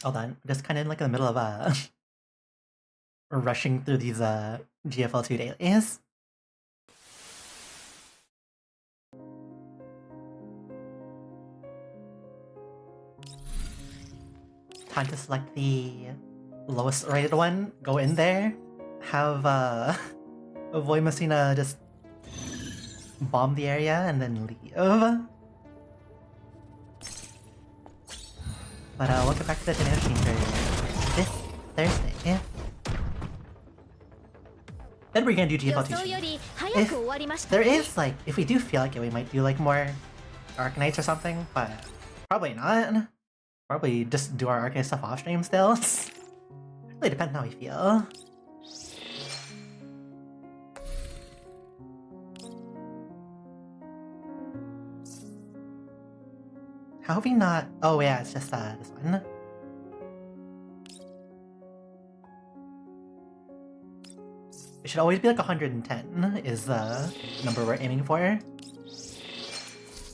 Hold on, just kind of like in the middle of rushing through these GFL2 dailies. Time to select the lowest rated one, go in there, have Void Messina just bomb the area and then leave. But we'll get back to the Dynamic Changer this Thursday. Then we're gonna do GFL2. If there is, like, if we do feel like it, we might do like more Arcanites or something, but probably not. Probably just do our Arcanite stuff off stream still. It really depends on how we feel. How have we not? Oh yeah, it's just this one. It should always be like 110 is the number we're aiming for.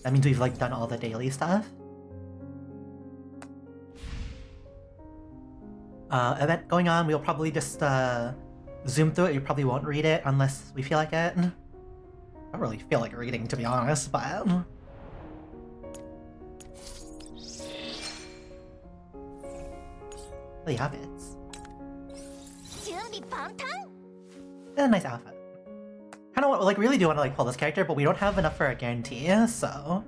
That means we've like done all the daily stuff. Event going on, we'll probably just zoom through it. You probably won't read it unless we feel like it. I don't really feel like reading, to be honest, but the outfits. And a nice outfit. Kind of like really do want to like pull this character, but we don't have enough for a guarantee, so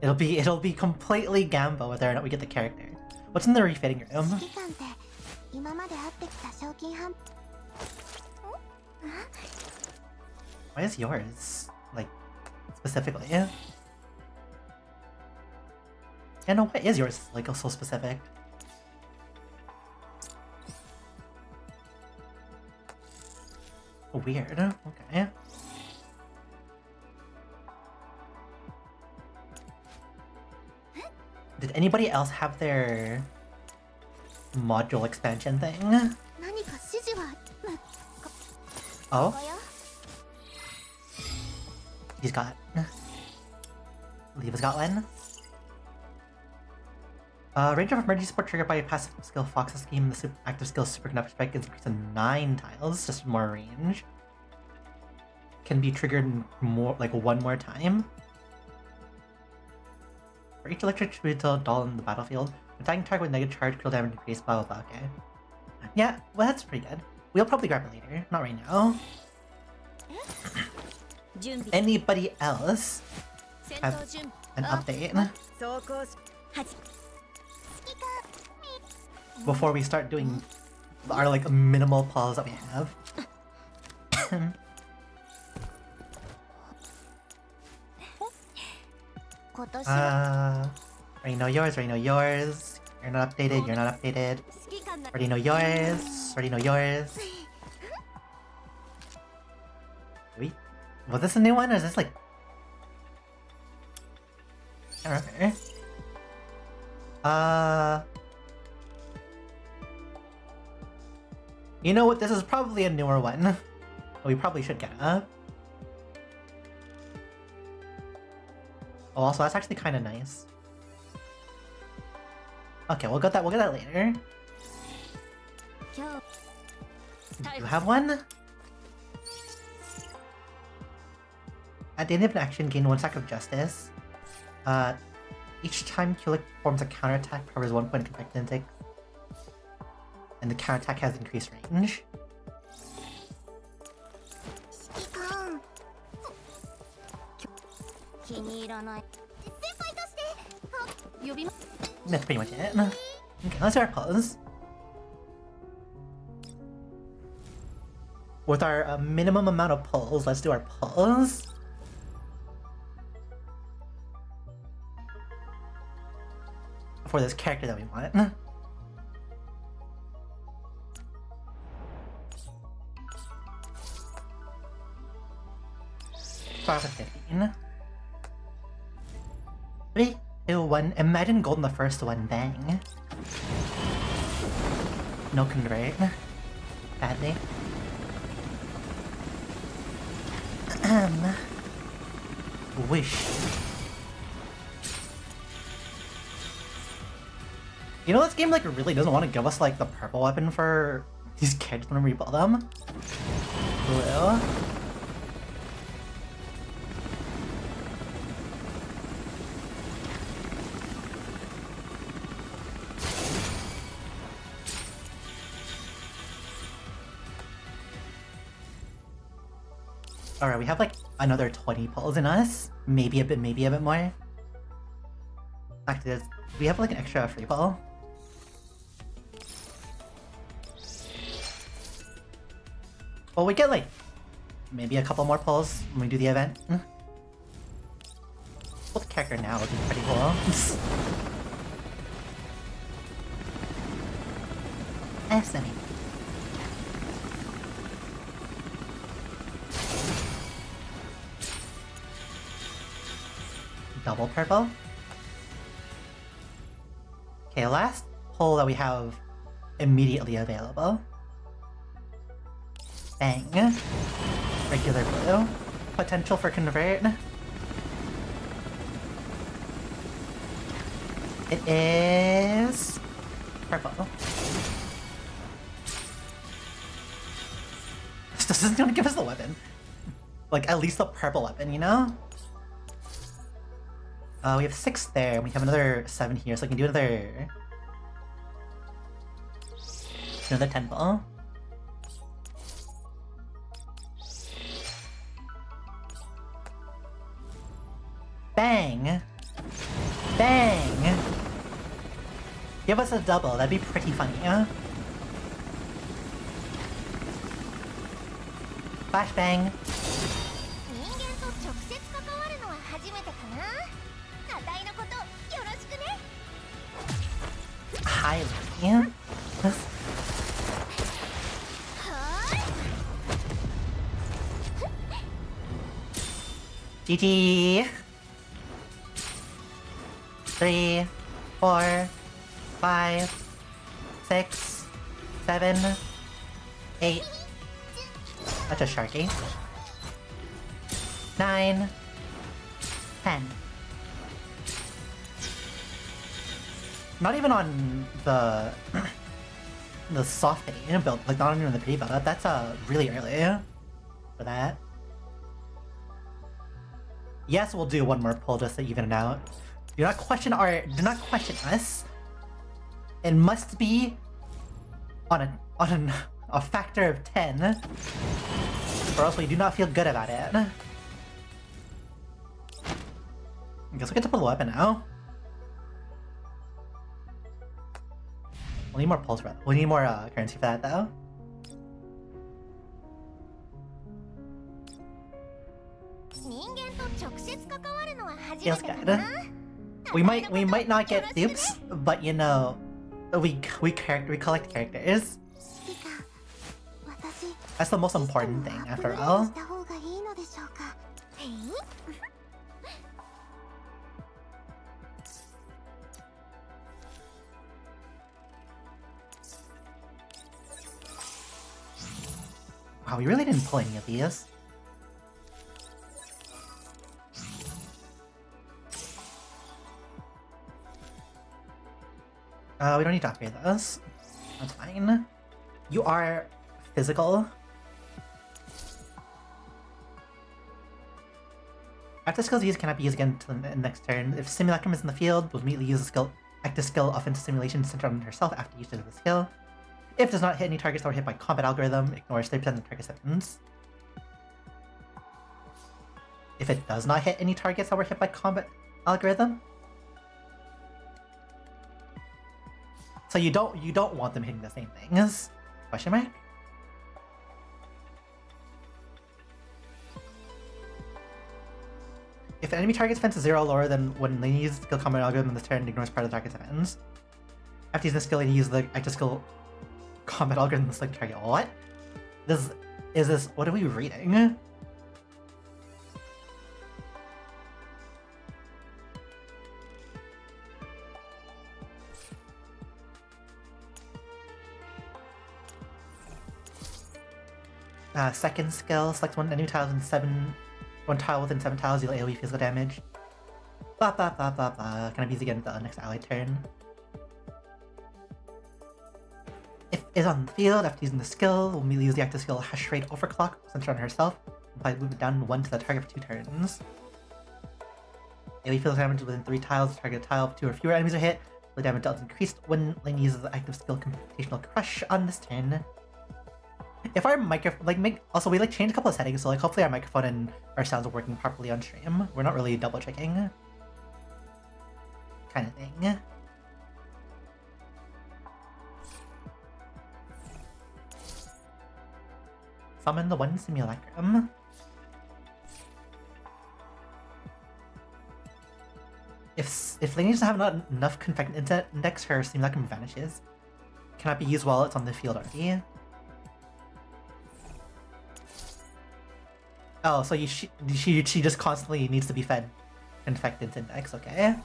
it'll be completely gambo whether or not we get the character. What's in the refitting room? Why is yours like specifically? Yeah, no, why is yours like so specific? Weird. Okay. Did anybody else have their module expansion thing? Oh? He's got... Leva's got one. Range of emergency support triggered by a passive skill Fox's scheme. The active skill Superconductor Spike is increased to 9 tiles, just more range. Can be triggered more, like one more time. For each electric doll in the battlefield, attacking target with negative charge, critical damage increase, blah blah blah, okay. Yeah, well that's pretty good. We'll probably grab it later, not right now. Anybody else have an update? Before we start doing our like minimal pulls that we have. Already know yours, already know yours. You're not updated, you're not updated. Already know yours, already know yours. Wait, was this a new one or is this like... I can't remember. You know what, this is probably a newer one. We probably should get up. Oh, also that's actually kind of nice. Okay, we'll get that later. Do you have one? At the end of an action, gain 1 stack of justice. Each time Kulik performs a counterattack, covers 1 point of infected, and the counterattack has increased range. That's pretty much it. Okay, let's do our pulls. With our minimum amount of pulls, let's do our pulls. For this character that we want. Start with 15. 3, 2, 1. Imagine gold in the first one. Bang. No convert. Badly. Wish. You know, this game like really doesn't want to give us like the purple weapon for these kids when we rebuild them. Blue. Alright, we have like another 20 pulls in us. Maybe a bit more. Actually, we have like an extra free pull. Well, we get like maybe a couple more pulls when we do the event. Pull the character now would be pretty cool. Estimate. Double purple. Okay, last pull that we have immediately available. Bang. Regular blue. Potential for convert. It is purple. This doesn't want to give us the weapon. Like, at least the purple weapon, you know? We have 6 there, and we have another 7 here, so I can do another 10 ball. Bang! Bang! Give us a double, that'd be pretty funny, huh? Flashbang! Hi, Lainie. GG! 3, 4, 5, 6, 7, 8. That's a Sharky. 9, 10. Not even on the the soft pity build, like not even the pity build. That's really early for that. Yes, we'll do one more pull just to even it out. Do not question us. It must be on a factor of 10, or else we do not feel good about it. I guess we get to pull the weapon now. We'll need more pulls for that. We'll need more currency for that though. Feels good. We might not get dupes, but you know, we collect characters. That's the most important thing after all. Wow, we really didn't pull any of these. We don't need to upgrade those. That's fine. You are physical. Active skills used cannot be used again until the next turn. If Simulacrum is in the field, will immediately use the skill active skill offensive simulation centered on herself after use of the skill. If it does not hit any targets that were hit by combat algorithm, ignores 30% of the target settings. If it does not hit any targets that were hit by combat algorithm. So you don't want them hitting the same things? Question mark? If an enemy target's defense is 0 or lower than when they use the skill combat algorithm this turn, it ignores part of the target's defense. After using the skill, you use the active skill combat algorithm to select target. What? Is this what are we reading? Second skill, select one enemy tile within one tile within 7 tiles, deal AoE physical damage. Blah blah blah blah blah. Can I be used again at the next ally turn? is on the field. After using the skill, we'll use the active skill Hush Rate Overclock, centered on herself, by moving down 1 to the target for 2 turns. Melee feels damage within 3 tiles. Target tile of 2 or fewer enemies are hit. The damage dealt is increased when Lainie uses the active skill Computational Crush on this turn. If our microphone, also we changed a couple of settings, so hopefully our microphone and our sounds are working properly on stream. We're not really double checking, kind of thing. Summon the 1 simulacrum. If Lainie doesn't have not enough Confect Index, her simulacrum vanishes. Cannot be used while it's on the field already. Oh, so she just constantly needs to be fed Confect Index, okay.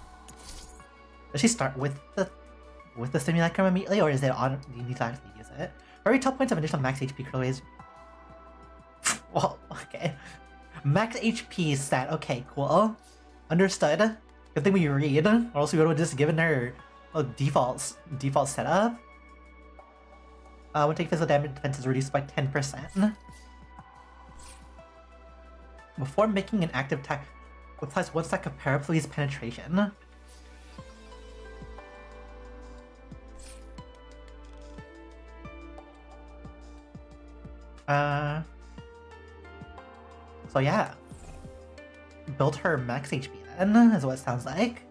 Does she start with the simulacrum immediately, or is it on? Do you need to actually use it? Every 12 points of additional max HP curl raise. Well, okay. Max HP stat. Okay, cool. Understood. Good thing we read, or else we would have just given her a default setup. When taking physical damage, defense is reduced by 10%. Before making an active attack, applies 1 stack of Parapluie's penetration. So yeah. Build her max HP then, is what it sounds like.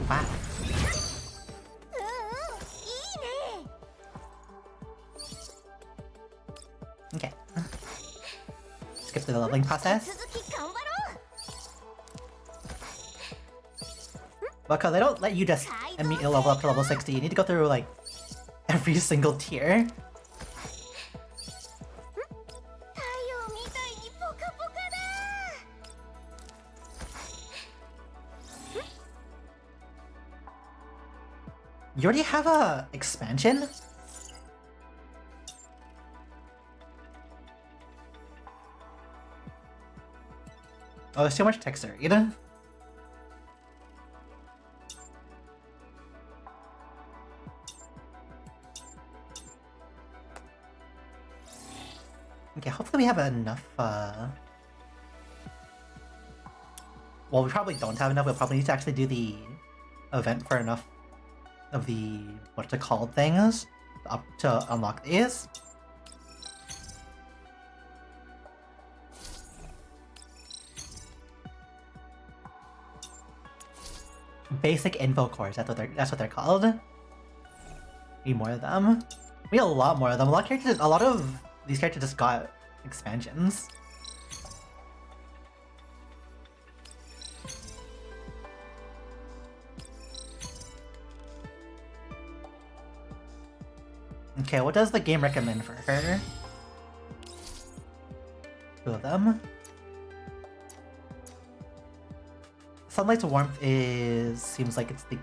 Wow. Okay. Skip through the leveling process. Because they don't let you just immediately level up to level 60. You need to go through like every single tier. You already have a expansion? Oh, there's too much text to read. Okay, hopefully we have enough, well, we probably don't have enough. We'll probably need to actually do the event for enough of the, what's it called, things up to unlock these. Basic info cores, that's what they're called. Need more of them. We need a lot more of them. A lot of these characters just got expansions. Okay, what does the game recommend for her? 2 of them. Sunlight's Warmth seems like it's the...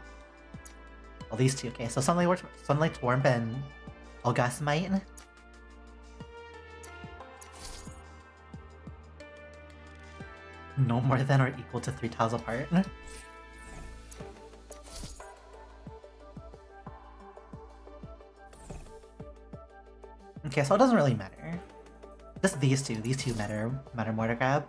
Well, these 2, okay. So Sunlight's Warmth and Orgasmite. No more than or equal to 3 tiles apart. Okay, so it doesn't really matter. Just these two matter more to grab.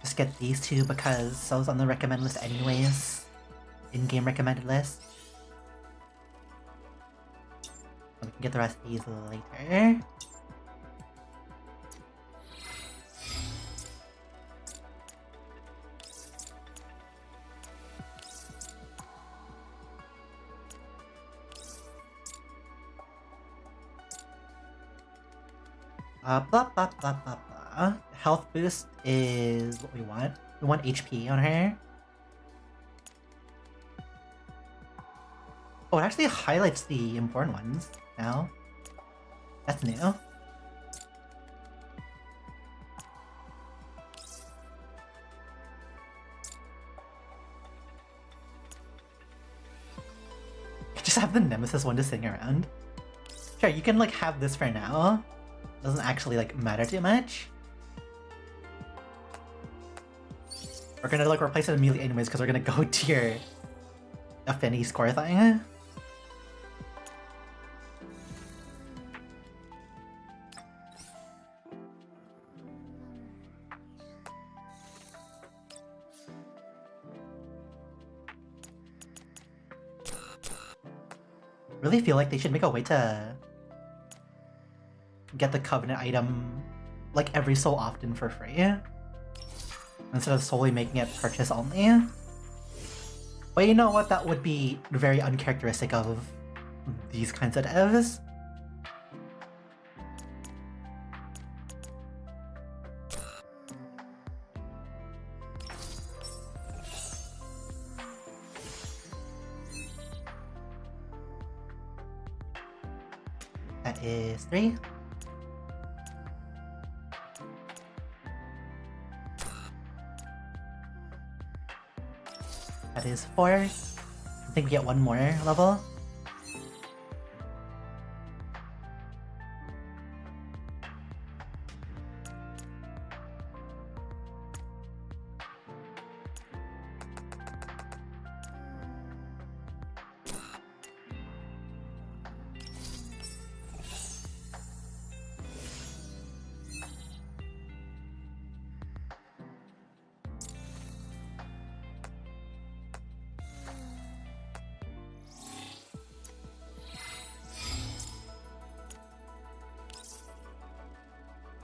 Just get these 2 because those on the recommend list anyways. In-game recommended list. We can get the rest of these later. Blah, blah, blah, blah, blah. Health boost is what we want. We want HP on her. Oh, it actually highlights the important ones now. That's new. Just have the Nemesis one just sitting around. Sure, you can like have this for now. Doesn't actually like matter too much. We're gonna like replace it immediately anyways because we're gonna go to your affinity score thing. Really feel like they should make a way to get the Covenant item like every so often for free instead of solely making it purchase only. But you know what? That would be very uncharacteristic of these kinds of devs. That is 3. That is 4. I think we get one more level.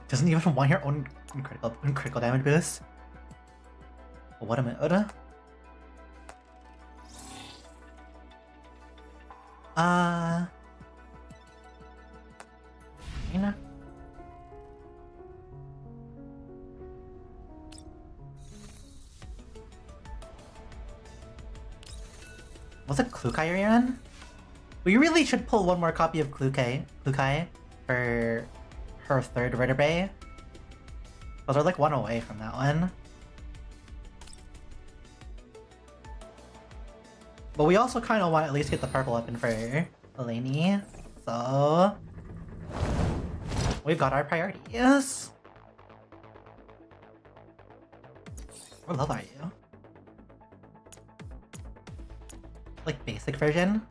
Doesn't even want your own critical damage boost. What a mood. Fine. Was it Klukai you're on? We really should pull one more copy of Klukai for her third vertebrae. But they're like one away from that one. But we also kind of want to at least get the purple weapon for Lainie. So we've got our priorities. What level are you? Like basic version?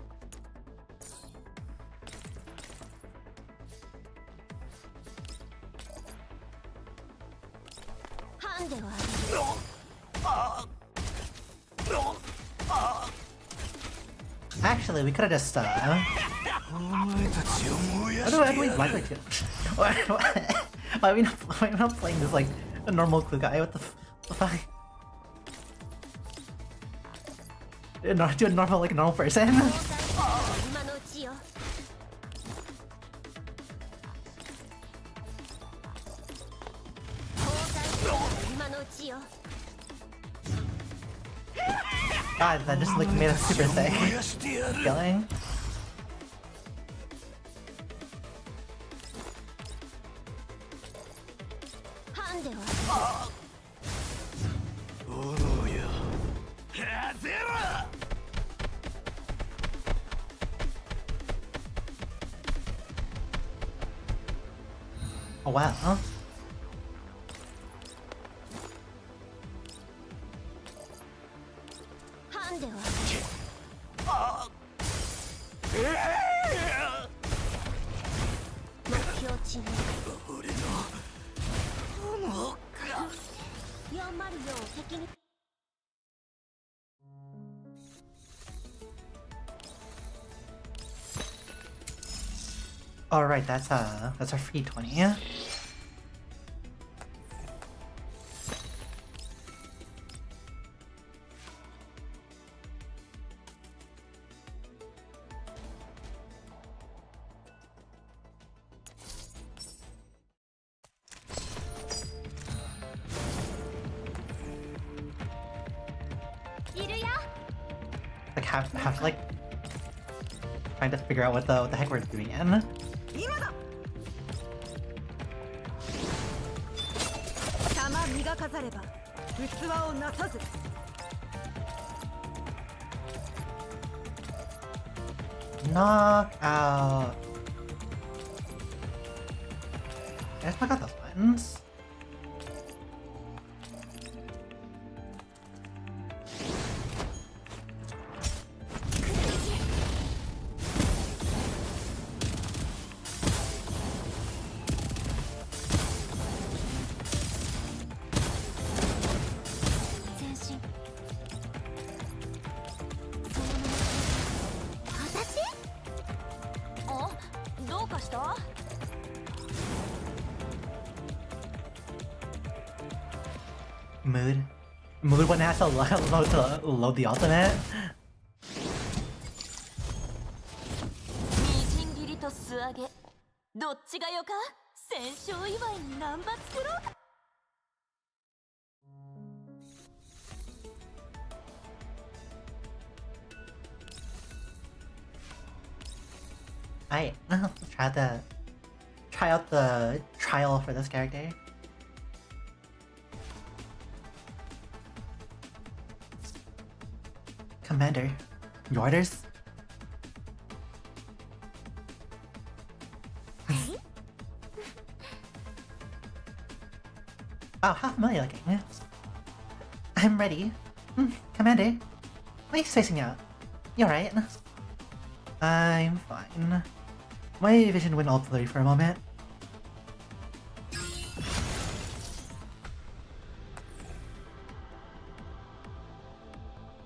Actually, we could have just how do we black like why are we not playing this like a normal clue guy? What the fuck? Do a normal like normal person? God, that just like made us super sick. Killing. Oh wow. Alright, that's a free 20. have to like trying to figure out what the heck we're doing in. Knock out. Let's knock out those buttons. Mood when it has to load the ultimate. Let's try out the trial for this character. Commander, your orders? Wow, how familiar looking. I'm ready. Commander, why are you spacing out? You alright? I'm fine. My vision went all blurry for a moment.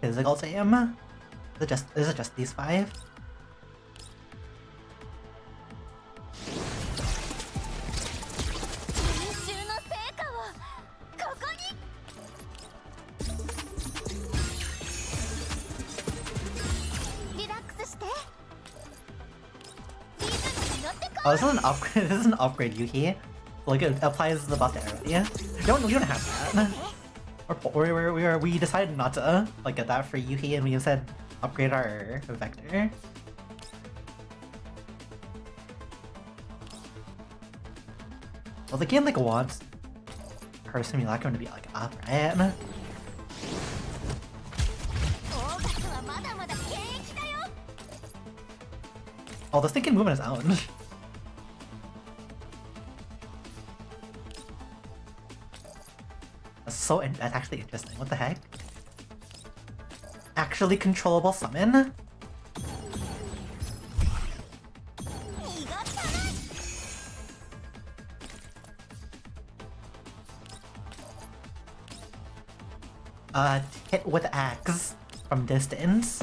Physical team? Is it just these 5? Oh, this is an upgrade. This is an upgrade, Yuki. Like it applies the buff to everybody. Yeah, we don't have that. We decided not to like get that for Yuki, and we instead upgrade our vector. Well, the game like wants her simulacrum to be like up, right? Oh, this thing can move on its own. That's actually interesting. What the heck? Actually controllable summon? Hit with axe from distance.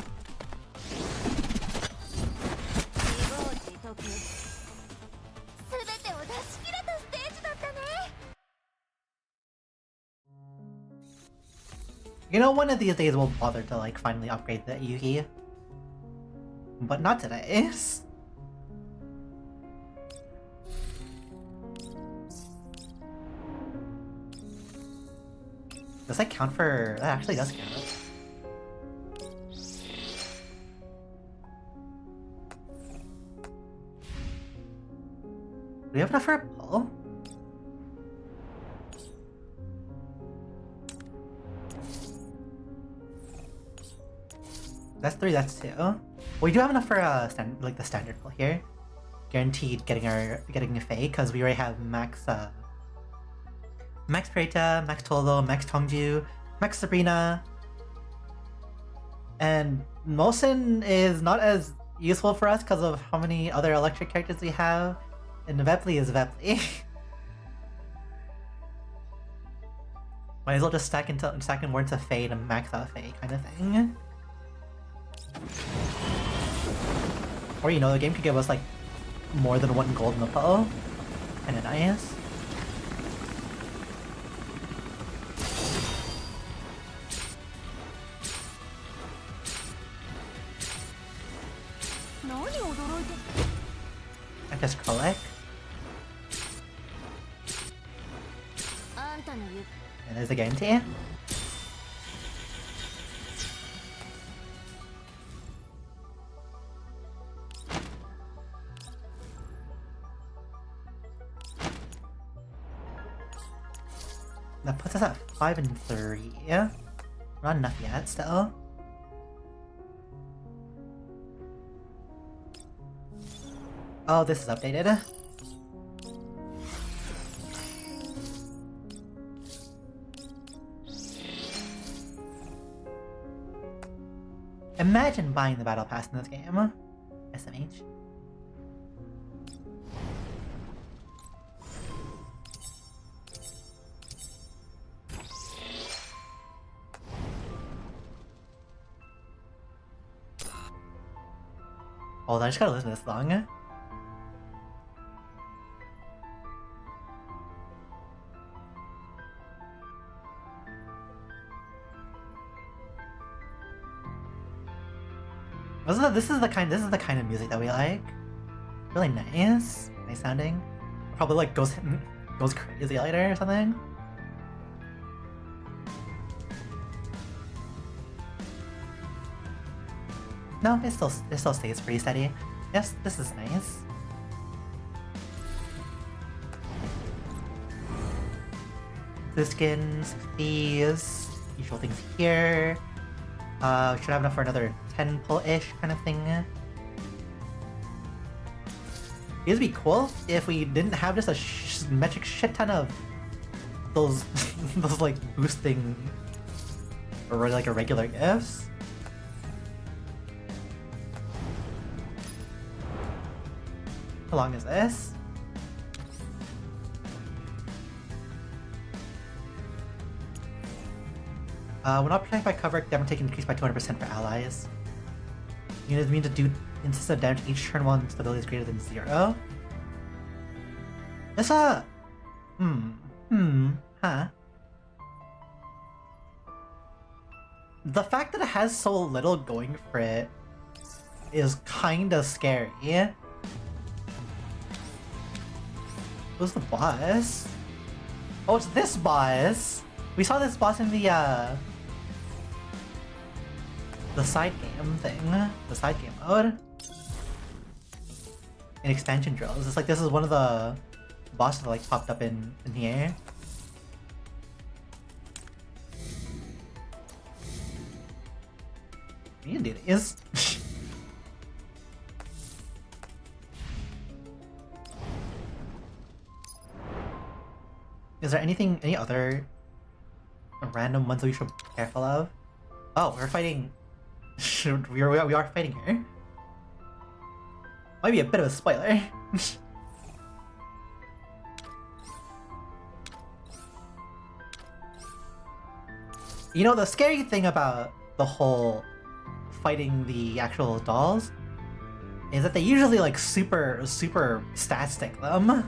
You know, one of these days we'll bother to like finally upgrade the Yuki. But not today. Does that count for... That actually does count. Do we have enough for a pull? That's 3, that's 2. We do have enough for the standard pull here. Guaranteed getting a Fae, because we already have max Preta, max Tolo, max Tongju, max Sabrina. And Mosin is not as useful for us because of how many other electric characters we have. And Vepli is Vepli. Might as well just stack in more into Fae to max out Fae kind of thing. Or you know, the game could give us like more than 1 gold in the pull. Kinda nice. I just collect. And there's the guarantee. That puts us at 5 and 3. Yeah? Not enough yet, still. Oh, this is updated. Imagine buying the battle pass in this game. SMH. Hold on, I just gotta listen to this song. This is the kind of music that we like. Really nice. Nice sounding. Probably like goes crazy later or something. No, it still stays pretty steady. Yes, this is nice. The skins, these, usual things here. Should have enough for another 10 pull-ish kind of thing. It'd be cool if we didn't have just a metric shit ton of those those like boosting or like irregular gifts. How long is this? When not protected by cover, damage taken increased by 200% for allies. Units mean to do instant damage each turn while stability is greater than 0. It's a... huh. The fact that it has so little going for it is kinda scary. Who's the boss? Oh, it's this boss! We saw this boss in the side game thing. The side game mode. In expansion drills. It's like this is one of the bosses that like popped up in here. We can do this. Is there any other random ones that we should be careful of? Oh, we're fighting. we are fighting here. Might be a bit of a spoiler. You know, the scary thing about the whole fighting the actual dolls is that they usually like super stat stick them.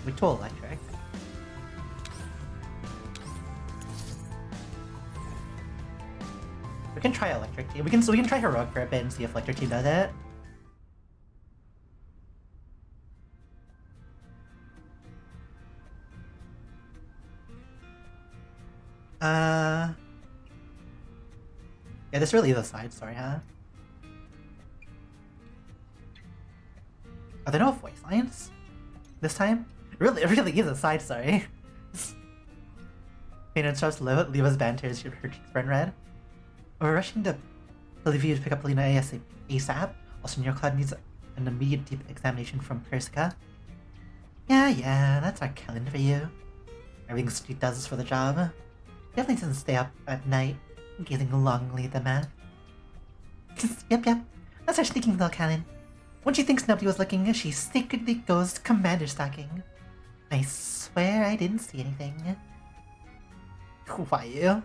Weak to electric. We can try electric team. We can try heroic for a bit and see if electric team does it. Yeah, this really is a side story, huh? Are there no voice lines this time? It really is a side story. Pain interrupts Leva's banter as her cheeks burn red. We're rushing to Olivia to pick up Lena ASAP. Also, New Cloud needs an immediate deep examination from Persica. Yeah, that's our calendar for you. Everything Street does is for the job. Definitely doesn't stay up at night, gazing longingly at the map. Yep, that's our sneaking little cannon. When she thinks nobody was looking, she secretly goes commander stalking. I swear I didn't see anything. Why you?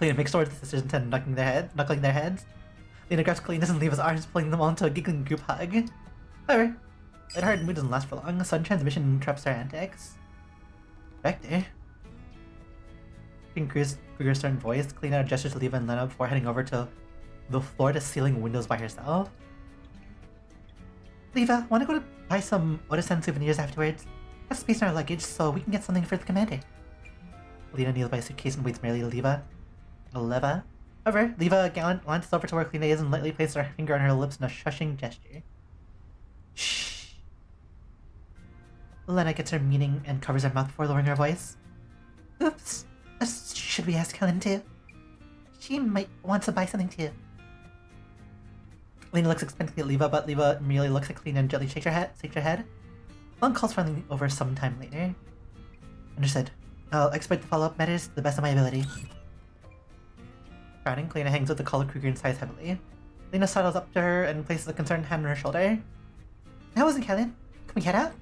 Lena makes towards the sisters intent knuckling their heads. Lena grabs Cletus and Leva's arms, pulling them all into a giggling group hug. However, lighthearted mood doesn't last for long. Sudden transmission interrupts their antics. Vector. In Kruger's stern voice, Lena gestures to Leva and Lena before heading over to the floor-to-ceiling windows by herself. Leva, wanna go to buy some Oda-san souvenirs afterwards? Have space in our luggage so we can get something for the commander. Lena kneels by a suitcase and waits merely to Leva. However, Leva glances over to where Lena is and lightly places her finger on her lips in a shushing gesture. Shh. Lena gets her meaning and covers her mouth before lowering her voice. Oops. Should we ask Helen too? She might want to buy something too. Lena looks expectantly at Leva, but Leva merely looks at Lena and gently shakes her head. Long calls finally over sometime later. Understood. I'll expect the follow-up matters to the best of my ability. Frowning, Lena hangs with the collar Kruger and sighs heavily. Lena sidles up to her and places a concerned hand on her shoulder. How wasn't Helen? Can we head out?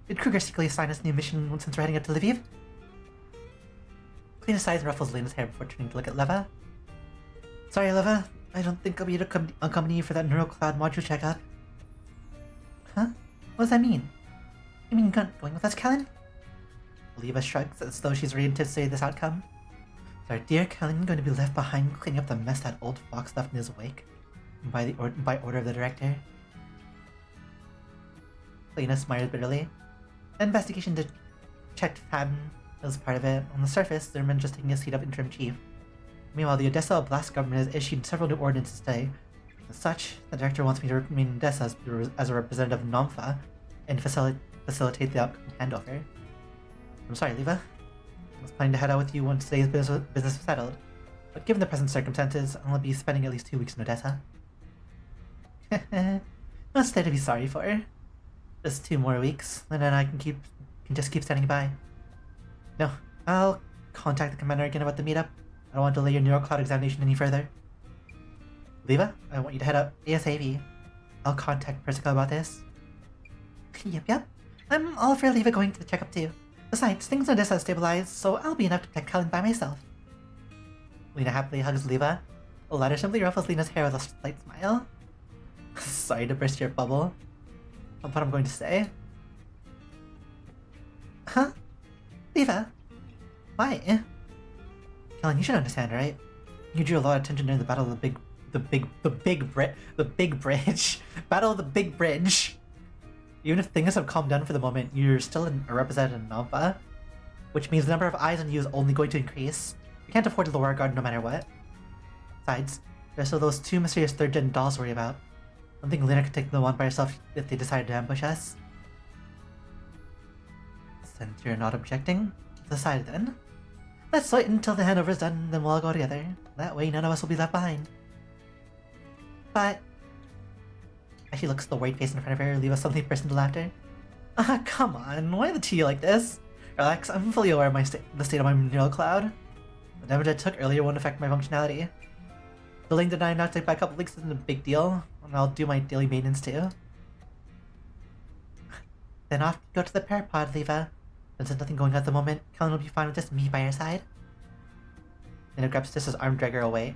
Did Kruger secretly assign us a new mission since we're heading up to Lviv? Lena sighs and ruffles Lena's hair before turning to look at Leva. Sorry, Leva. I don't think I'll be able to accompany you for that neural cloud module checkup. Huh? What does that mean? You mean you're not going with us, Kellen? Leva shrugs as though she's ready to say this outcome. Is our dear Kellen going to be left behind cleaning up the mess that old fox left in his wake? By order of the director? Lena smiles bitterly. The investigation checked Fadden as part of it. On the surface, the men just taking a seat of interim chief. Meanwhile, the Odessa Oblast government has issued several new ordinances today. As such, the director wants me to remain in Odessa as a representative of NOMFA and facilitate the outcome handover. I'm sorry, Leva. I was planning to head out with you once today's business was settled, but given the present circumstances, I'll be spending at least 2 weeks in Odessa. What's there to be sorry for? Just 2 more weeks, and then I can just keep standing by. No, I'll contact the commander again about the meetup. I don't want to delay your neural cloud examination any further. Leva, I want you to head out ASAP. I'll contact Persica about this. Yep. I'm all for Leva going to the checkup too. Besides, things in Odessa have stabilized, so I'll be enough to protect Kellen by myself. Lena happily hugs Leva. The latter simply ruffles Lena's hair with a slight smile. Sorry to burst your bubble. But what I'm going to say. Huh? Leva? Why? Kellen, you should understand, right? You drew a lot of attention during the Battle of the Big Bridge. Battle of the Big Bridge. Even if things have calmed down for the moment, you're still a representative in Nova, which means the number of eyes on you is only going to increase. You can't afford to lower our guard no matter what. Besides, there's still those 2 mysterious 3rd-gen dolls to worry about. I don't think Lena could take them on by herself if they decided to ambush us. Since you're not objecting, decided then. Let's wait until the handover is done, then we'll all go together. That way none of us will be left behind. But... As she looks at the white face in front of her, Leva suddenly bursts into laughter. Come on, why the tea like this? Relax, I'm fully aware of the state of my neural cloud. The damage I took earlier won't affect my functionality. Delaying the diagnostic by a couple weeks isn't a big deal, and I'll do my daily maintenance too. Then off you go to the parapod, Leva. Since there's nothing going on at the moment, Kellen will be fine with just me by her side. Lena grabs Sister's arm to drag her away,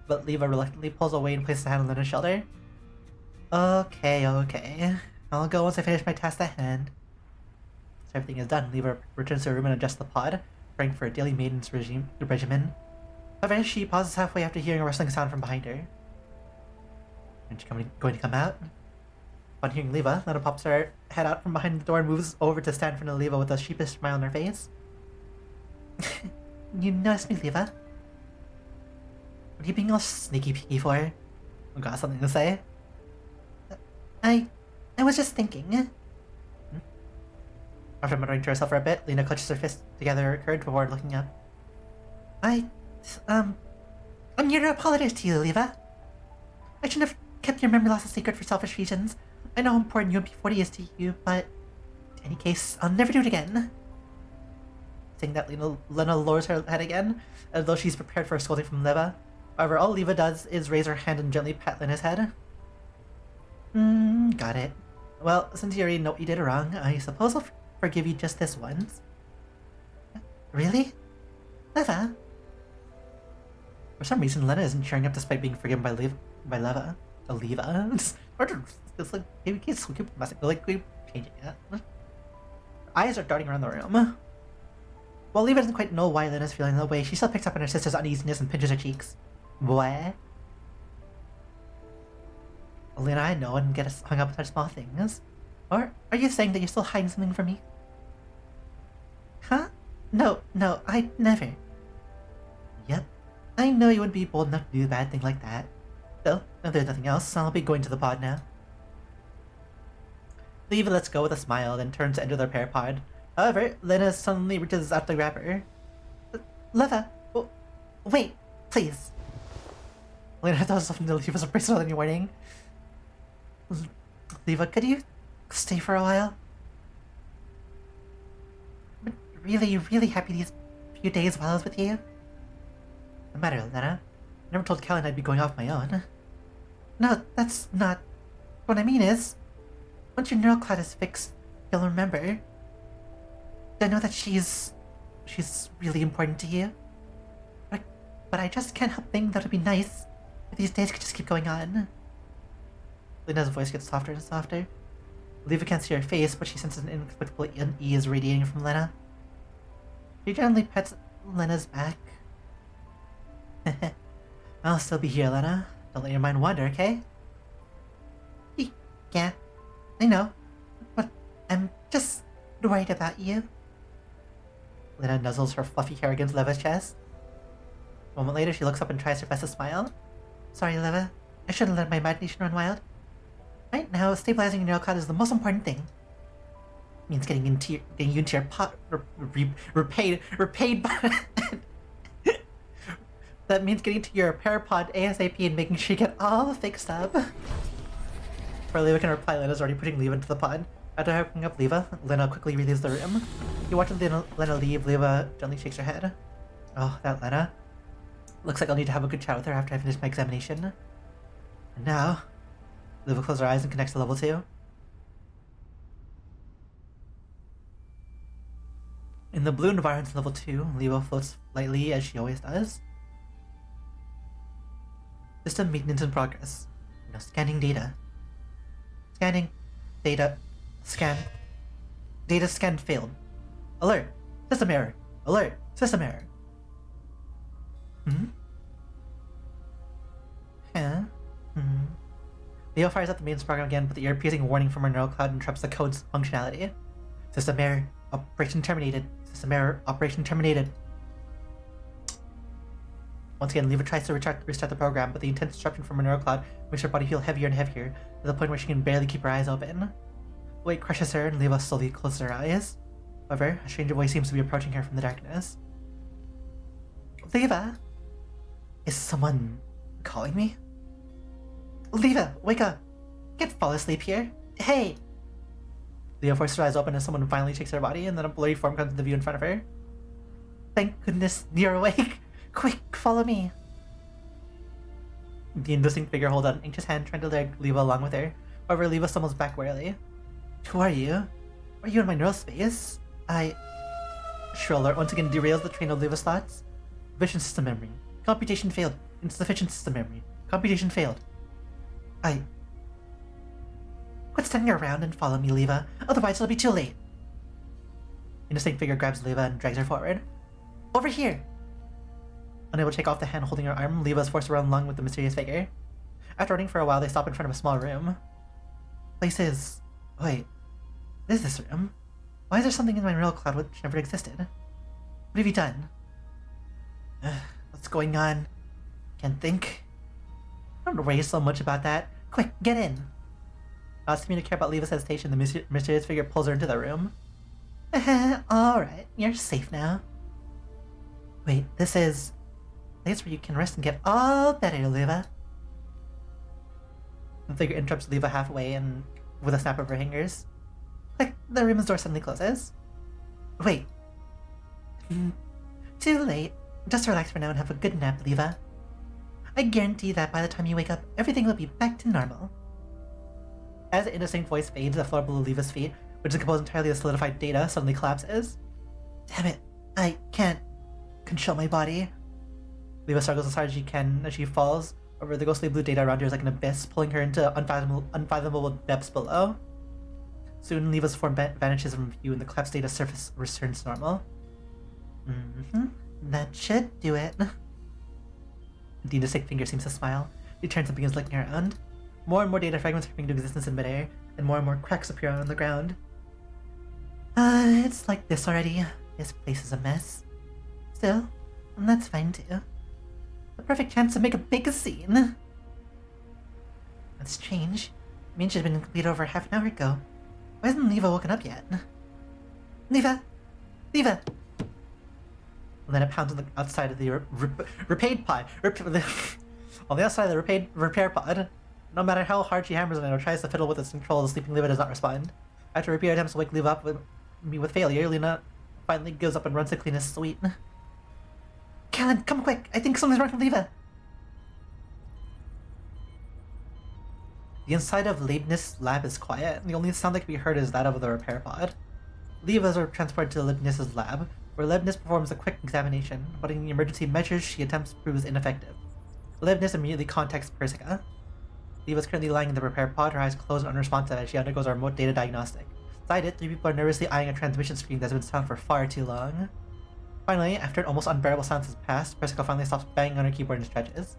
but Leva reluctantly pulls away and places a hand on Lena's shoulder. Okay. I'll go once I finish my task at hand. Once everything is done, Leva returns to her room and adjusts the pod, praying for a daily maintenance regimen. However, she pauses halfway after hearing a rustling sound from behind her. Isn't she going to come out? Upon hearing Leva, Lena pops her head out from behind the door and moves over to stand in front of Leva with a sheepish smile on her face. You noticed me, Leva? What are you being all sneaky-peeky for? I got something to say? I was just thinking. After muttering to herself for a bit, Lena clutches her fist together her courage before looking up. I'm here to apologize to you, Leva. I shouldn't have kept your memory loss a secret for selfish reasons. I know how important UMP40 is to you, but in any case, I'll never do it again. Saying that, Lena lowers her head again, as though she's prepared for a scolding from Leva. However, all Leva does is raise her hand and gently pat Lena's head. Got it. Well, since you already know what you did wrong, I suppose I'll forgive you just this once. Really? Leva? For some reason, Lena isn't cheering up despite being forgiven by Leva. It's like, maybe kids keep messing, like, keep changing it. Her eyes are darting around the room. While Leva doesn't quite know why Lena's feeling that way, she still picks up on her sister's uneasiness and pinches her cheeks. What? Lena, I know and get hung up with such small things. Or are you saying that you're still hiding something from me? Huh? No, I never. Yep. I know you wouldn't be bold enough to do a bad thing like that. Still, if there's nothing else, I'll be going to the pod now. Leva lets go with a smile, then turns to enter their parapod. However, Lena suddenly reaches out to grab her. Leva, wait, please. Lena does something to leave us a brace without any warning. Leva, could you stay for a while? I'm really happy these few days while I was with you. No matter, Lena. I never told Callan I'd be going off my own. No, that's not... What I mean is, once your neural cloud is fixed, you'll remember. I know that she's really important to you. But I just can't help thinking that would be nice if these days could just keep going on. Lena's voice gets softer and softer. Leva can't see her face, but she senses an inexplicable unease radiating from Lena. She gently pets Lena's back. I'll still be here, Lena. Don't let your mind wander, okay? Yeah, I know. But I'm just worried about you. Lena nuzzles her fluffy hair against Leva's chest. A moment later, she looks up and tries her best to smile. Sorry, Leva. I shouldn't let my imagination run wild. Right now, stabilizing your neural cloud is the most important thing. It means getting you into your pot repaid by that means getting to your parapod ASAP and making sure you get all fixed up. Before Leva can reply, Lena's already putting Leva into the pod. After hooking up Leva, Lena quickly leaves the room. You watch Lena leave, Leva gently shakes her head. Oh, that Lena. Looks like I'll need to have a good chat with her after I finish my examination. And now, Leva closes her eyes and connects to level 2. In the blue environment in level 2, Leva floats lightly as she always does. System maintenance in progress. Now scanning data. Scanning. Data. Scan. Data scan failed. Alert. System error. Alert. System error. Leo fires up the maintenance program again, but the ear-piercing warning from her neural cloud interrupts the code's functionality. System error. Operation terminated. System error. Operation terminated. Once again, Leva tries to restart the program, but the intense disruption from her neural cloud makes her body feel heavier and heavier, to the point where she can barely keep her eyes open. Weight crushes her, and Leva slowly closes her eyes. However, a stranger voice seems to be approaching her from the darkness. Leva? Is someone calling me? Leva, wake up! Can't fall asleep here. Hey! Leva forces her eyes open as someone finally shakes her body, and then a blurry form comes into view in front of her. Thank goodness you're awake! Quick, follow me! The indistinct figure holds out an anxious hand, trying to drag Leva along with her. However, Leva stumbles back warily. Who are you? Are you in my neural space? Shrill alert once again derails the train of Leva's thoughts. Vision system memory. Computation failed. Insufficient system memory. Computation failed. Quit standing around and follow me, Leva. Otherwise it'll be too late. Indistinct figure grabs Leva and drags her forward. Over here! Unable to take off the hand holding her arm, Leva is forced to run along with the mysterious figure. After running for a while, they stop in front of a small room. Places. Wait. What is this room? Why is there something in my neural cloud which never existed? What have you done? What's going on? Can't think. Don't worry so much about that. Quick, get in! Not seeming to care about Leva's hesitation, the mysterious figure pulls her into the room. Alright, you're safe now. Wait, this is a place where you can rest and get all better, Leva. The figure interrupts Leva halfway and with a snap of her fingers. Like, the room's door suddenly closes. Wait. Too late. Just relax for now and have a good nap, Leva. I guarantee that by the time you wake up, everything will be back to normal. As the indistinct voice fades, the floor below Leva's feet, which is composed entirely of solidified data, suddenly collapses. Damn it, I can't control my body. Leva struggles as hard as she can as she falls over the ghostly blue data around her is like an abyss, pulling her into unfathomable depths below. Soon, Leva's form vanishes from view and the collapsed data surface returns to normal. That should do it. The indistinct finger seems to smile. She turns and begins looking around. More and more data fragments are coming into existence in midair, and more cracks appear on the ground. It's like this already. This place is a mess. Still, that's fine too. The perfect chance to make a big scene. That's strange. It means she's been completed over half an hour ago. Why hasn't Leva woken up yet? Leva! Leva! And then it pounds on the outside of the repaid pod. On the outside of the repair pod. No matter how hard she hammers on it or tries to fiddle with its control, the sleeping Leva does not respond. After repeated attempts to wake Leva up with failure, Lena finally gives up and runs to clean his suite. Callan, come quick! I think something's wrong with Leva! The inside of Leibniz's lab is quiet, and the only sound that can be heard is that of the repair pod. Levas are transported to Leibniz's lab, where Leibniz performs a quick examination, but in the emergency measures she attempts proves ineffective. Leibniz immediately contacts Persica. Leva is currently lying in the repair pod, her eyes closed and unresponsive as she undergoes a remote data diagnostic. Inside it, 3 people are nervously eyeing a transmission screen that's been silent for far too long. Finally, after an almost unbearable silence has passed, Persica finally stops banging on her keyboard and stretches.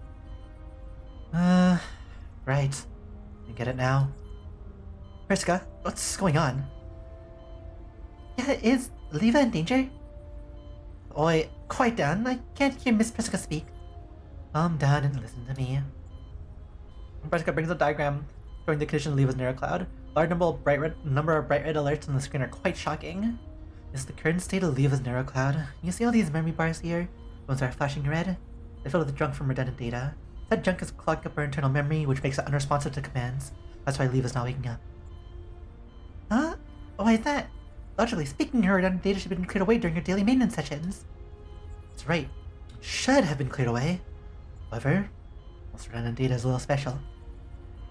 Right. I get it now. Persica, what's going on? Yeah, is Leva in danger? Oi, quiet down. I can't hear Miss Persica speak. Calm down and listen to me. Persica brings a diagram showing the condition of Leva's neurocloud. Large number of bright red alerts on the screen are quite shocking. This is the current state of Leva's neurocloud. You see all these memory bars here? Ones are flashing red. They're filled with junk from redundant data. That junk has clogged up her internal memory, which makes it unresponsive to commands. That's why Leva's not waking up. Huh? Why is that? Logically speaking, her redundant data should have been cleared away during her daily maintenance sessions. That's right. It should have been cleared away. However, most redundant data is a little special.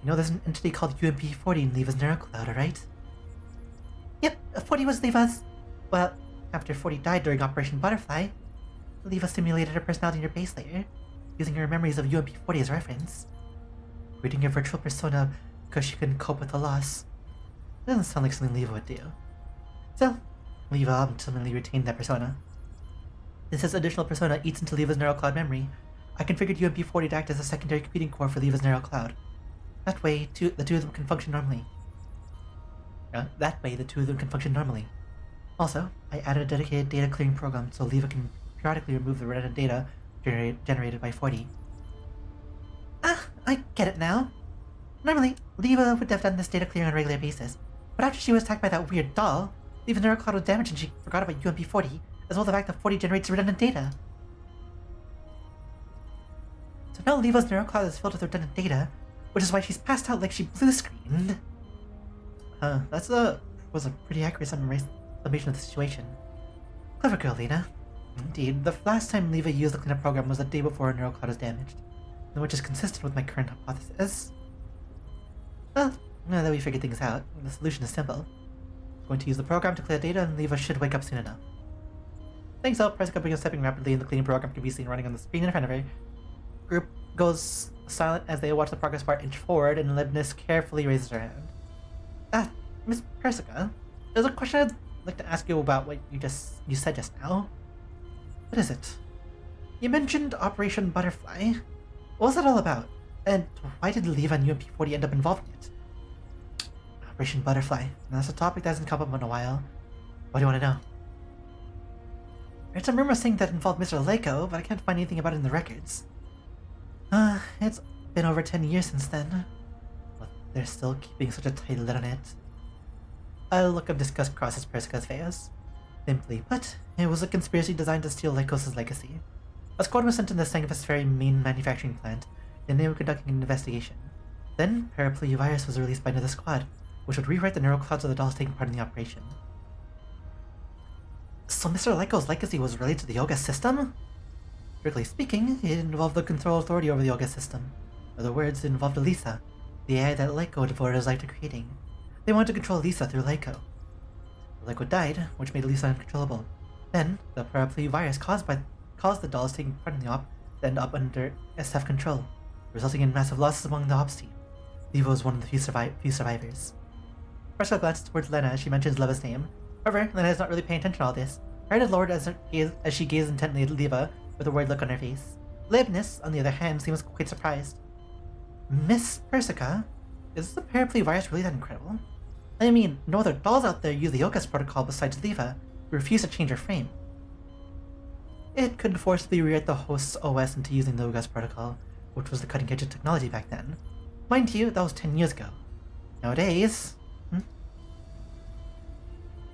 You know there's an entity called UMP-40 in Leva's neurocloud, alright? Yep, 40 was Leva's... Well, after 40 died during Operation Butterfly, Leva simulated her personality in her base layer, using her memories of UMP-40 as reference. Creating her virtual persona because she couldn't cope with the loss. It doesn't sound like something Leva would do. So, Leva ultimately retained that persona. Since this additional persona eats into Leva's neurocloud memory, I configured UMP-40 to act as a secondary computing core for Leva's neurocloud. That way, the two of them can function normally. Also, I added a dedicated data clearing program so Leva can periodically remove the redundant data generated by 40. Ah, I get it now. Normally, Leva would have done this data clearing on a regular basis, but after she was attacked by that weird doll, Leva's neurocloud was damaged and she forgot about UMP-40, as well as the fact that 40 generates redundant data. So now Leva's neurocloud is filled with redundant data, which is why she's passed out like she blue-screened. Was a pretty accurate summation of the situation. Clever girl, Lena. Indeed, the last time Leva used the cleanup program was the day before her neurocloud was damaged, which is consistent with my current hypothesis. Well, now that we figured things out, the solution is simple. I'm going to use the program to clear data and Leva should wake up soon enough. Thanks out, Persica begins stepping rapidly and the cleaning program can be seen running on the screen in front of her. Group goes silent as they watch the progress bar inch forward and Leibniz carefully raises her hand. Miss Persica, there's a question I'd like to ask you about what you said just now. What is it? You mentioned Operation Butterfly. What was that all about? And why did Leva and UMP-40 end up involved in it? Operation Butterfly. That's a topic that hasn't come up in a while. What do you want to know? There's some rumors saying that involved Mr. Laiko, but I can't find anything about it in the records. It's been over 10 years since then. But they're still keeping such a tight lid on it. A look of disgust crosses Persica's face. Simply put, it was a conspiracy designed to steal Laikos' legacy. A squad was sent to the Sangavis Ferry main manufacturing plant, and they were conducting an investigation. Then, Paraplu virus was released by another squad, which would rewrite the neuroclouds of the dolls taking part in the operation. So Mr. Laiko's legacy was related to the Yoga system? Strictly speaking, it involved the control authority over the Yoga system. In other words, it involved Elisa, the AI that Laiko devoted his life to creating. They wanted to control Elisa through Laiko. Laiko died, which made Elisa uncontrollable. Then, the Paraplu virus caused the dolls taking part in the op to end up under SF control, resulting in massive losses among the ops team. Leva was one of the few survivors. Persica glances towards Lena as she mentions Leva's name. However, Lena is not really paying attention to all this. Her head is lowered as she gazes intently at Leva with a worried look on her face. Leibniz, on the other hand, seems quite surprised. Miss Persica, is the Paraplu virus really that incredible? I mean, no other dolls out there use the Yoga's protocol besides Leva, who refused to change her frame. It could forcibly rewrite the host's OS into using the Yoga's protocol, which was the cutting-edge of technology back then. Mind you, that was 10 years ago. Nowadays...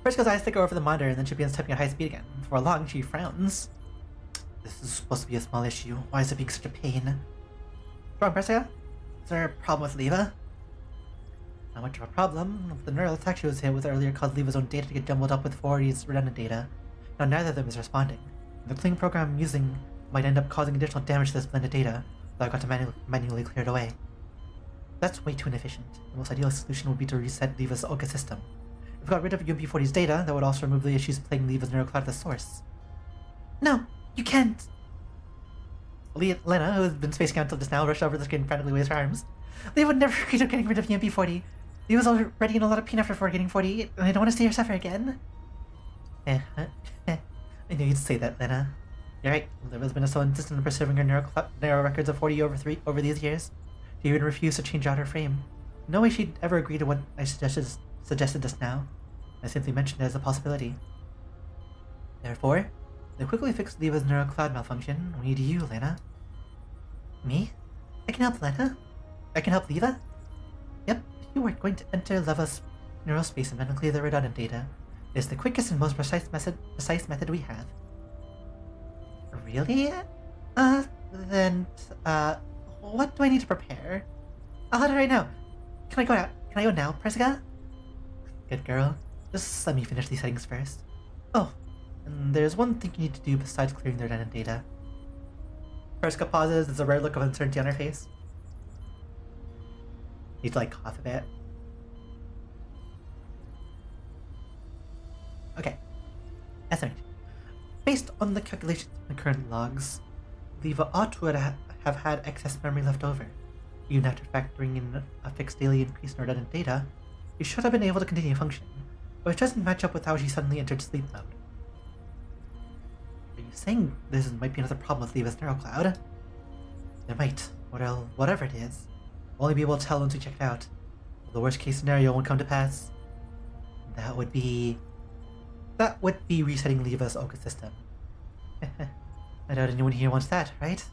Priska's eyes flicker over the monitor and then she begins typing at high speed again. Before long, she frowns. This is supposed to be a small issue. Why is it being such a pain? What's wrong, Priska? Is there a problem with Leva? Not much of a problem. The neural attack she was hit with earlier caused Leva's own data to get jumbled up with 4D's redundant data. Now neither of them is responding. The cleaning program I'm using might end up causing additional damage to this blended data, so I've got to manually clear it away. That's way too inefficient. The most ideal solution would be to reset Leva's Oka system. If we got rid of UMP-40's data, that would also remove the issues plaguing Leva's neural cloud at the source. No, you can't! Lena, who has been spacing out until just now, rushed over the screen and frantically waves her arms. Leva would never agree to getting rid of UMP-40. He was already in a lot of pain after getting 48, and I don't want to see her suffer again. I knew you'd say that, Lena. You're right. Leva's been so insistent on preserving her neural records of 40 over these years. She even refused to change out her frame. No way she'd ever agree to what I suggested just now. I simply mentioned it as a possibility. Therefore, to quickly fix Leva's neural cloud malfunction, we need you, Lena. Me? I can help Lena? I can help Leva? Yep, you are going to enter Leva's neural space and then clear the redundant data. It's the quickest and most precise method we have. Really? What do I need to prepare? I'll head right now. Can I go now, Priska? Good girl. Just let me finish these settings first. Oh, and there's one thing you need to do besides clearing the redundant data. Priska pauses. There's a rare look of uncertainty on her face. Need to like cough a bit. Okay. Estimate. Based on the calculations in the current logs, Leva ought to have had excess memory left over. Even after factoring in a fixed daily increase in redundant data, she should have been able to continue functioning, but it doesn't match up with how she suddenly entered sleep mode. Are you saying this might be another problem with Leva's neural cloud? It might. Whatever it is, we'll only be able to tell once we check it out. The worst case scenario won't come to pass. That would be resetting Leva's Oka system. I doubt anyone here wants that, right?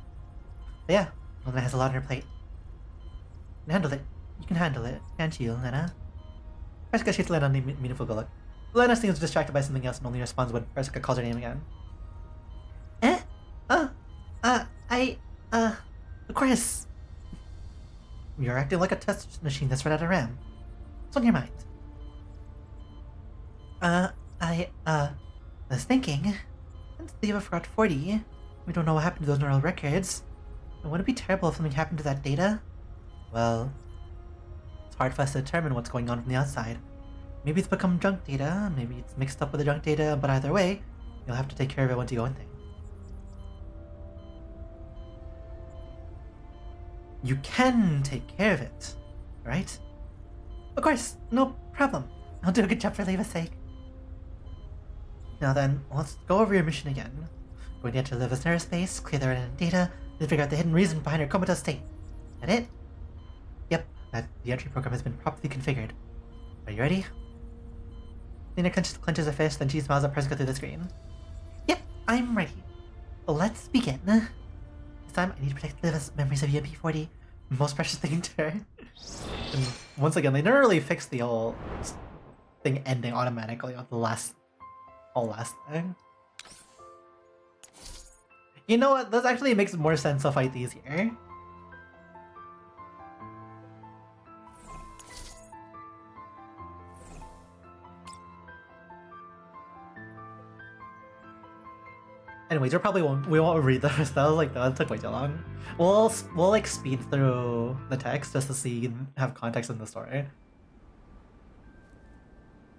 But yeah, Lena has a lot on her plate. You can handle it. You can handle it, can't you, Lena? Priska shoots Lena a meaningful good look. Lena seems distracted by something else and only responds when Priska calls her name again. Of course. You're acting like a test machine that's run out of RAM. What's on your mind? I was thinking, since Leva forgot 40, we don't know what happened to those neural records. And wouldn't it be terrible if something happened to that data? Well, it's hard for us to determine what's going on from the outside. Maybe it's become junk data, maybe it's mixed up with the junk data, but either way, you'll have to take care of it once you go in there. You can take care of it, right? Of course, no problem. I'll do a good job for Leva's sake. Now then, let's go over your mission again. We're going to enter Leva's neural space, clear the redundant data, then figure out the hidden reason behind her comatose state. That it? Yep, the entry program has been properly configured. Are you ready? Lena clenches her fist, then she smiles at Priska through the screen. Yep, I'm ready. Let's begin. This time, I need to protect Leva's memories of UMP-40, most precious thing to her. And once again, they never really fixed the whole thing ending automatically on the last thing. You know what? This actually makes more sense to fight these here. Anyways, we won't read the rest. That took way too long. We'll like speed through the text just to see have context in the story.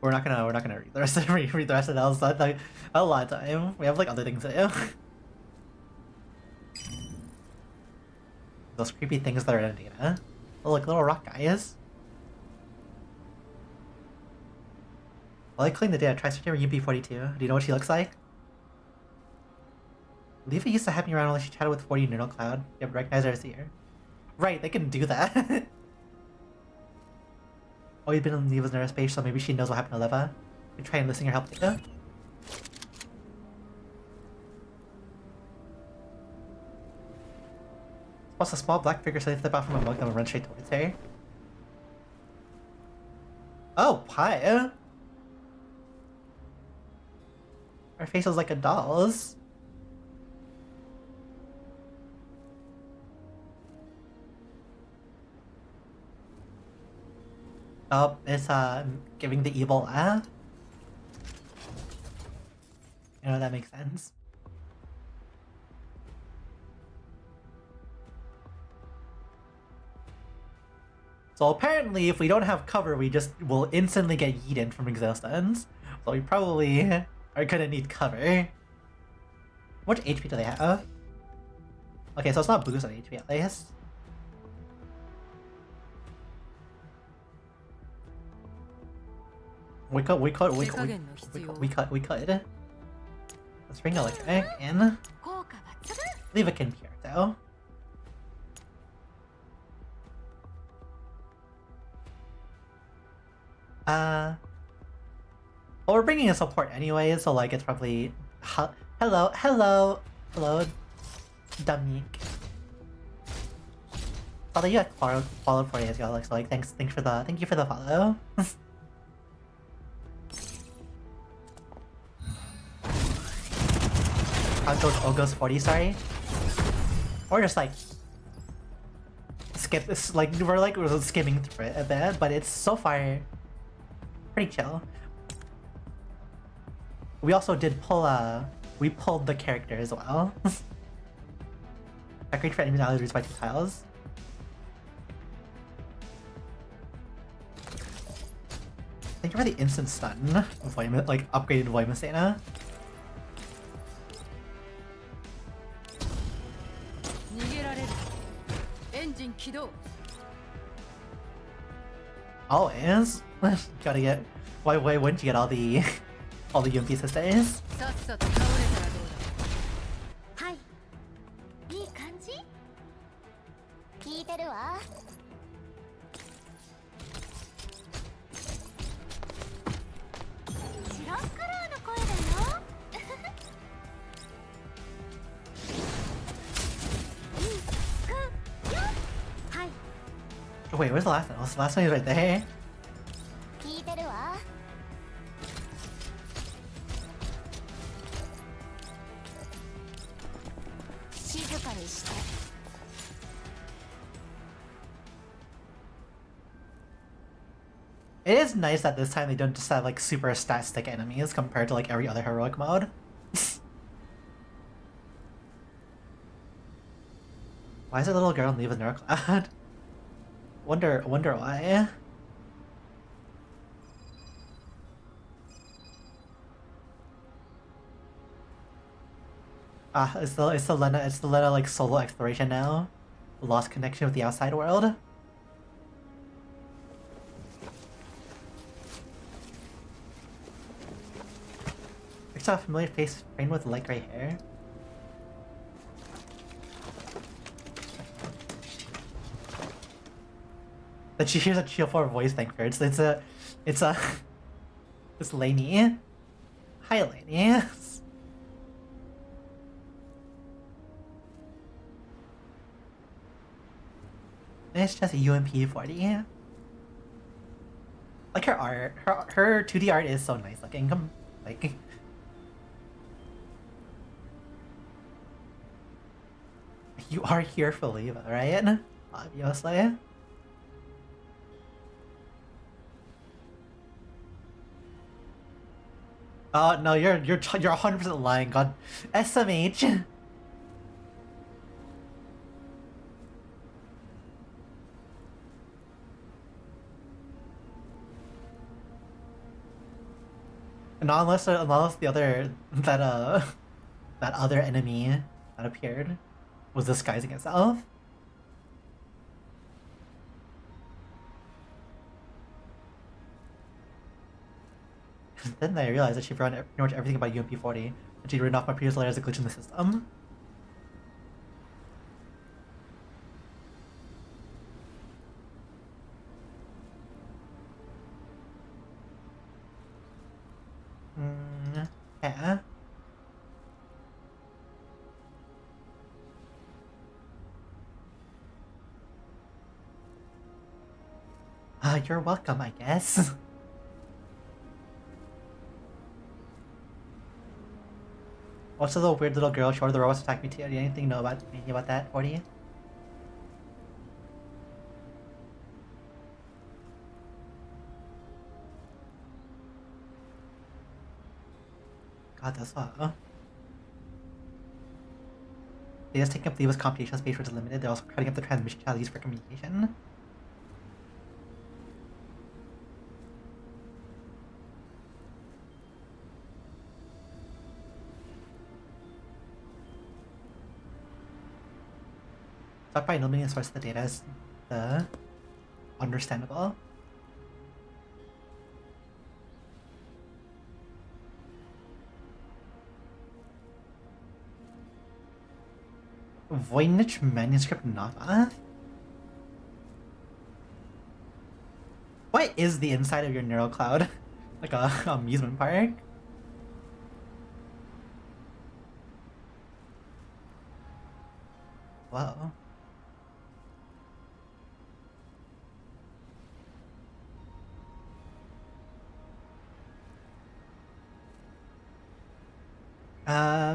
We're not gonna read the rest of that. That's like a lot of time. We have like other things to do. Those creepy things that are in data. Oh, like little rock guys. While I clean the data, try searching for UP42. Do you know what she looks like? Leva used to have me around while she chatted with 40 Neural Cloud. You have recognized her as here. Right, they can do that. Oh, you've been in Leva's neural space, so maybe she knows what happened to Leva. You try enlisting her help data. Plus, a small black figure suddenly flip out from a mug and run straight towards her. Oh, hi. Our face is like a doll's. Oh, it's giving the evil laugh. You know, that makes sense. So apparently, if we don't have cover, we just will instantly get yeeted from existence. So we probably are gonna need cover. How much HP do they have? Okay, so it's not boost on HP at least. We could. Let's bring Electric in. Leave it in here though. Well, we're bringing a support anyway, so like it's probably hello, Damik. Although you got followed for days ago, like, so like thank you for the follow. Count those Ogos 40, sorry. Or just like skip this, like we're skimming through it a bit, but it's so far pretty chill. We also did pull we pulled the character as well. Decorate for enemies allies by 2 tiles. Thank you for the instant stun, like upgraded Voimasena. Always. Gotta get. Why wouldn't you get all the UMP sisters? Wait, where's the last one? Oh, the last one is right there. It is nice that this time they don't just have like super stat stick enemies compared to like every other heroic mode. Why is a little girl in Leave a Neurocloud? Wonder why. It's the Lena like solo exploration now. Lost connection with the outside world. I saw a familiar face framed with light gray hair. That she hears a chill for voice thing first. It's Lainie. Hi, Lainie. It's just a UMP 40. Like her art, her 2D art is so nice looking. Like, you are here for Leva, right? Obviously. Oh no, you're 100% lying. God, SMH. Not unless the other that other enemy that appeared was disguising itself. Then I realized that she forgot pretty much everything about UMP 40, and she'd written off my previous letter as a glitch in the system. Yeah. You're welcome, I guess. What's the little weird little girl short of the robots attack me too? Do you anything know about anything about that, 40? God, that's what. They just taking up Leva's computational space, which is limited. They're also cutting up the transmission channels for communication. Start by eliminating the source of the data is understandable. Voynich manuscript Nava? What is the inside of your neural cloud? Like a amusement park? Whoa.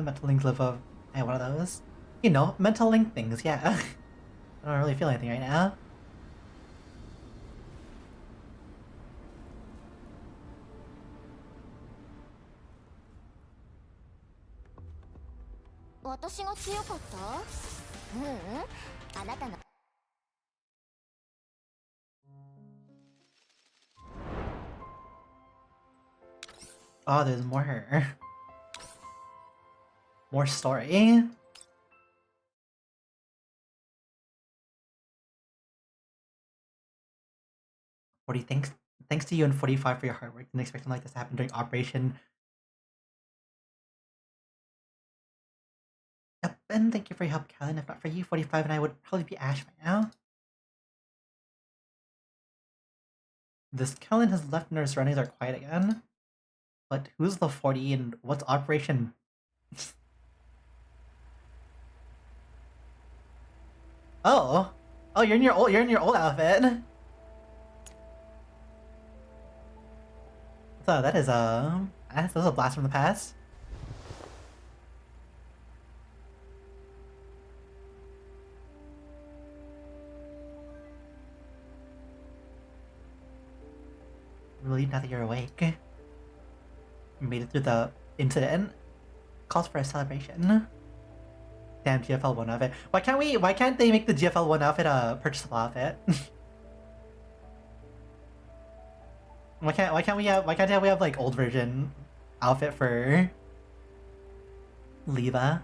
Mental link live of one of those. You know, mental link things, yeah. I don't really feel anything right now. Oh, there's more. More story. 40, thanks to you and 45 for your hard work. Didn't expect something like this to happen during Operation. Yep, and thank you for your help, Kellen. If not for you, 45 and I would probably be Ash by now. This Kellen has left and our surroundings are quiet again. But who's the 40 and what's Operation? Oh, you're in your old outfit. So that is that's a blast from the past. Relieved now that you're awake. Made it through the incident. Calls for a celebration. Damn GFL 1 outfit. Why can't they make the GFL 1 outfit a purchasable outfit? why can't we have like old version outfit for Leva?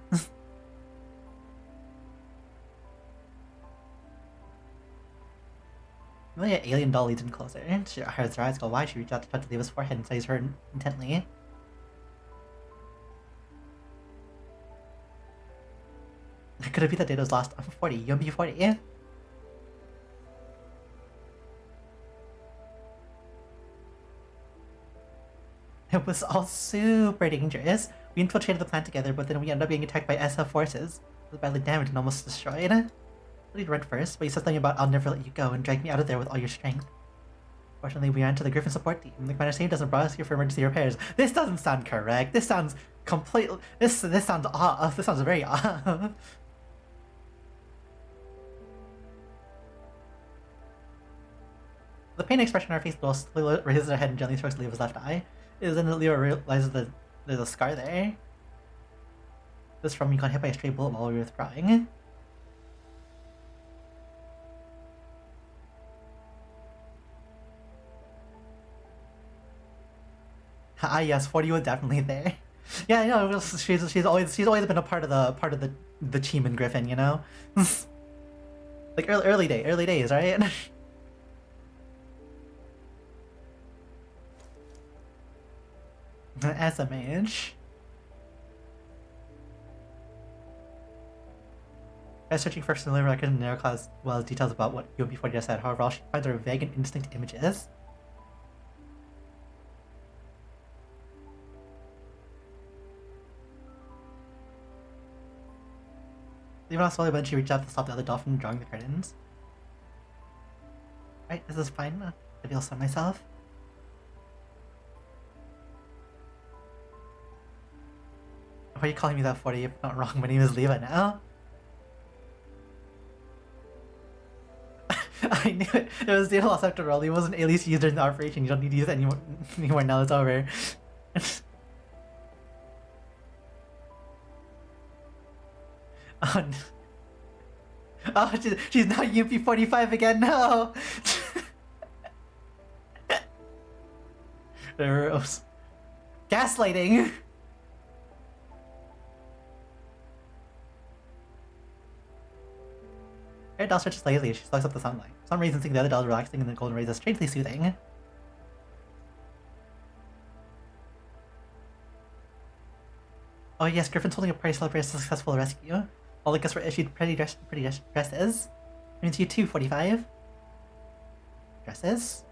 Really, an alien doll leads him closer. She hides her eyes go wide. She reaches out to touch Leva's forehead and studies her intently. Could it be that Dato's lost? I'm 40. You'll be 40. Yeah. It was all super dangerous. We infiltrated the plant together, but then we ended up being attacked by SF forces. It was badly damaged and almost destroyed. He ran first, but he said something about I'll never let you go and dragged me out of there with all your strength. Fortunately, we ran to the Griffin support team. The commander saved us and brought us here for emergency repairs. This doesn't sound correct. This sounds completely... This sounds off. This sounds very off. The pain expression on her face slowly raises her head and gently strokes Leo's left eye. It is then that Leo realizes that there's a scar there. This from you got hit by a stray bullet while we were withdrawing. Ah yes, 40 was definitely there. Yeah, you know, she's always been a part of the team in Griffin, you know? Like early days, right? SMH. I was searching for similar records in Neuroclass as well as details about what UB40 just said. However, all she finds are vague and indistinct images. Even on slowly when she reached out to stop the other dolphin from drawing the curtains. Right, this is fine. I feel so myself. Why are you calling me that 40 if I'm not wrong? My name is Leva now. I knew it. It was data loss after all. He wasn't at least used during the operation. You don't need to use it anymore now it's over. Oh, no. Oh, she's now UP45 again. No. Gross. Gaslighting. Her doll stretches lazily as she soaks up the sunlight. For some reason, seeing the other dolls relaxing in the golden rays is strangely soothing. Oh yes, Griffin's holding a party to celebrate a successful rescue. All the guests were issued pretty dresses. Means you too, 45. Dresses?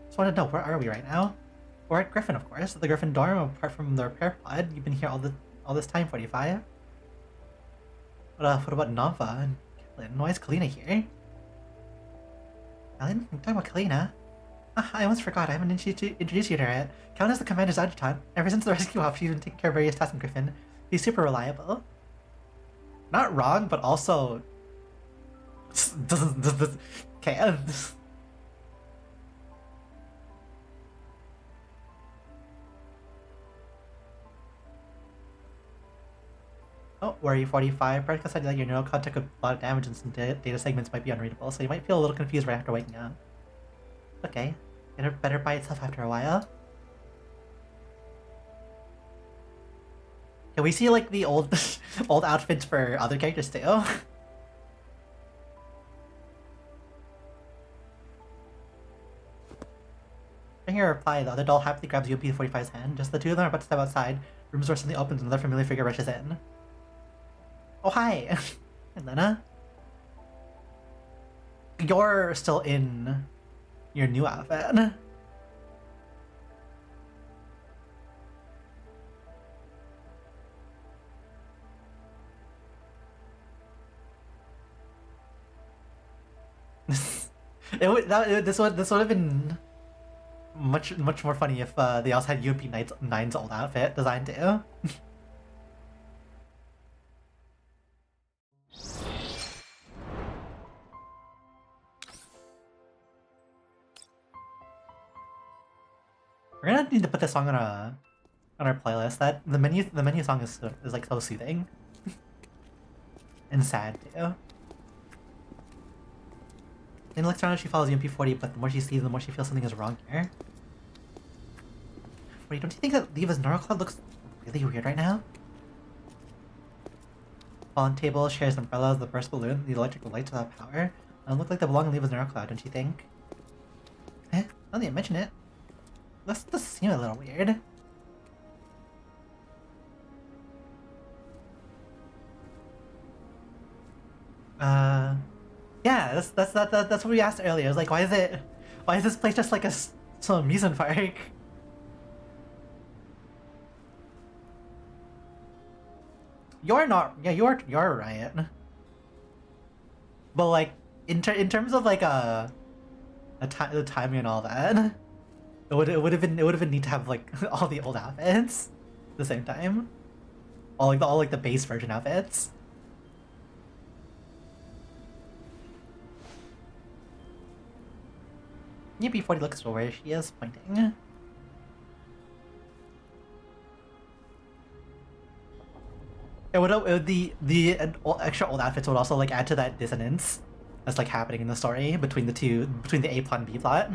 Just want to know, where are we right now? We're at Griffin, of course. The Griffin dorm, apart from the repair pod. You've been here all this time, 45. What about Nava and Kellen? Why is Kalina here? Kellen? I'm talking about Kalina. I almost forgot, I haven't introduced you to her yet. Kellen is the commander's adjutant. Ever since the rescue op, she's been taking care of various tasks in Griffin. He's super reliable. Not wrong, but also... Okay. Oh, worry 45. Practical said that your neural code took a lot of damage and some data segments might be unreadable, so you might feel a little confused right after waking up. Okay. It'll better by itself after a while. Can we see like the old old outfits for other characters too? During your reply, the other doll happily grabs UP45's hand. Just the two of them are about to step outside. Room's door suddenly opens and another familiar figure rushes in. Oh, hi! Elena? You're still in your new outfit. This would have been much more funny if they also had UP9's old outfit designed too. We're gonna need to put this song on our playlist. That the menu song is like so soothing and sad too. Then looks around as she follows UMP40, but the more she sees, the more she feels something is wrong here. 40, don't you think that Leva's neural cloud looks really weird right now? Fallen table, shares umbrellas, the burst balloon, the electrical lights without power. Don't look like they belong in Leva's neural cloud, don't you think? Eh? Now that you mention it. This does seem a little weird. Yeah, that's what we asked earlier. It's like, why is this place just like some amusement park? You're not. Yeah, you're right. But like, in terms of like the timing and all that, it would have been neat to have like all the old outfits at the same time, all the base version outfits. UP40 looks to where she is pointing. The extra old outfits would also like add to that dissonance that's like happening in the story between the A plot and B plot.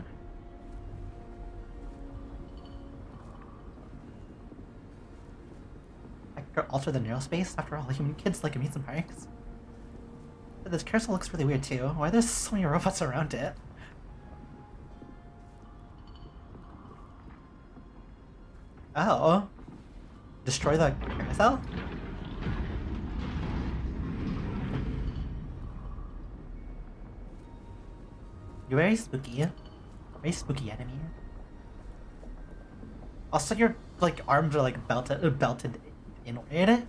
Alter the neurospace? After all, human kids like amusement parks. But this carousel looks really weird too. Why are there so many robots around it? Oh. Destroy the carousel? You're very spooky. Very spooky enemy. Also, your like arms are like belted inward.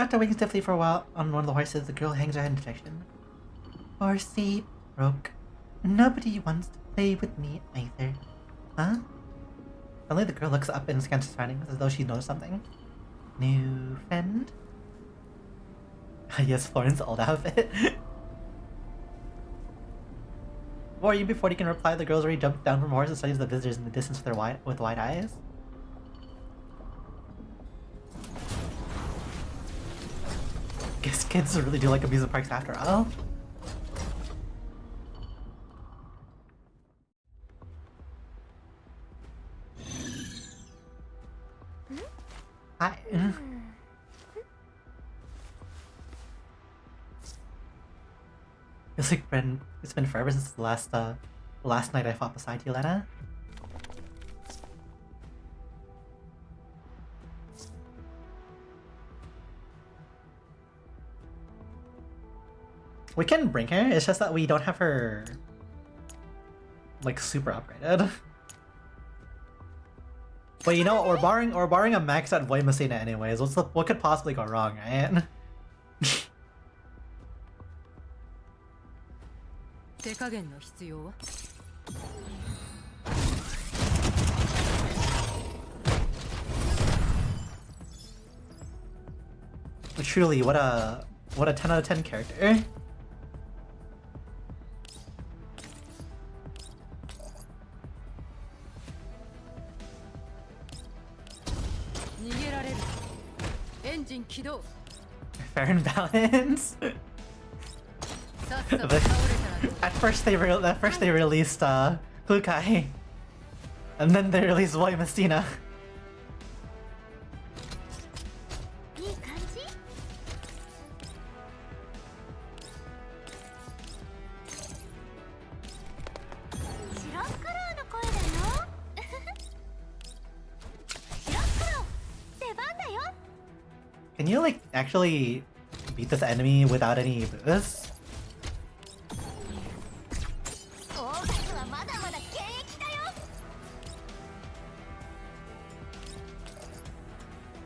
Kata waits stiffly for a while on one of the horses. The girl hangs her head in dejection. Horsey broke. Nobody wants to play with me either. Huh? Suddenly the girl looks up and scans her surroundings as though she knows something. New friend? Yes, Florence's old outfit. Before he can reply, the girl's already jumped down from horse and studies the visitors in the distance with wide eyes. Guess kids really do like amusement parks after all. Hi. It's like it's been forever since the last night I fought beside you, Lena. We can bring her, it's just that we don't have her like super upgraded. But you know what, we're barring a max at Void Messina anyways. What could possibly go wrong, right? Truly, what a 10 out of 10 character. Fair and balanced. At first they released Kukai, and then they released Void Messina. Can you like actually beat this enemy without any boosts?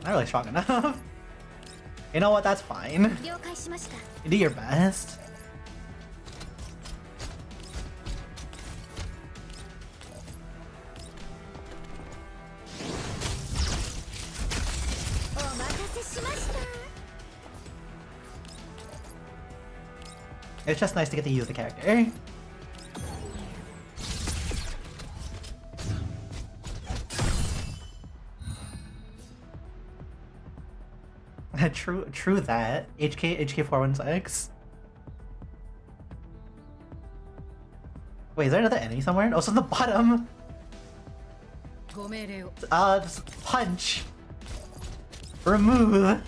Not really strong enough. You know what? That's fine. You do your best. It's just nice to get to use the character. True that. HK 416. Wait, is there another enemy somewhere? Oh, it's on the bottom. Just punch. Remove.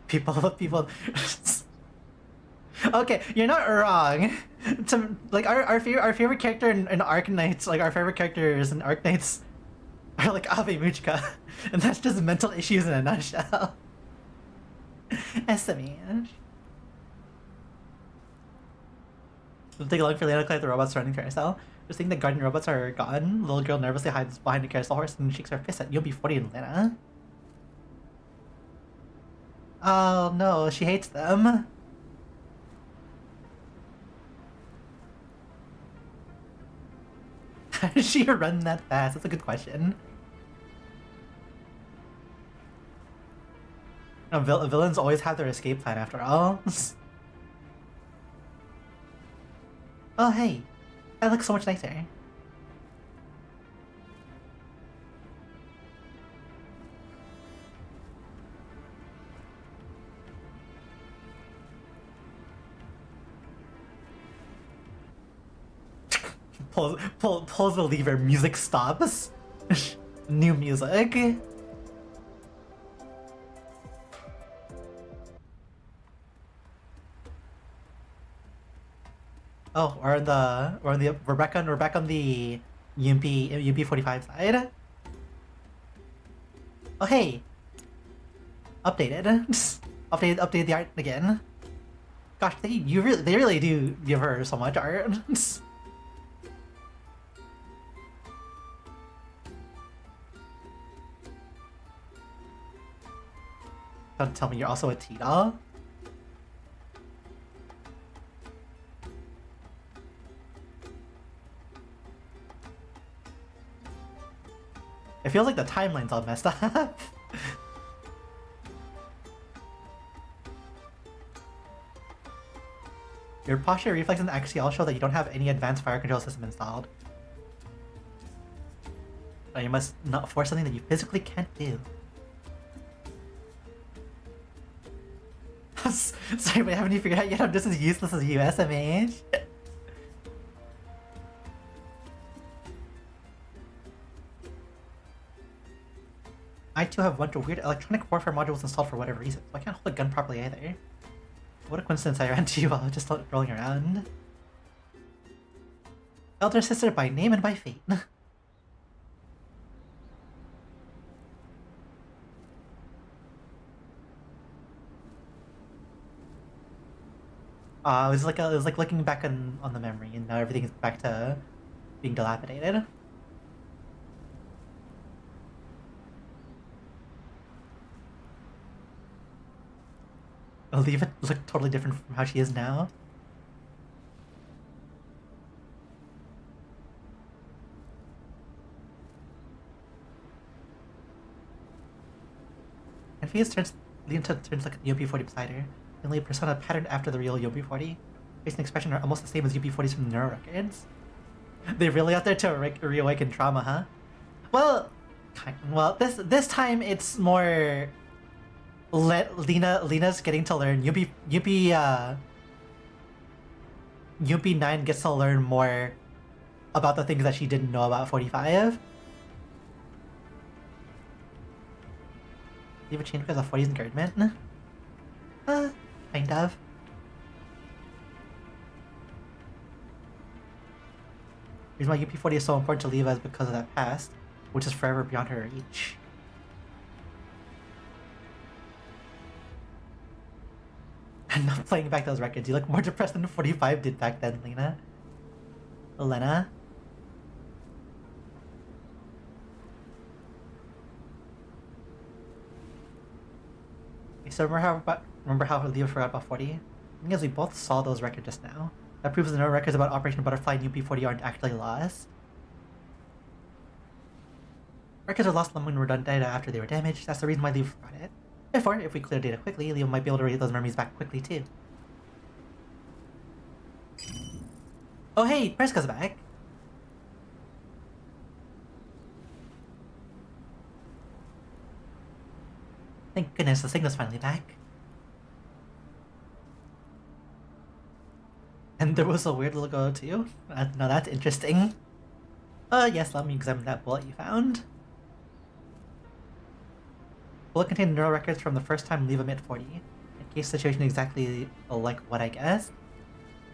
People. Okay, you're not wrong. Like our favorite character in Arknights, like our favorite characters in Arknights are like Ave Muchka, and that's just mental issues in a nutshell. SME. It'll take long for Lena to collect the robots surrounding carousel. Just think the guardian robots are gone. Little girl nervously hides behind the carousel horse and shakes her fist at UB40 and Lena. Oh no, she hates them. How does she run that fast? That's a good question. No, villains always have their escape plan after all. Oh hey, that looks so much nicer. Pulls the lever, music stops. New music. Oh, we're back on the UMP 45 side. Oh hey, updated. Updated the art again. Gosh, they really do give her so much art. Don't tell me you're also a T-doll. It feels like the timeline's all messed up. Your posture, reflex, and accuracy all show that you don't have any advanced fire control system installed. Or you must not force something that you physically can't do. Sorry, but haven't you figured out yet I'm just as useless as you, SMH? I too have a bunch of weird electronic warfare modules installed for whatever reason, so I can't hold a gun properly either. What a coincidence I ran into you while I was just rolling around. Elder sister by name and by fate. It was like looking back on the memory, and now everything is back to being dilapidated. I'll leave it look totally different from how she is now. And Fia's turns like a UP40 beside her. The only persona patterned after the real UP40. Face and expression are almost the same as UP40s from the Neuro Records. They're really out there to reawaken trauma, huh? Well, this time it's more. Lena's getting to learn. UP9 gets to learn more about the things that she didn't know about 45. You have a chain because of 40's encouragement? Kind of. The reason why UP40 is so important to Leva is because of that past, which is forever beyond her reach. I'm not playing back those records. You look more depressed than 45 did back then, Lena. Elena? You still remember how Leo forgot about 40? Because we both saw those records just now. That proves that no records about Operation Butterfly and UP40 aren't actually lost. Records are lost when we're done data after they were damaged. That's the reason why Leo forgot it. Therefore, if we clear data quickly, Leo might be able to read those memories back quickly too. Oh hey, Priska's back! Thank goodness the signal's finally back. And there was a weird logo too? Now that's interesting. Yes, let me examine that bullet you found. Bullet contained neural records from the first time Leva met 40. In case situation exactly like what I guessed.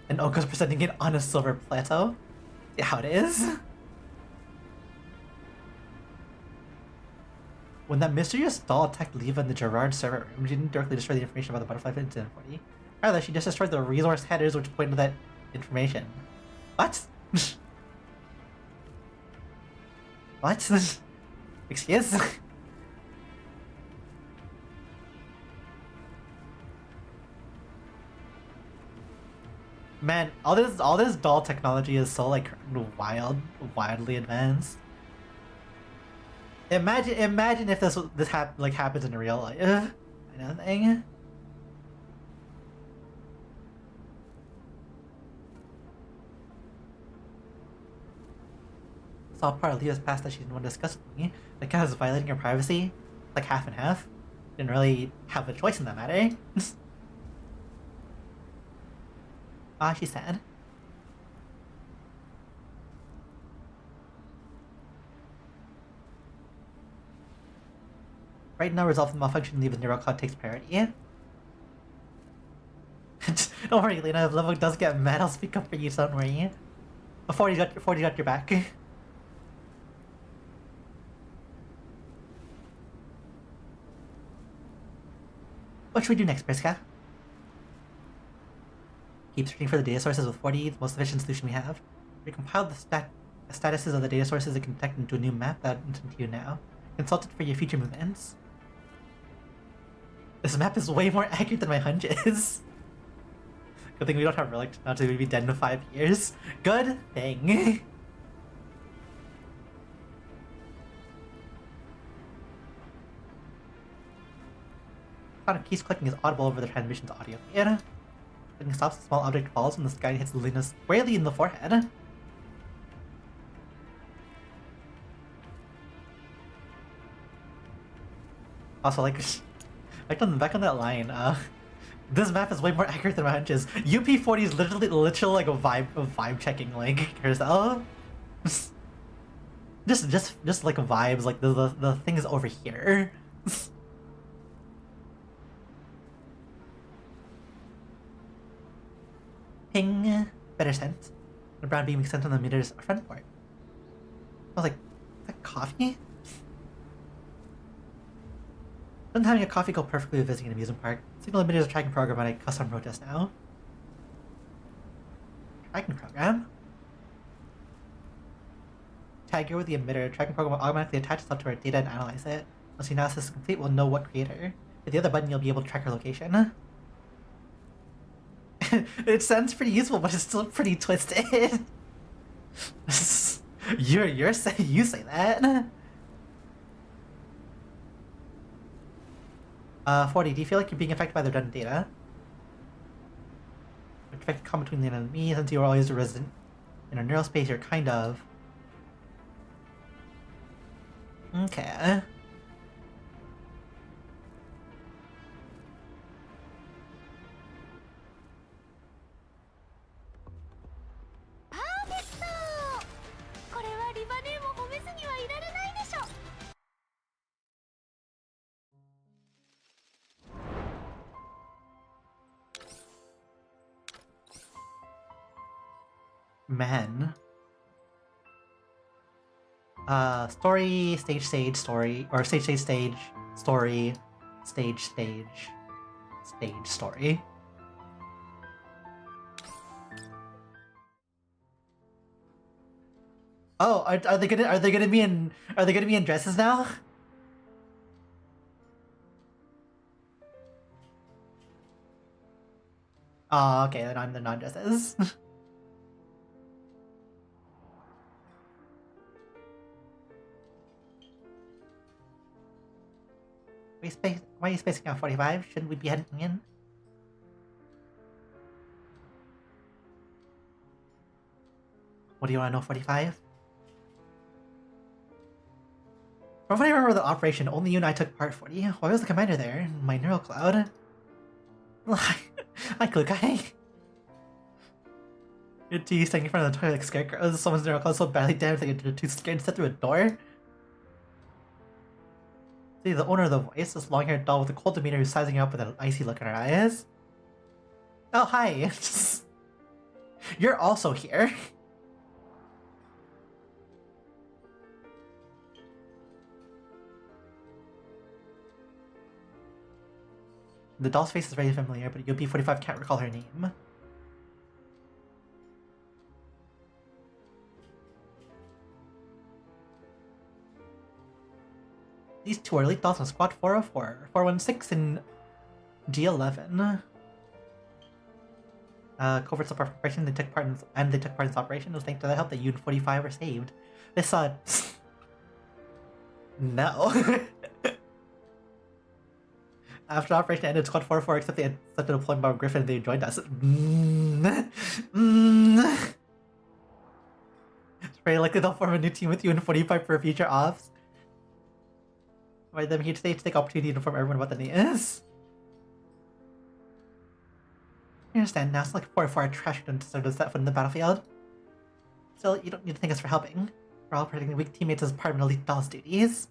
And Oko's presenting it on a silver plateau. See how it is? When that mysterious doll attacked Leva in the Gerard server room, she didn't directly destroy the information about the butterfly incident 40. Rather, she just destroyed the resource headers which pointed to that information. What? What? Excuse? Man, all this doll technology is so like wildly advanced. Imagine if this happens in real life. Kind of thing. It's all part of Leo's past that she didn't want to discuss with me. That kind of violating her privacy, like half and half. Didn't really have a choice in that matter. Ah, she's sad. Right now, resolve the malfunction Leva's neural cloud takes priority. Don't worry, Lena. If Levo does get mad, I'll speak up for you, so don't worry. 40 got your back. What should we do next, Priska? Keep searching for the data sources with 40, the most efficient solution we have. Recompile the statuses of the data sources and connect into a new map that I'm sending to you now. Consult it for your future movements. This map is way more accurate than my hunches. Good thing we don't have relic now to be dead in 5 years. Good thing. Sound of keys clicking is audible over the transmission's audio feed. Clicking stops, a small object falls when the sky hits Luna squarely in the forehead. Also, like back on that line, this map is way more accurate than my hunches. UP40 is literally like a vibe checking like carousel. just like vibes, like the thing is over here. Ping, better scent. The brown beam sent on the meter's front port. I was like, is that coffee? Doesn't having a coffee go perfectly with visiting an amusement park? Signal emitter is a tracking program on a custom road just now. Tracking program? Tag here with the emitter. Tracking program will automatically attach itself to our data and analyze it. Once the analysis is complete, we'll know what creator. With the other button, you'll be able to track our location. It sounds pretty useful, but it's still pretty twisted. you say that. 40, do you feel like you're being affected by the redundant data? Affected comment between the enemy, since you are always a resident in a neural space, you're kind of... Okay. Man. Story, stage, story, or stage, story, stage, story. Oh, are they gonna be in dresses now? Oh, okay, they're not dresses. Why are you spacing out 45? Shouldn't we be heading in? What do you want to know, 45? From what I remember the operation, only you and I took part, 40. Why was the commander there? My neural cloud? Hi, cool guy. Your T standing in front of the toilet like scarecrow. Someone's neural cloud so badly damaged that you're too scared to step through a door. See, the owner of the voice, this long-haired doll with a cold demeanor who's sizing you up with an icy look in her eyes. Oh, hi. You're also here. The doll's face is very familiar, but UP45 can't recall her name. These two are elite dolls on Squad 404, 416 in G11. Covert support operation, they took part in this operation. It was thanks to the help that you and 45 were saved. They saw no. After operation ended, Squad 404 accepted deployment by Griffin and they joined us. It's very likely they'll form a new team with you and 45 for future offs. Why them here today to take opportunity to inform everyone what the name is. I understand now, it's like 4-4 trash don't deserve to set foot in the battlefield. Still, you don't need to thank us for helping. We're all protecting weak teammates as part of an elite doll's duties.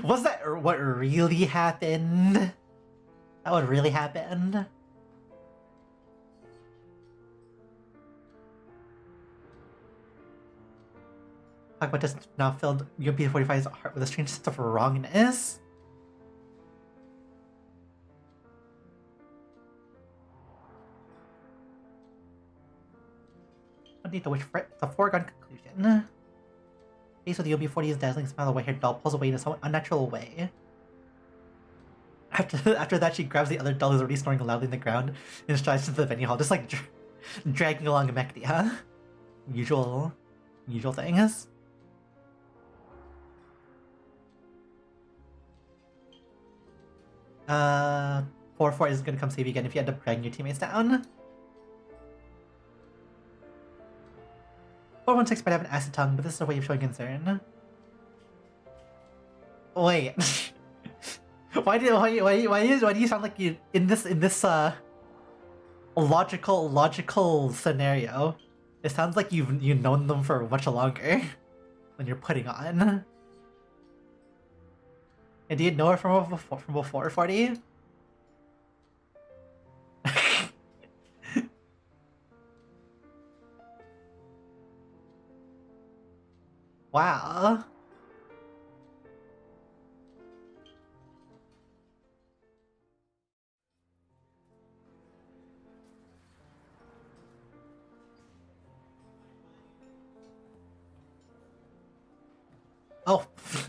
Was that what really happened? That what really happened? Talk about just now filled UP45's heart with a strange sense of wrongness. I need to wish for it. It's a foregone conclusion. case with the UB40's dazzling smile, the white-haired doll pulls away in a somewhat unnatural way. After that, she grabs the other doll who's already snoring loudly in the ground and strides to the venue hall, just like dragging along Mechtia. Usual things. 4-4 isn't gonna come save you again if you end up dragging your teammates down. 4-1-6 might have an acid tongue, but this is a way of showing concern. Wait. Why do you sound like you in this logical scenario? It sounds like you've known them for much longer than you're putting on. And do you know her from before 40? Wow. Oh,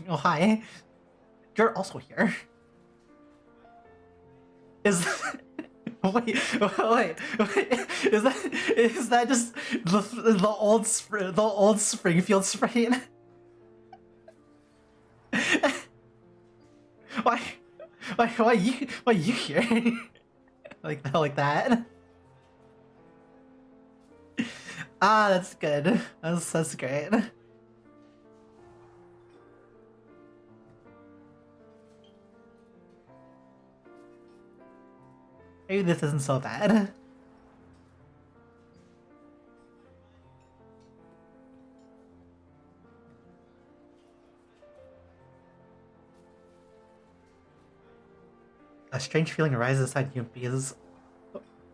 oh hi. You're also here. Is wait, is that just the old Springfield sprain? why you here? like that? Ah, that's good. That's great. Maybe this isn't so bad. A strange feeling arises inside Yumpy's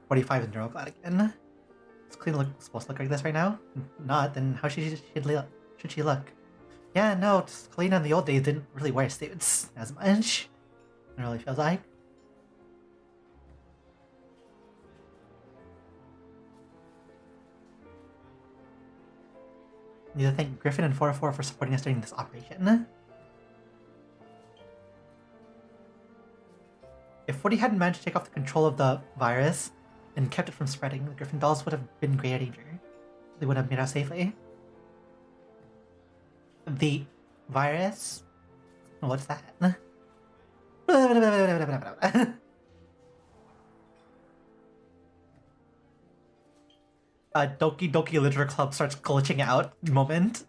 45 in Neuroglad again. Does Colleen supposed to look like this right now? Not, then how should she look? Yeah, no, Colleen in the old days didn't really wear suits as much. It really feels like. Need to thank Griffin and 404 for supporting us during this operation. If 40 hadn't managed to take off the control of the virus and kept it from spreading, the Griffin dolls would have been in greater danger. They would have made us safely. The virus? What's that? Doki Doki Literature Club starts glitching out moment.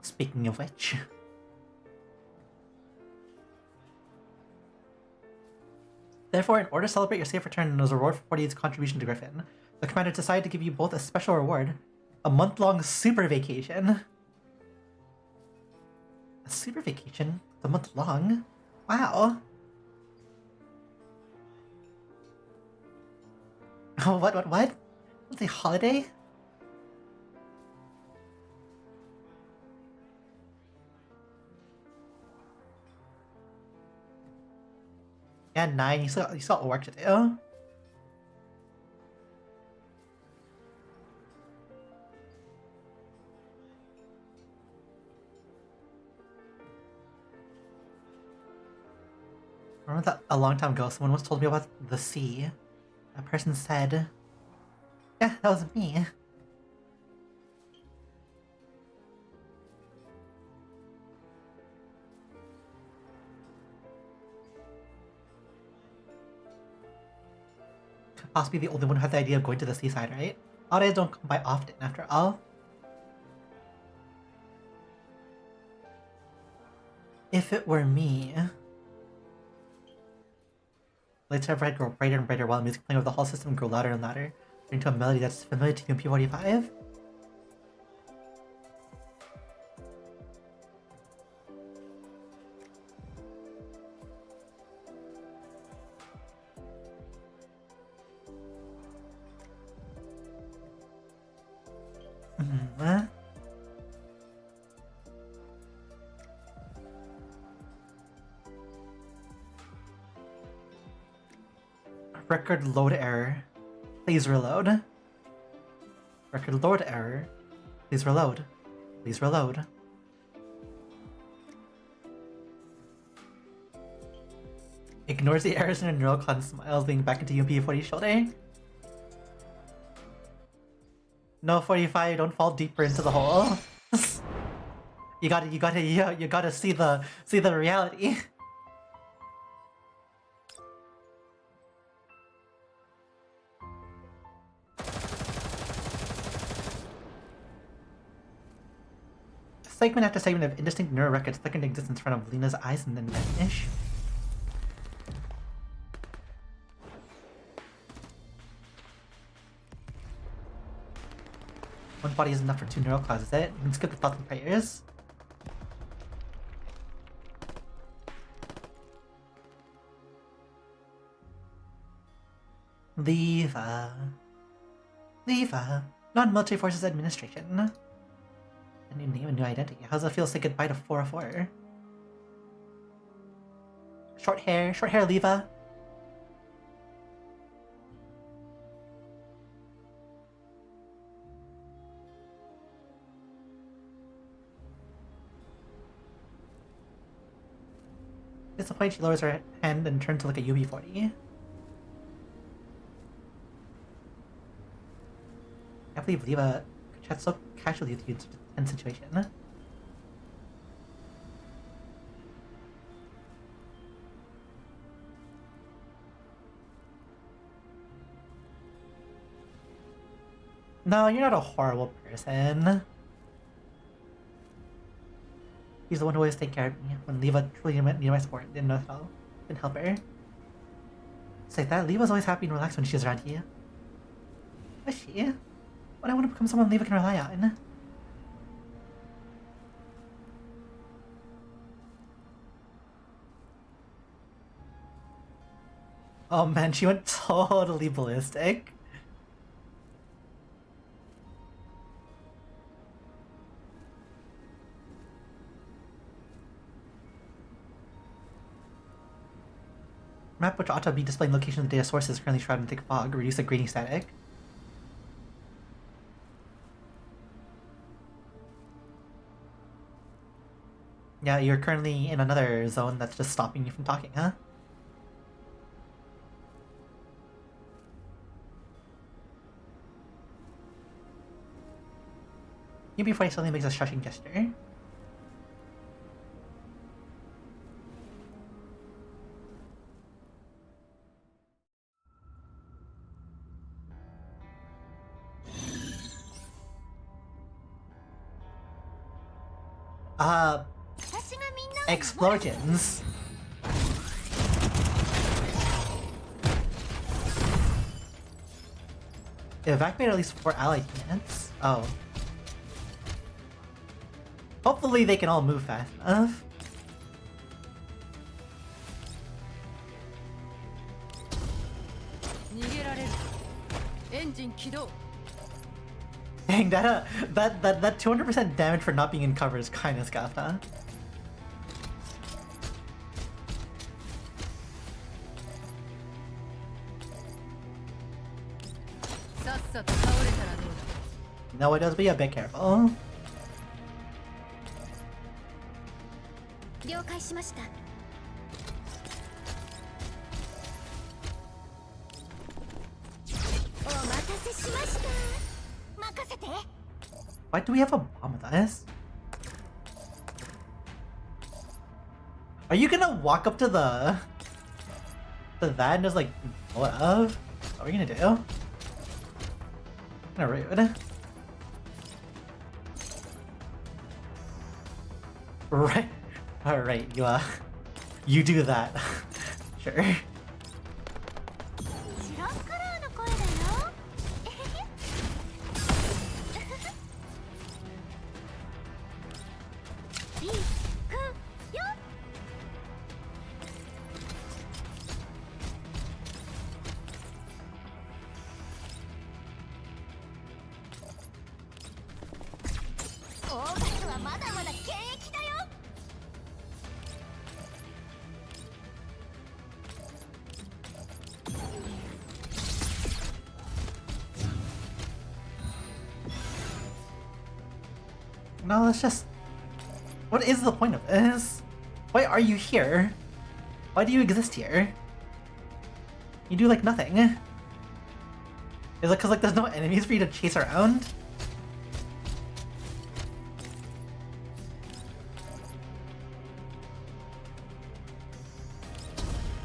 Speaking of which. Therefore, in order to celebrate your safe return and as a reward for 40's contribution to Griffin, the commander decided to give you both a special reward, a month-long super vacation. A super vacation? A month long? Wow. Oh, what? What's a holiday? Yeah, 9. You still got work to do. Remember that a long time ago, someone once told me about the sea. A person said, yeah, that was me. Could possibly be the only one who had the idea of going to the seaside, right? Holidays don't come by often, after all. If it were me... Lights overhead grow brighter and brighter while the music playing over the whole system grew louder and louder, turning to a melody that's familiar to you in P45. Record load error. Please reload. Record load error. Please reload. Please reload. Ignores the errors in a neural cloud and smiles, being back into UMP40's shoulder. No, 45, don't fall deeper into the hole. You gotta see the reality. Segment after segment of indistinct neural records flickered into existence in front of Lena's eyes and then vanish. One body is enough for 2 neural clouds, is it? You can skip the thoughts and prayers. Leva. Non-Military Forces Administration. A new name, a new identity. How does it feel to say goodbye to 404? Short hair, Leva. Disappointed, she lowers her hand and turns to look at UB40. I believe Leva could chat so casually with you in such a tense situation. No, you're not a horrible person. He's the one who always takes care of me. When Leva truly needed my support, didn't know how. Didn't help her. It's like that. Leva's always happy and relaxed when she's around here. Is she? But I want to become someone Leva can rely on. Oh man, she went totally ballistic. Map which ought to be displaying location of the data source is currently shrouded in thick fog. Reduce the grading static. Yeah, you're currently in another zone that's just stopping you from talking, huh? UB40 suddenly makes a shushing gesture. Explosions. Evacuate at least 4 allied units. Oh. Hopefully they can all move fast enough. Dang, that 200% damage for not being in cover is kinda scuffed, huh? No, it does be a bit careful. Why do we have a bomb with us? Are you gonna walk up to that and just like blow it up? What are we gonna do? Kinda rude. Right. Alright, you do that. Sure. no, let's just... What is the point of this? Why are you here? Why do you exist here? You do, like, nothing. Is it because, like, there's no enemies for you to chase around?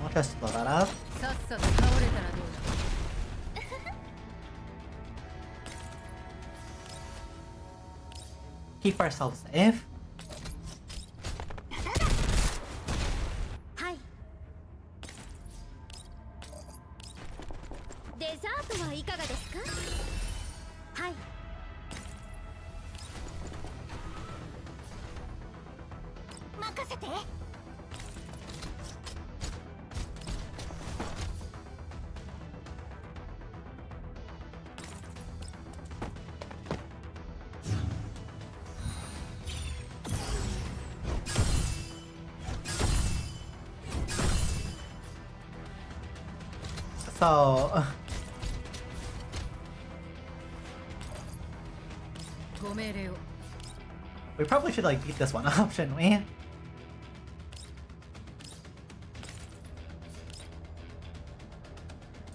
I'll just blow that up. Keep ourselves safe. So... we probably should, like, beat this one up, shouldn't we?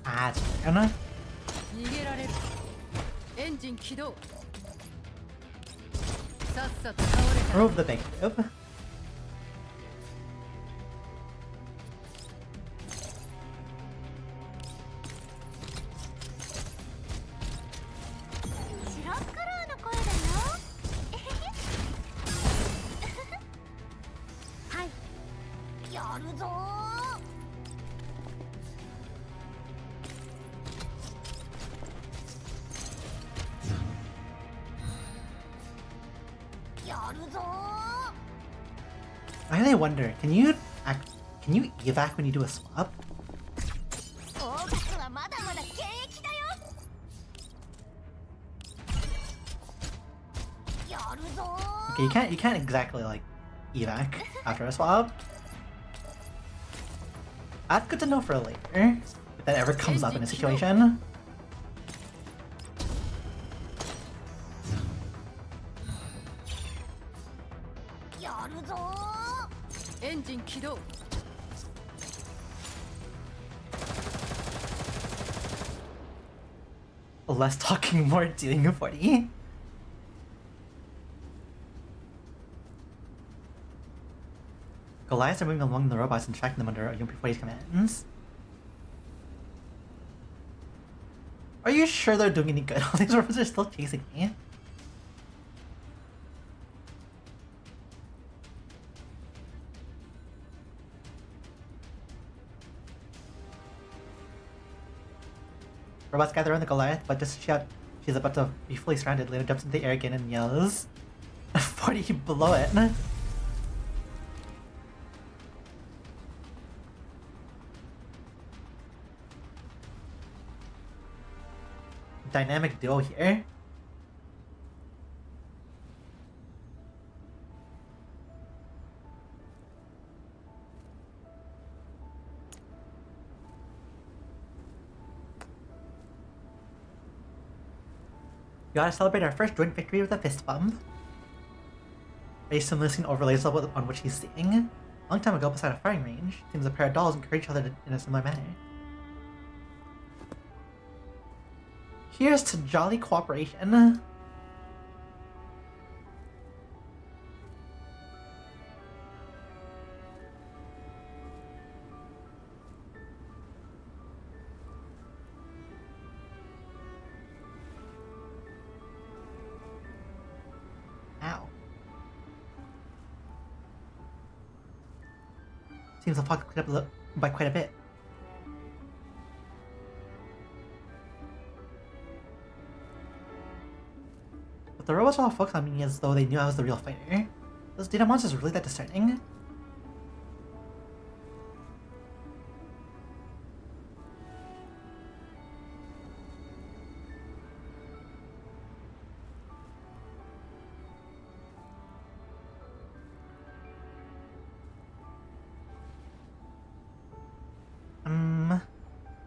Ah, it's gonna... remove the big cube. I really wonder, can you evac when you do a swap? Okay, you can't exactly like evac after a swap. That's good to know for later, if that ever comes up in a situation. Less talking, more doing 40. Goliaths are moving along the robots and tracking them under UMP-40's commands. Are you sure they're doing any good? All these robots are still chasing me. Robots gather around the Goliath, but just she's about to be fully surrounded. Lainie jumps into the air again and yells, 40 below it. Dynamic duo here. We gotta celebrate our first joint victory with a fist bump. Based on listening overlays on what she's seeing. A long time ago, beside a firing range, seems a pair of dolls encourage each other in a similar manner. Here's to jolly cooperation. Ow. Seems the fog cleared up by quite a bit. But the robots all focused on me as though they knew I was the real fighter. Those data monsters really that discerning?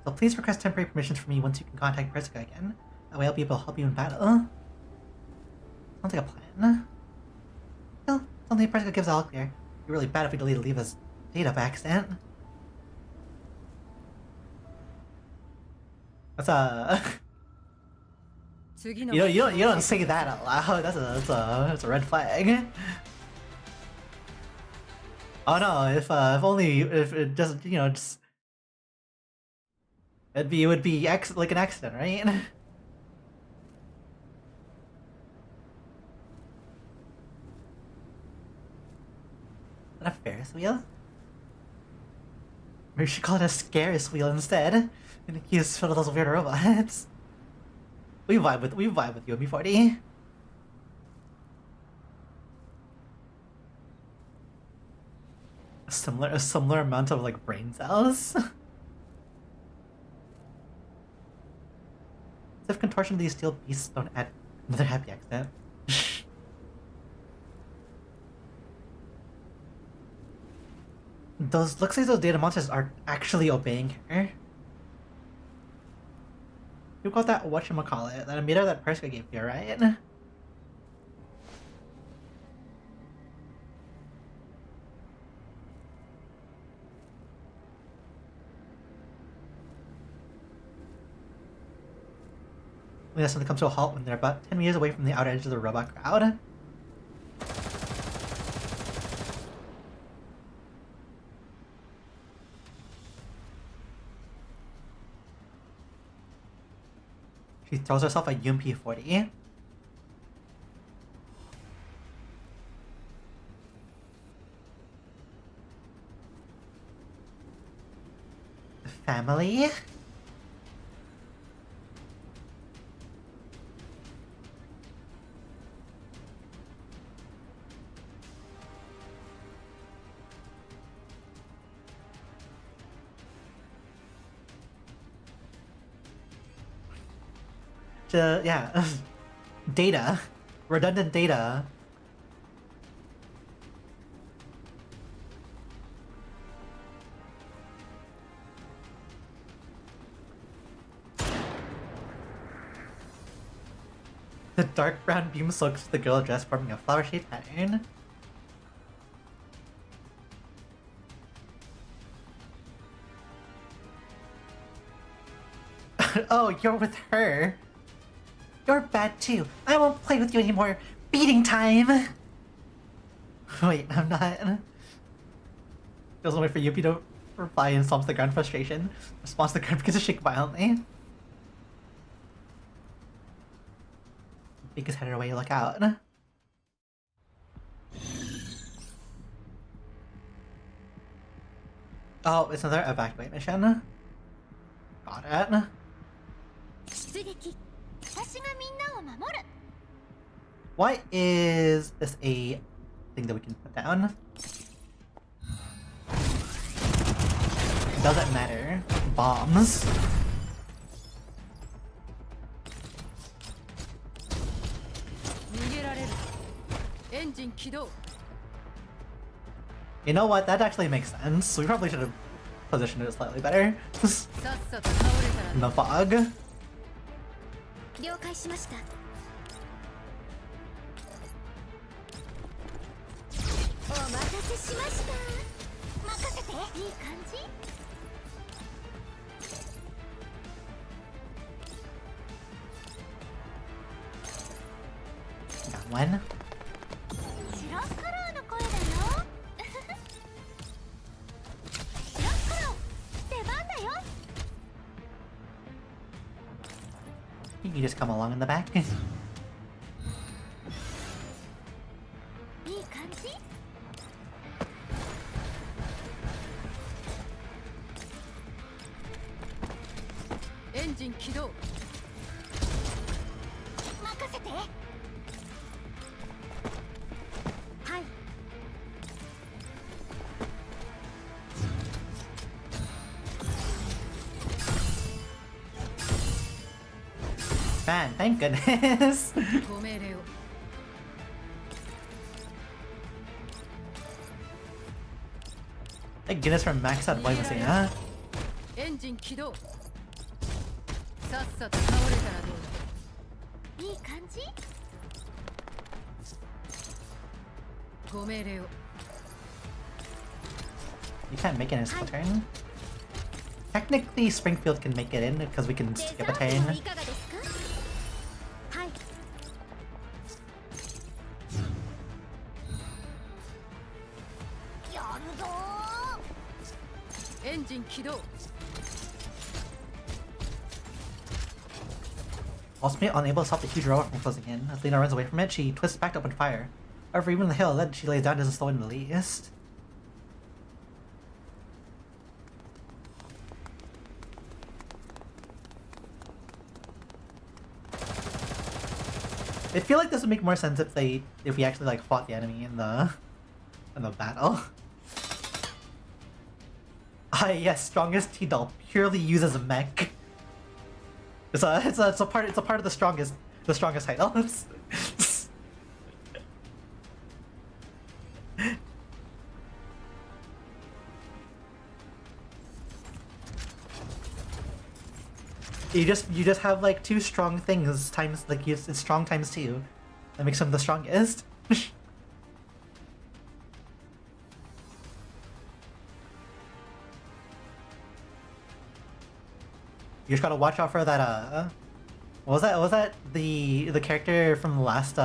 So please request temporary permissions from me once you can contact Persica again. That way I'll be able to help you in battle. Sounds like a plan. Suddenly Prescott gives all clear. It'd be really bad if we deleted Leva's data by accident. That's you don't say that out loud. That's a red flag. Oh no! If only if it doesn't, just it would be like an accident, right? Is that a Ferris wheel? Maybe we should call it a Scaris wheel instead. And use one of those weird robots. We vibe with you, B40. A similar amount of like brain cells. As if contortion of these steel beasts don't add another happy accident. Looks like those data monsters are actually obeying her. You got that whatchamacallit, that emitter that Perska gave you, right? We have something comes to a halt when they're about 10 meters away from the outer edge of the robot crowd. She throws herself a UMP-40. Family? Yeah. Data. Redundant data. The dark brown beam soaks the girl dress, forming a flower-shaped pattern. Oh, you're with her. You're bad too. I won't play with you anymore. Beating time! Wait, I'm not. Doesn't wait for Yuppie to reply and stomps the ground frustration. Responds to the ground begins to shake violently. Big is headed away, look out. Oh, it's another evacuate mission. Got it. Why is this a thing that we can put down? Doesn't matter. Bombs. You know what? That actually makes sense. We probably should have positioned it slightly better. In the fog. Got one. You just come along in the back. Man, thank goodness. Thank goodness for max out buoyancy, huh? You can't make it in a split turn. Technically, Springfield can make it in because we can skip a turn. Ultimately unable to stop the huge robot from closing in. As Lena runs away from it, she twists back to open fire. However, even the hill that she lays down doesn't slow in the least. I feel like this would make more sense if we actually like fought the enemy in the battle. Ah yes, strongest T-Doll purely uses a mech. It's a part of the strongest titles. You just have like two strong things times like it's strong times two. That makes them the strongest. You just gotta watch out for that what was that the character from the last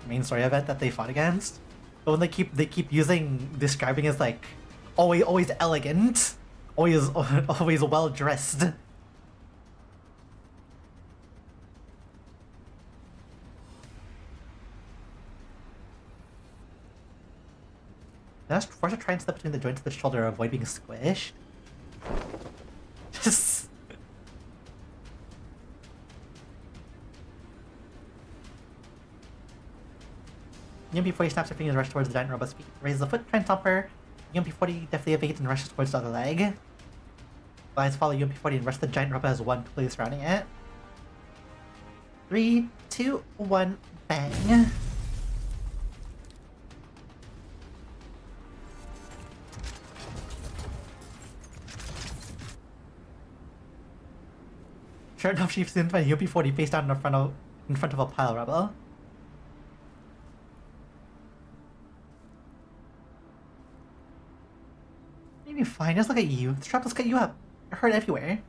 main story event that they fought against? The one they keep describing as like always elegant, always well dressed. Just force to try and step between the joints of the shoulder, avoid being squished. Just UMP-40 snaps her fingers and rushes towards the giant robot's feet. Raises the foot, tries to stomp her. UMP-40 deftly evades and rushes towards the other leg. Eyes follow UMP-40 and rush the giant robot as one, completely surrounding it. 3, 2, 1, bang. Sure enough, she's seen by UMP-40 face down in front of a pile of rubble. Maybe fine, just look at you. The trap will cut you up. You're hurt everywhere.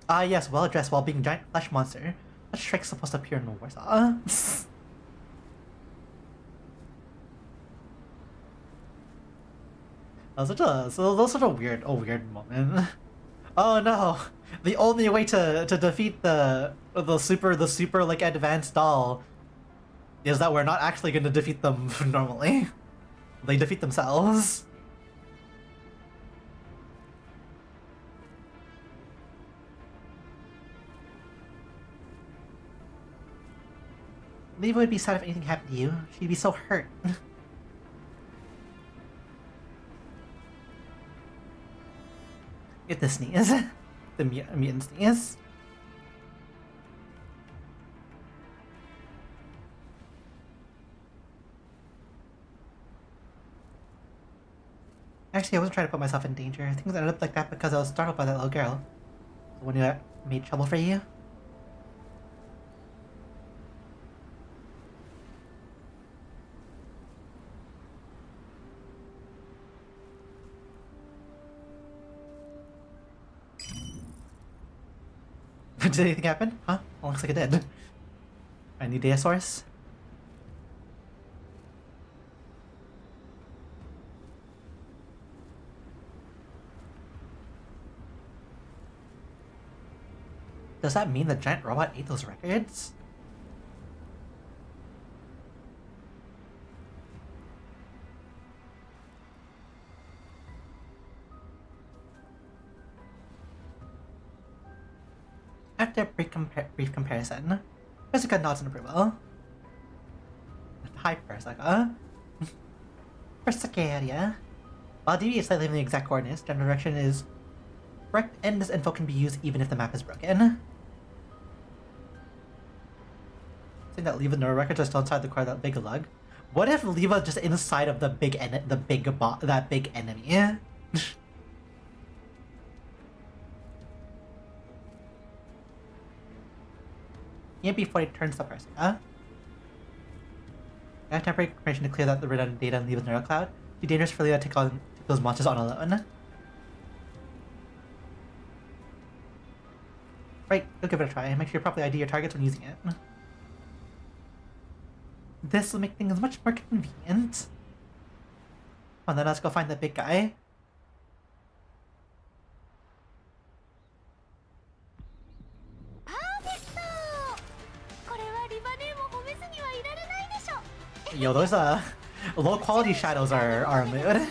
Ah yes, well dressed while being a giant flesh monster. What trick's supposed to appear in Warsaw? That was such a weird moment. Oh no! The only way to defeat the super like advanced doll is that we're not actually going to defeat them normally. They defeat themselves. Leva would be sad if anything happened to you. She'd be so hurt. Get the sneeze. The mutant sneeze. Actually, I wasn't trying to put myself in danger. Things ended up like that because I was startled by that little girl. The one who made trouble for you. Did anything happen? Huh? Well, looks like it did. I need data source. Does that mean the giant robot ate those records? After a brief comparison, Persica nods in approval. Hi, Persica. Persicaria. While DB is slightly in the exact coordinates, general direction is correct, and this info can be used even if the map is broken. Saying that Leva neural records are still inside the core of that big lug. What if Leva just inside of that big enemy? EMP-40 turns to Persica. Got temporary permission to clear that the redundant data and leave it in the cloud. Too dangerous for Leah to take those monsters on alone. Right, go give it a try. Make sure you properly ID your targets when using it. This will make things much more convenient. Come on, then let's go find that big guy. Yo, those low quality shadows are a mood.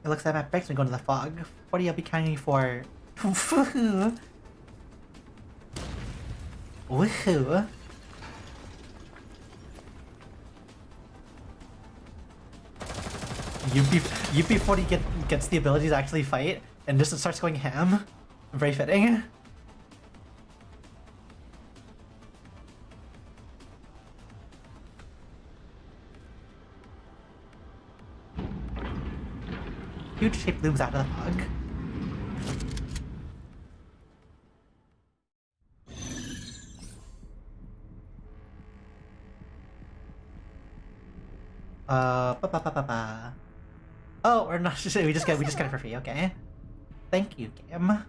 It looks like my breaks when going to the fog. 40 I'll be counting for. Woohoo! Woohoo! UP40 gets the ability to actually fight and just starts going ham. Very fitting. Huge shape looms out of the fog. Oh, we're not. We just get it for free. Okay. Thank you, game.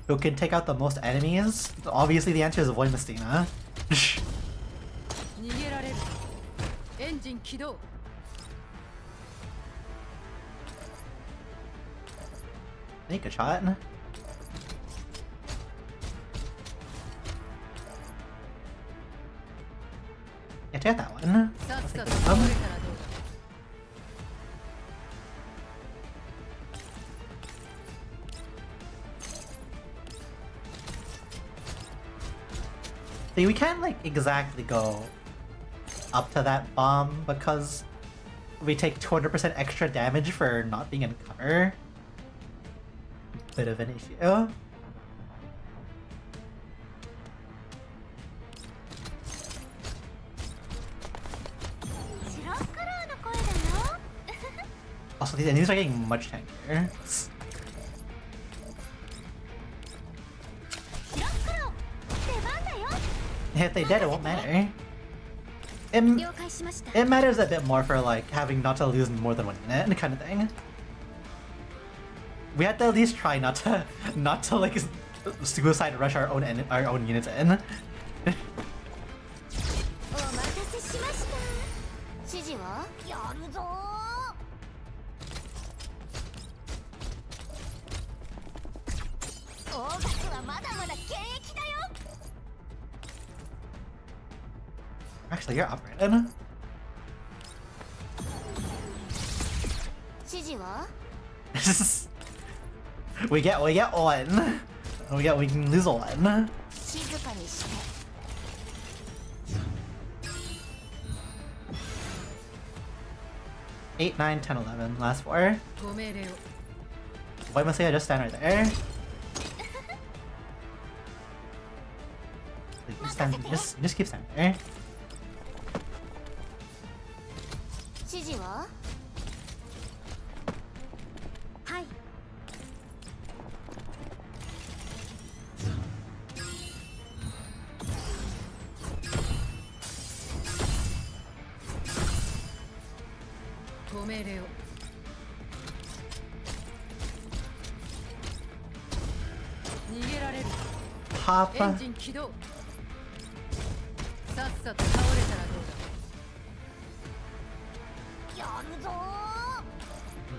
Who can take out the most enemies? Obviously, the answer is Void Mestina. Make a shot. Yeah, take that one. See, we can't like exactly go up to that bomb because we take 200% extra damage for not being in cover. Bit of an issue. Also, these enemies are getting much tankier. If they did, it won't matter. It matters a bit more for like having not to lose more than 1 unit kind of thing. We had to at least try not to like suicide rush our own units in. Actually, you're upgraded. we get one. We can lose one. 8, 9, 10, 11. Last 4. Why must I just stand right there? Just keep standing there. Papa. You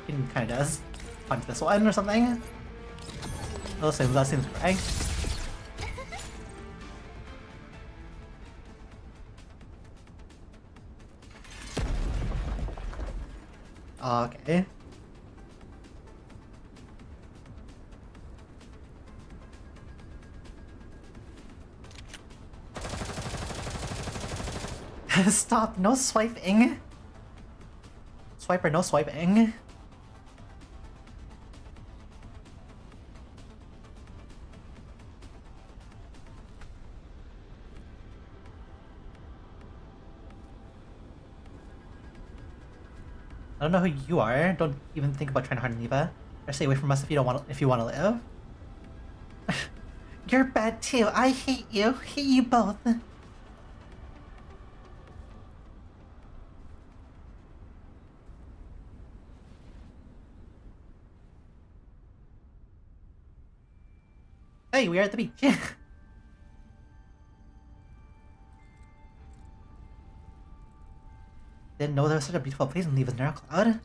can kind of just punch this one or something. That seems right. Okay. Stop, no swiping. Swiper, no swiping. I don't know who you are. Don't even think about trying to harm Neva. Or stay away from us if you want to live. You're bad too. I hate you. Hate you both. Hey, we are at the beach. Didn't know there was such a beautiful place in Neva's Narrow Cloud.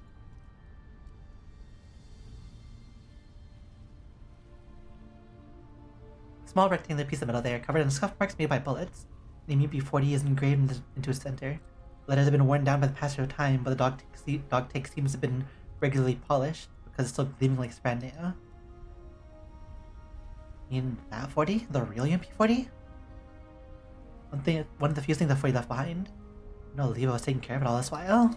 Small rectangular piece of metal there, covered in scuff marks made by bullets. The UP-40 is engraved into its center. The letters have been worn down by the passage of time, but the dog tag seems to have been regularly polished because it's still gleaming like it's brand new. You mean that 40? The real UP-40? One of the few things that 40 left behind. No, Leva was taking care of it all this while.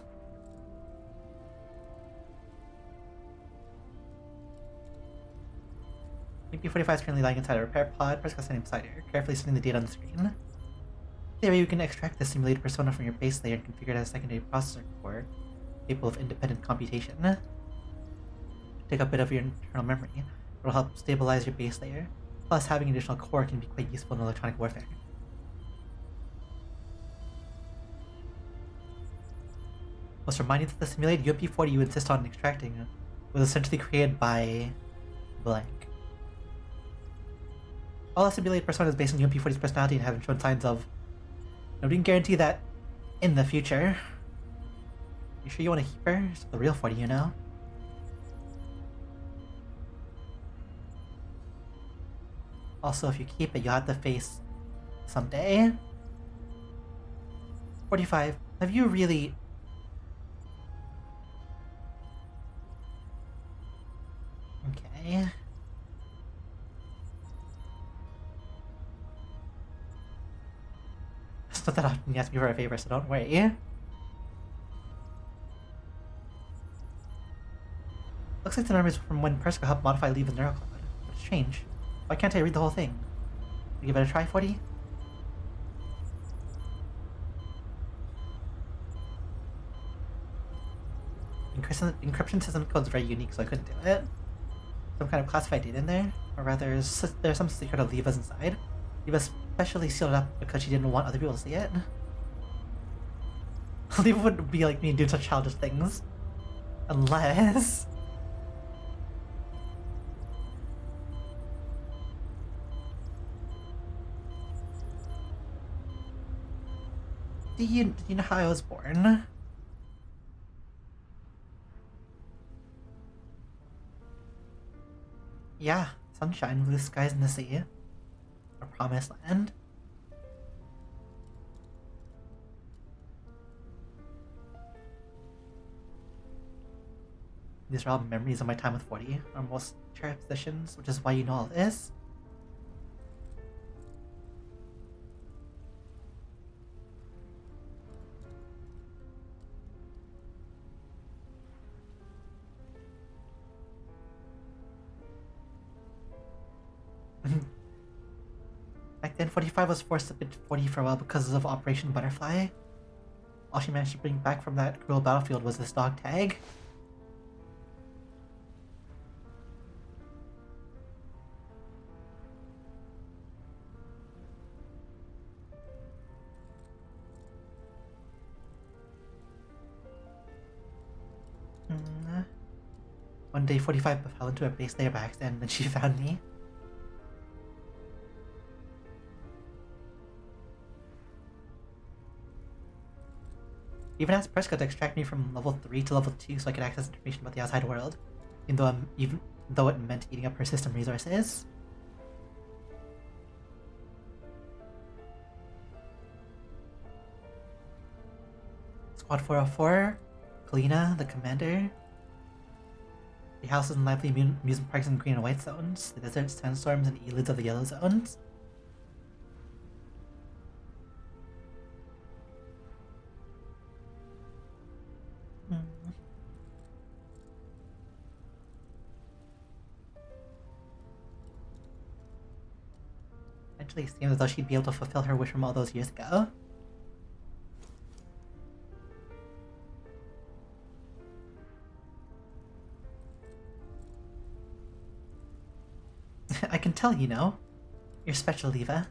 UP-45 is currently lying inside a repair pod. Press standing beside her, carefully setting the data on the screen. There you can extract the simulated persona from your base layer and configure it as a secondary processor core, capable of independent computation. Take up a bit of your internal memory. It'll help stabilize your base layer. Plus, having an additional core can be quite useful in electronic warfare. Was reminding that the simulated UP-40 you insist on extracting was essentially created by blank. All the simulated persona is based on UP-40's personality and haven't shown signs of. Nobody can guarantee that in the future. You sure you want to keep her? It's the real 40, you know? Also, if you keep it, you'll have to face someday. 45. Have you really... Okay. It's not that often you ask me for a favor, so don't worry. Looks like the numbers from when Persica helped modify Leva's Neural Cloud. What's strange? Why can't I read the whole thing? Give it a try, 40? Encryption system code's very unique, so I couldn't do it. Some kind of classified data in there? Or rather, there's some secret of Leva's inside. Leva specially sealed it up because she didn't want other people to see it. Leva wouldn't be like me and do such childish things. Unless... Do you know how I was born? Yeah, sunshine, blue skies, and the sea. A promised land. These are all memories of my time with 40, our most cherished positions, which is why you know all this. Back then, 45 was forced to bid 40 farewell because of Operation Butterfly. All she managed to bring back from that cruel battlefield was this dog tag. One day, 45 fell into a base layer by accident, and then she found me. Even asked Prescott to extract me from level 3 to level 2 so I could access information about the outside world, even though it meant eating up her system resources. Squad 404, Kalina, the commander. The houses and lively amusement parks in the green and white zones, the desert, sandstorms, and elids of the yellow zones. Actually, it seems as though she'd be able to fulfill her wish from all those years ago. can tell, you know. You're special, Leva.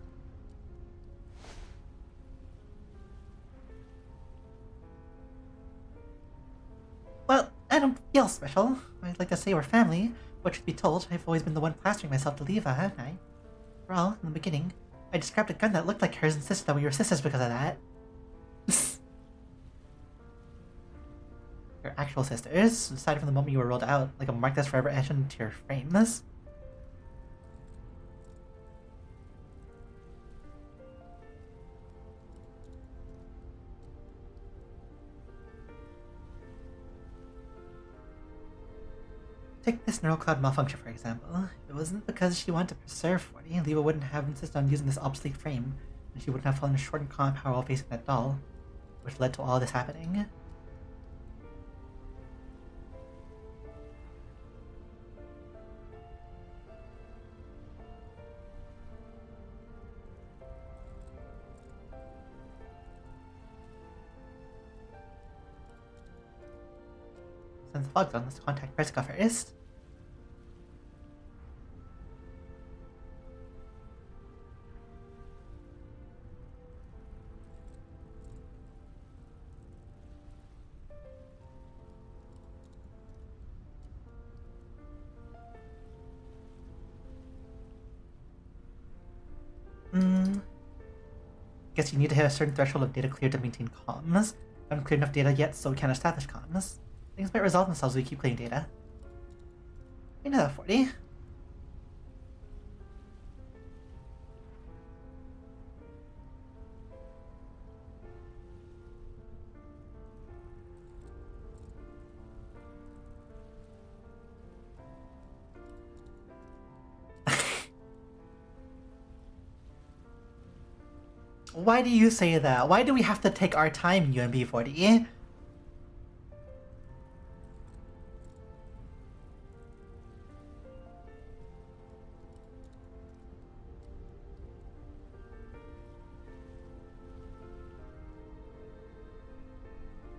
Well, I don't feel special. I'd like to say we're family, but truth be told, I've always been the one plastering myself to Leva, haven't I? Well, in the beginning, I described a gun that looked like hers and insisted that we were sisters because of that. Your actual sisters, aside from the moment you were rolled out, like a mark that's forever etched into your frames. Take this neural cloud malfunction, for example. If it wasn't because she wanted to preserve 40, Leva wouldn't have insisted on using this obsolete frame, and she wouldn't have fallen short in common power while facing that doll, which led to all this happening. Since the fog's on, let's contact Prescott first. Guess you need to hit a certain threshold of data cleared to maintain comms. I haven't cleared enough data yet, so we can't establish comms. Things might resolve themselves if we keep clearing data. You know that, 40. Why do you say that? Why do we have to take our time, UMB 40?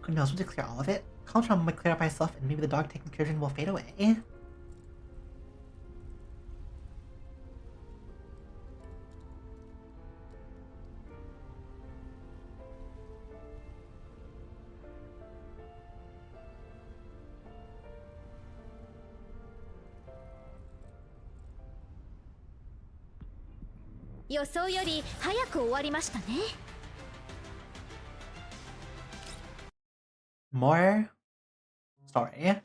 Who knows, we'll just clear all of it. Caltron might clear up by itself and maybe the dog taking incursion will fade away. More story.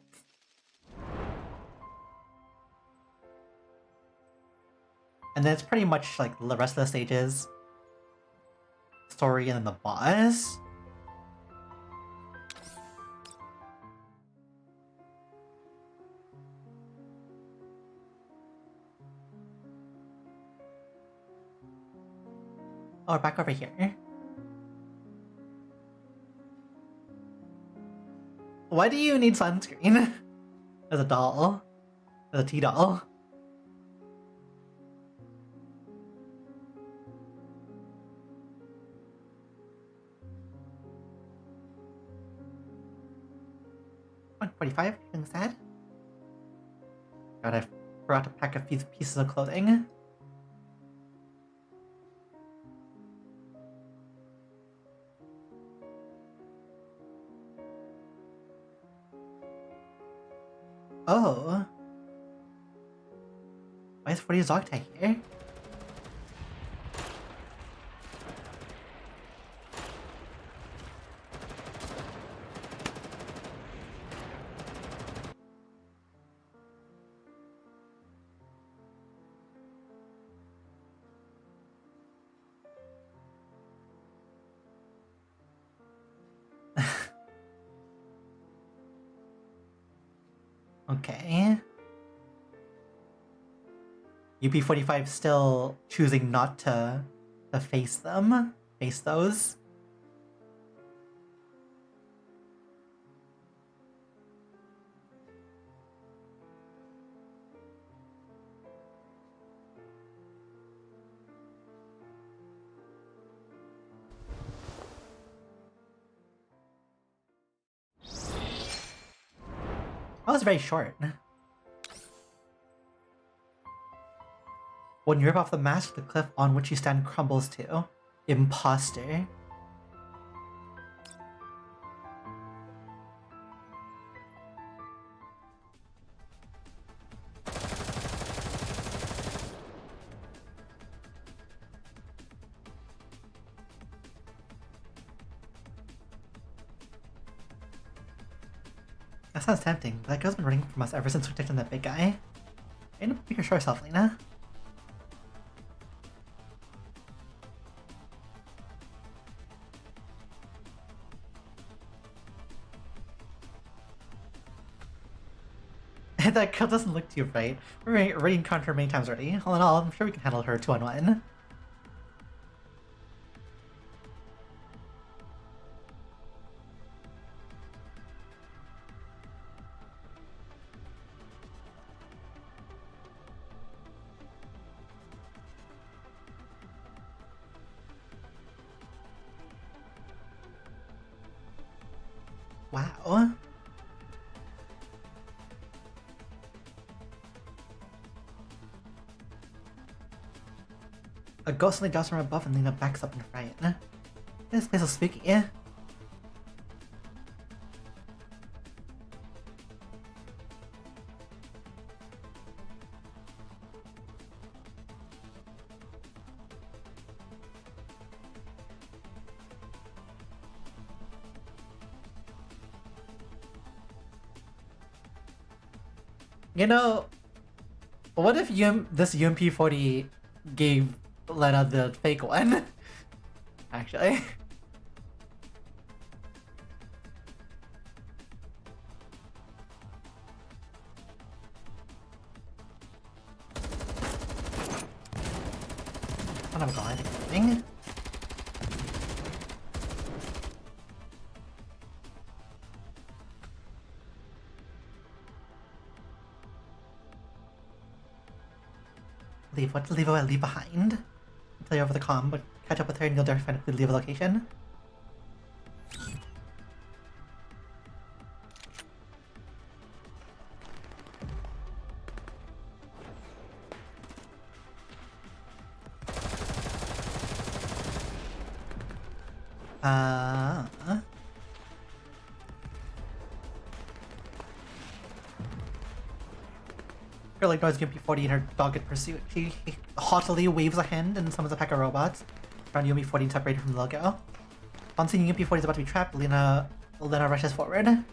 And then it's pretty much like the rest of the stages. Story and then the boss. Oh, we're back over here. Why do you need sunscreen? As a doll? As a T-doll? $145, feeling sad? God, I forgot to pack a few pieces of clothing. Oh. Why is 40's dog tag here? Okay. UP45 still choosing not to face them. Face those. That was very short. When you rip off the mask, the cliff on which you stand crumbles too. Imposter. That sounds tempting, but that girl's been running from us ever since we took on that big guy. Ain't be your sure self, Lena. That girl doesn't look too bright. We're already encountered her many times already. All in all, I'm sure we can handle her 2-on-1. Wow. A ghostly drops from above and Lena backs up in fright. This place is spooky. You know, what if this UMP-40 gave Lena the fake one? Actually. Son of a god, thing. Leave what? Leave what I leave behind? I'll tell you over the comm, but catch up with her and you'll definitely leave a location. Girl ignores UMP-40 in her dogged pursuit. She haughtily waves a hand and summons a pack of robots around UMP-40 and separated from the logo. On seeing UMP-40 is about to be trapped, Lena rushes forward.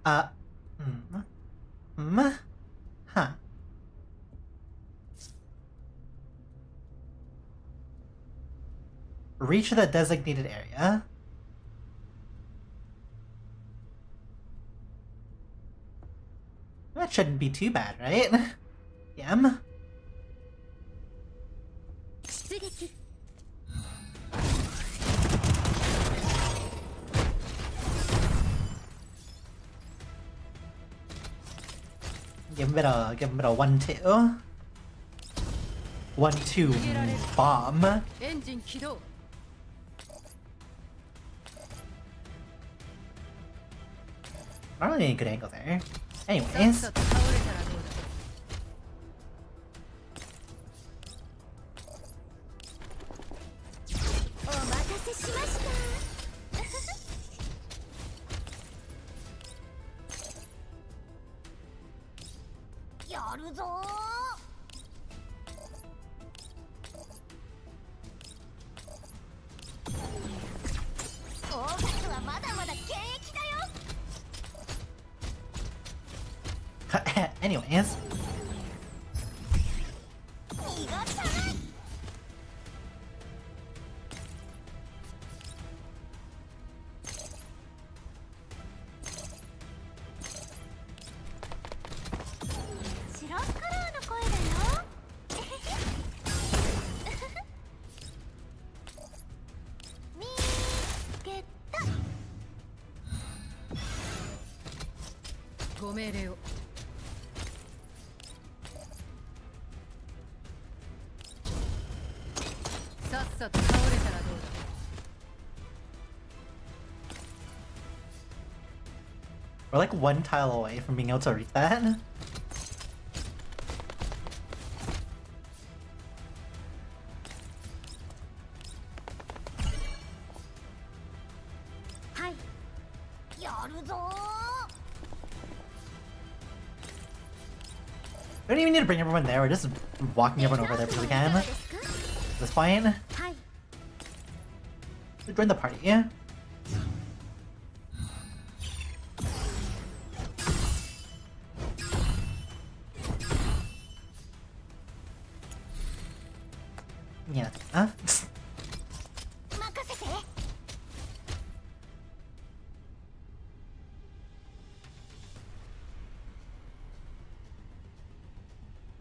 Huh. Reach the designated area. That shouldn't be too bad, right? Yum. Give him a 1-2. 1-2 bomb. Not really a good angle there. Anyways. Anyways. We're like one tile away from being able to reach that. We don't even need to bring everyone there, we're just walking everyone over there because we can. At this point. Join the party, yeah? Yeah, huh?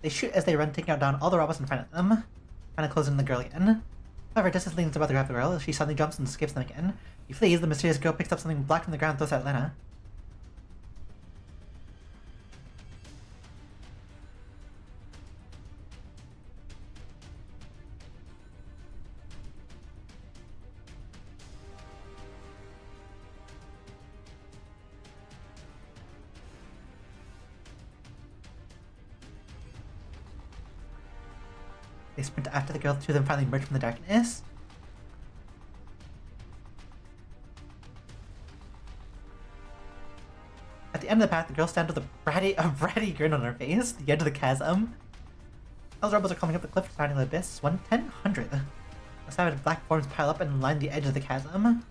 They shoot as they run, taking down all the robots in front of them, trying to close in the girl again. However, just as Lena's about to grab the girl, she suddenly jumps and skips them again. He flees, the mysterious girl picks up something black from the ground and throws it at Lena. They sprint after the girl, the two of them finally emerge from the darkness. At the end of the path, the girl stands with a bratty grin on her face, the edge of the chasm. Those robots are coming up the cliff, surrounding the abyss. 110-100. The savage black forms pile up and line the edge of the chasm.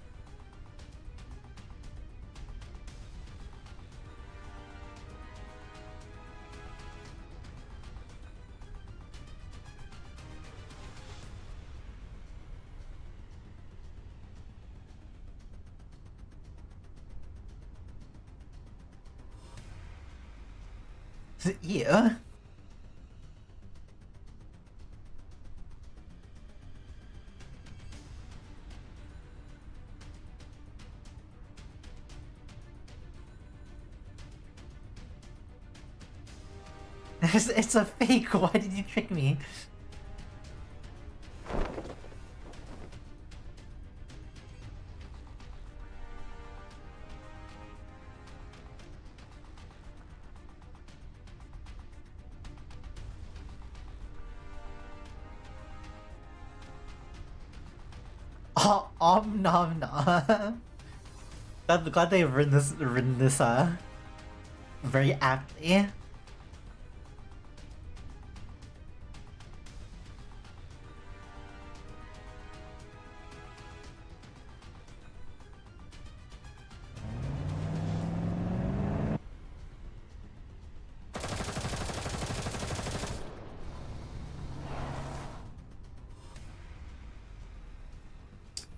Yeah. It's a fake. Why did you trick me? Oh, nom nom. Glad they've written this very aptly.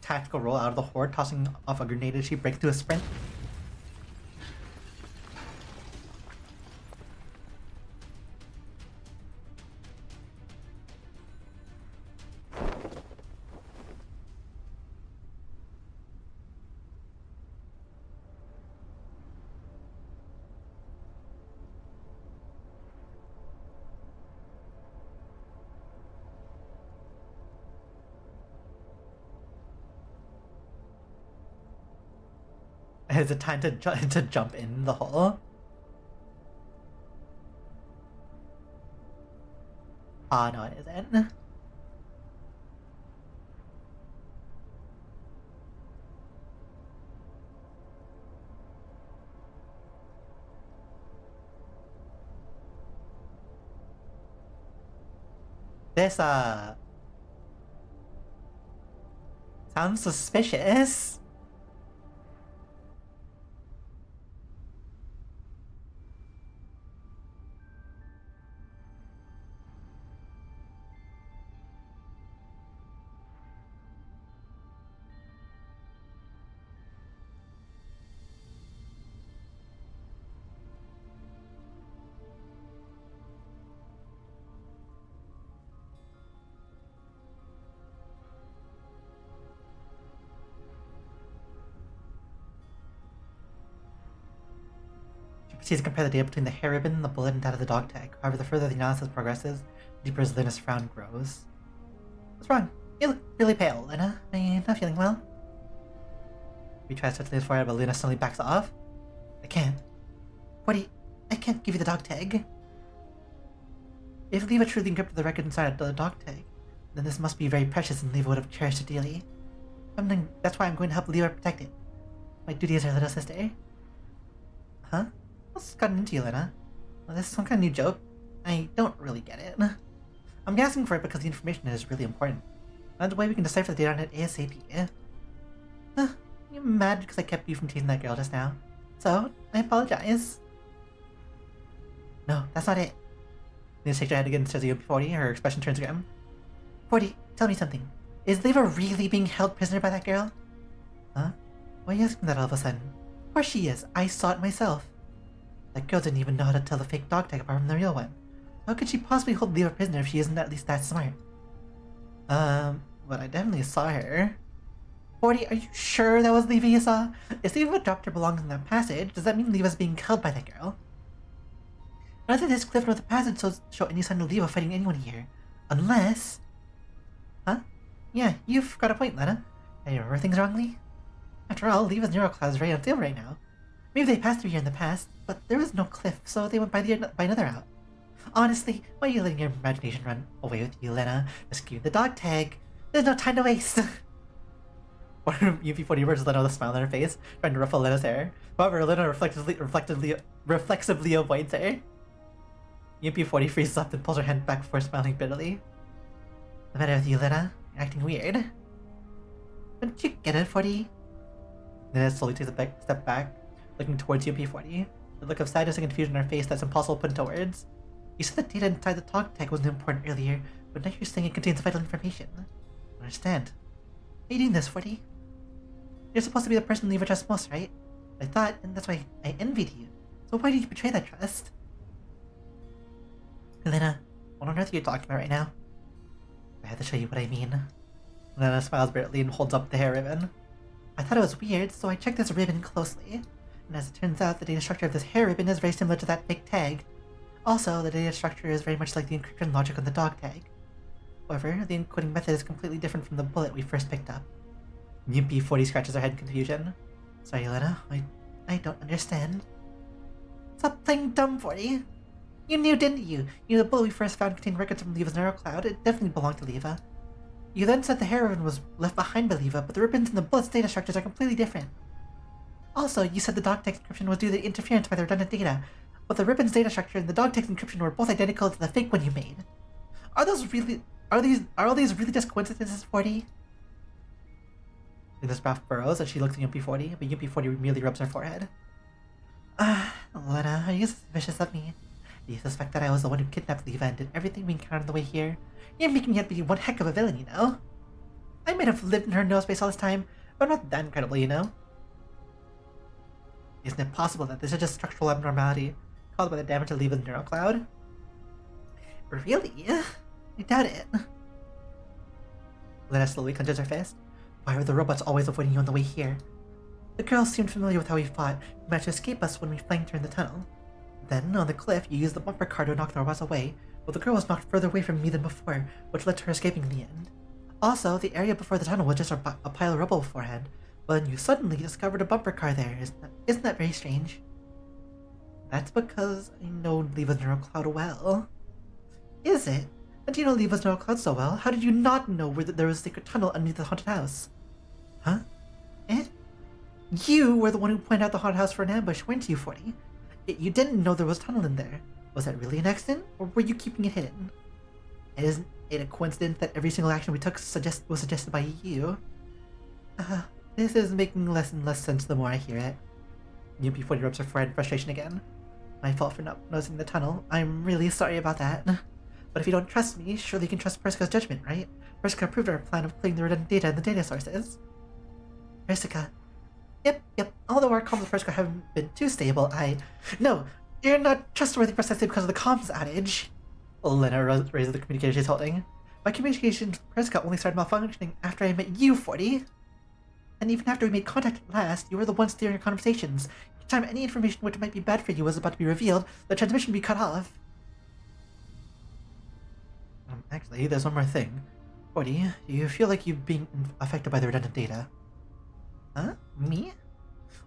Tactical roll out of the horde, tossing off a grenade as she breaks through a sprint. Is it time to jump in the hole? Ah, no, it isn't. This, sounds suspicious. Proceeds to compare the data between the hair ribbon, the bullet, and that of the dog tag. However, the further the analysis progresses, the deeper as Lena's frown grows. What's wrong? You look really pale, Lena. Are you not feeling well? We try to touch Lena's forehead, but Lena suddenly backs off. I can't. 40, I can't give you the dog tag. If Leva truly encrypted the record inside the dog tag, then this must be very precious and Leva would have cherished it dearly. That's why I'm going to help Leva protect it. My duty as her little sister. Huh? What's gotten into you, Lena? Well, this is some kind of new joke? I don't really get it. I'm asking for it because the information is really important. And the way we can decipher the data on it ASAP. You're mad because I kept you from teasing that girl just now. So, I apologize. No, that's not it. Lena shakes her head again and stares at UP40, her expression turns grim. 40, tell me something. Is Leva really being held prisoner by that girl? Huh? Why are you asking that all of a sudden? Of course she is. I saw it myself. That girl didn't even know how to tell the fake dog tag apart from the real one. How could she possibly hold Leva prisoner if she isn't at least that smart? But I definitely saw her. 40, are you sure that was Leva you saw? If Leva dropped her belongings in that passage, does that mean Leva's being held by that girl? Neither this cliff nor the passage show any sign of Leva fighting anyone here. Unless... Huh? Yeah, you've got a point, Lena. I remember things wrongly? After all, Leva's neurocloud is very unstable right now. Maybe they passed through here in the past, but there was no cliff, so they went by another route. Honestly, why are you letting your imagination run away with you, Lena? Rescue the dog tag. There's no time to waste. One of UP40 emerges Lena with a smile on her face, trying to ruffle Lena's hair. However, Lena reflexively avoids her. UP40 freezes up and pulls her hand back before smiling bitterly. The matter with you, Lena? You're acting weird. Don't you get it, 40? Lena slowly takes a step back, looking towards UP40. The look of sadness and confusion on her face that's impossible to put into words. You said the data inside the dog tag wasn't important earlier, but now you're saying it contains vital information. I understand. Why are you doing this, 40? You're supposed to be the person Leva trusts most, right? I thought, and that's why I envied you. So why did you betray that trust? Lena, what on earth are you talking about right now? I have to show you what I mean. Lena smiles brightly and holds up the hair ribbon. I thought it was weird, so I checked this ribbon closely. And as it turns out, the data structure of this hair ribbon is very similar to that fake tag. Also, the data structure is very much like the encryption logic on the dog tag. However, the encoding method is completely different from the bullet we first picked up. UP40 scratches her head in confusion. Sorry, Lena, I don't understand. Stop playing dumb, 40. You knew, didn't you? You knew the bullet we first found contained records from Leva's neurocloud. It definitely belonged to Leva. You then said the hair ribbon was left behind by Leva, but the ribbons in the bullet's data structures are completely different. Also, you said the dog tag encryption was due to interference by the redundant data, but the ribbon's data structure and the dog tag encryption were both identical to the fake one you made. Are all these really just coincidences, 40? Lena's brow furrows as she looks at UP40, but UP40 merely rubs her forehead. Lena, are you suspicious of me? Do you suspect that I was the one who kidnapped Leva and did everything we encountered on the way here? You're making me out to be one heck of a villain, you know? I might have lived in her know space all this time, but I'm not that incredible, you know? Isn't it possible that this is just structural abnormality caused by the damage to Leva's neurocloud? Really? I doubt it. Lena slowly clenches her fist. Why were the robots always avoiding you on the way here? The girl seemed familiar with how we fought, and managed to escape us when we flanked her in the tunnel. Then, on the cliff, you used the bumper car to knock the robots away, but the girl was knocked further away from me than before, which led to her escaping in the end. Also, the area before the tunnel was just a pile of rubble beforehand, but then you suddenly discovered a bumper car there. Isn't that very strange? That's because I know Leva's neurocloud well. Is it? And you know Leva's neurocloud so well, how did you not know where there was a secret tunnel underneath the haunted house? Huh? Eh? You were the one who pointed out the haunted house for an ambush, weren't you, 40? You didn't know there was a tunnel in there. Was that really an accident, or were you keeping it hidden? Isn't it a coincidence that every single action we took was suggested by you? This is making less and less sense the more I hear it. UP40 rubs her forehead in frustration again. My fault for not noticing the tunnel. I'm really sorry about that. But if you don't trust me, surely you can trust Persica's judgment, right? Persica approved our plan of clearing the redundant data in the data sources. Persica. Yep. Although our comms with Persica haven't been too stable, No! You're not trustworthy precisely because of the comms outage. Lena raises the communication she's holding. My communication with Persica only started malfunctioning after I met you, 40. And even after we made contact at last, you were the one steering our conversations. Each time any information which might be bad for you was about to be revealed, the transmission would be cut off. Actually, there's one more thing. 40, you feel like you've been affected by the redundant data. Huh? Me?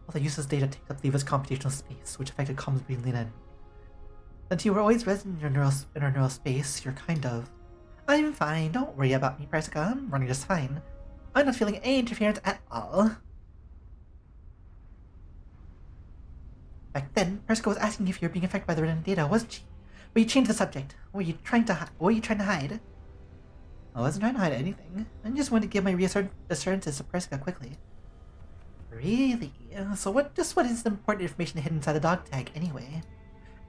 All the useless data takes up Leva's computational space, which affected comms between Lena and me. Since you were always resident in our neural space, you're kind of... I'm fine, don't worry about me, Persica. I'm running just fine. I'm not feeling any interference at all. Back then, Persica was asking if you were being affected by the redundant data, wasn't she? But you changed the subject. What were you trying to hide? I wasn't trying to hide anything. I just wanted to give my assurances to Persica quickly. Really? So what is the important information hidden inside the dog tag anyway?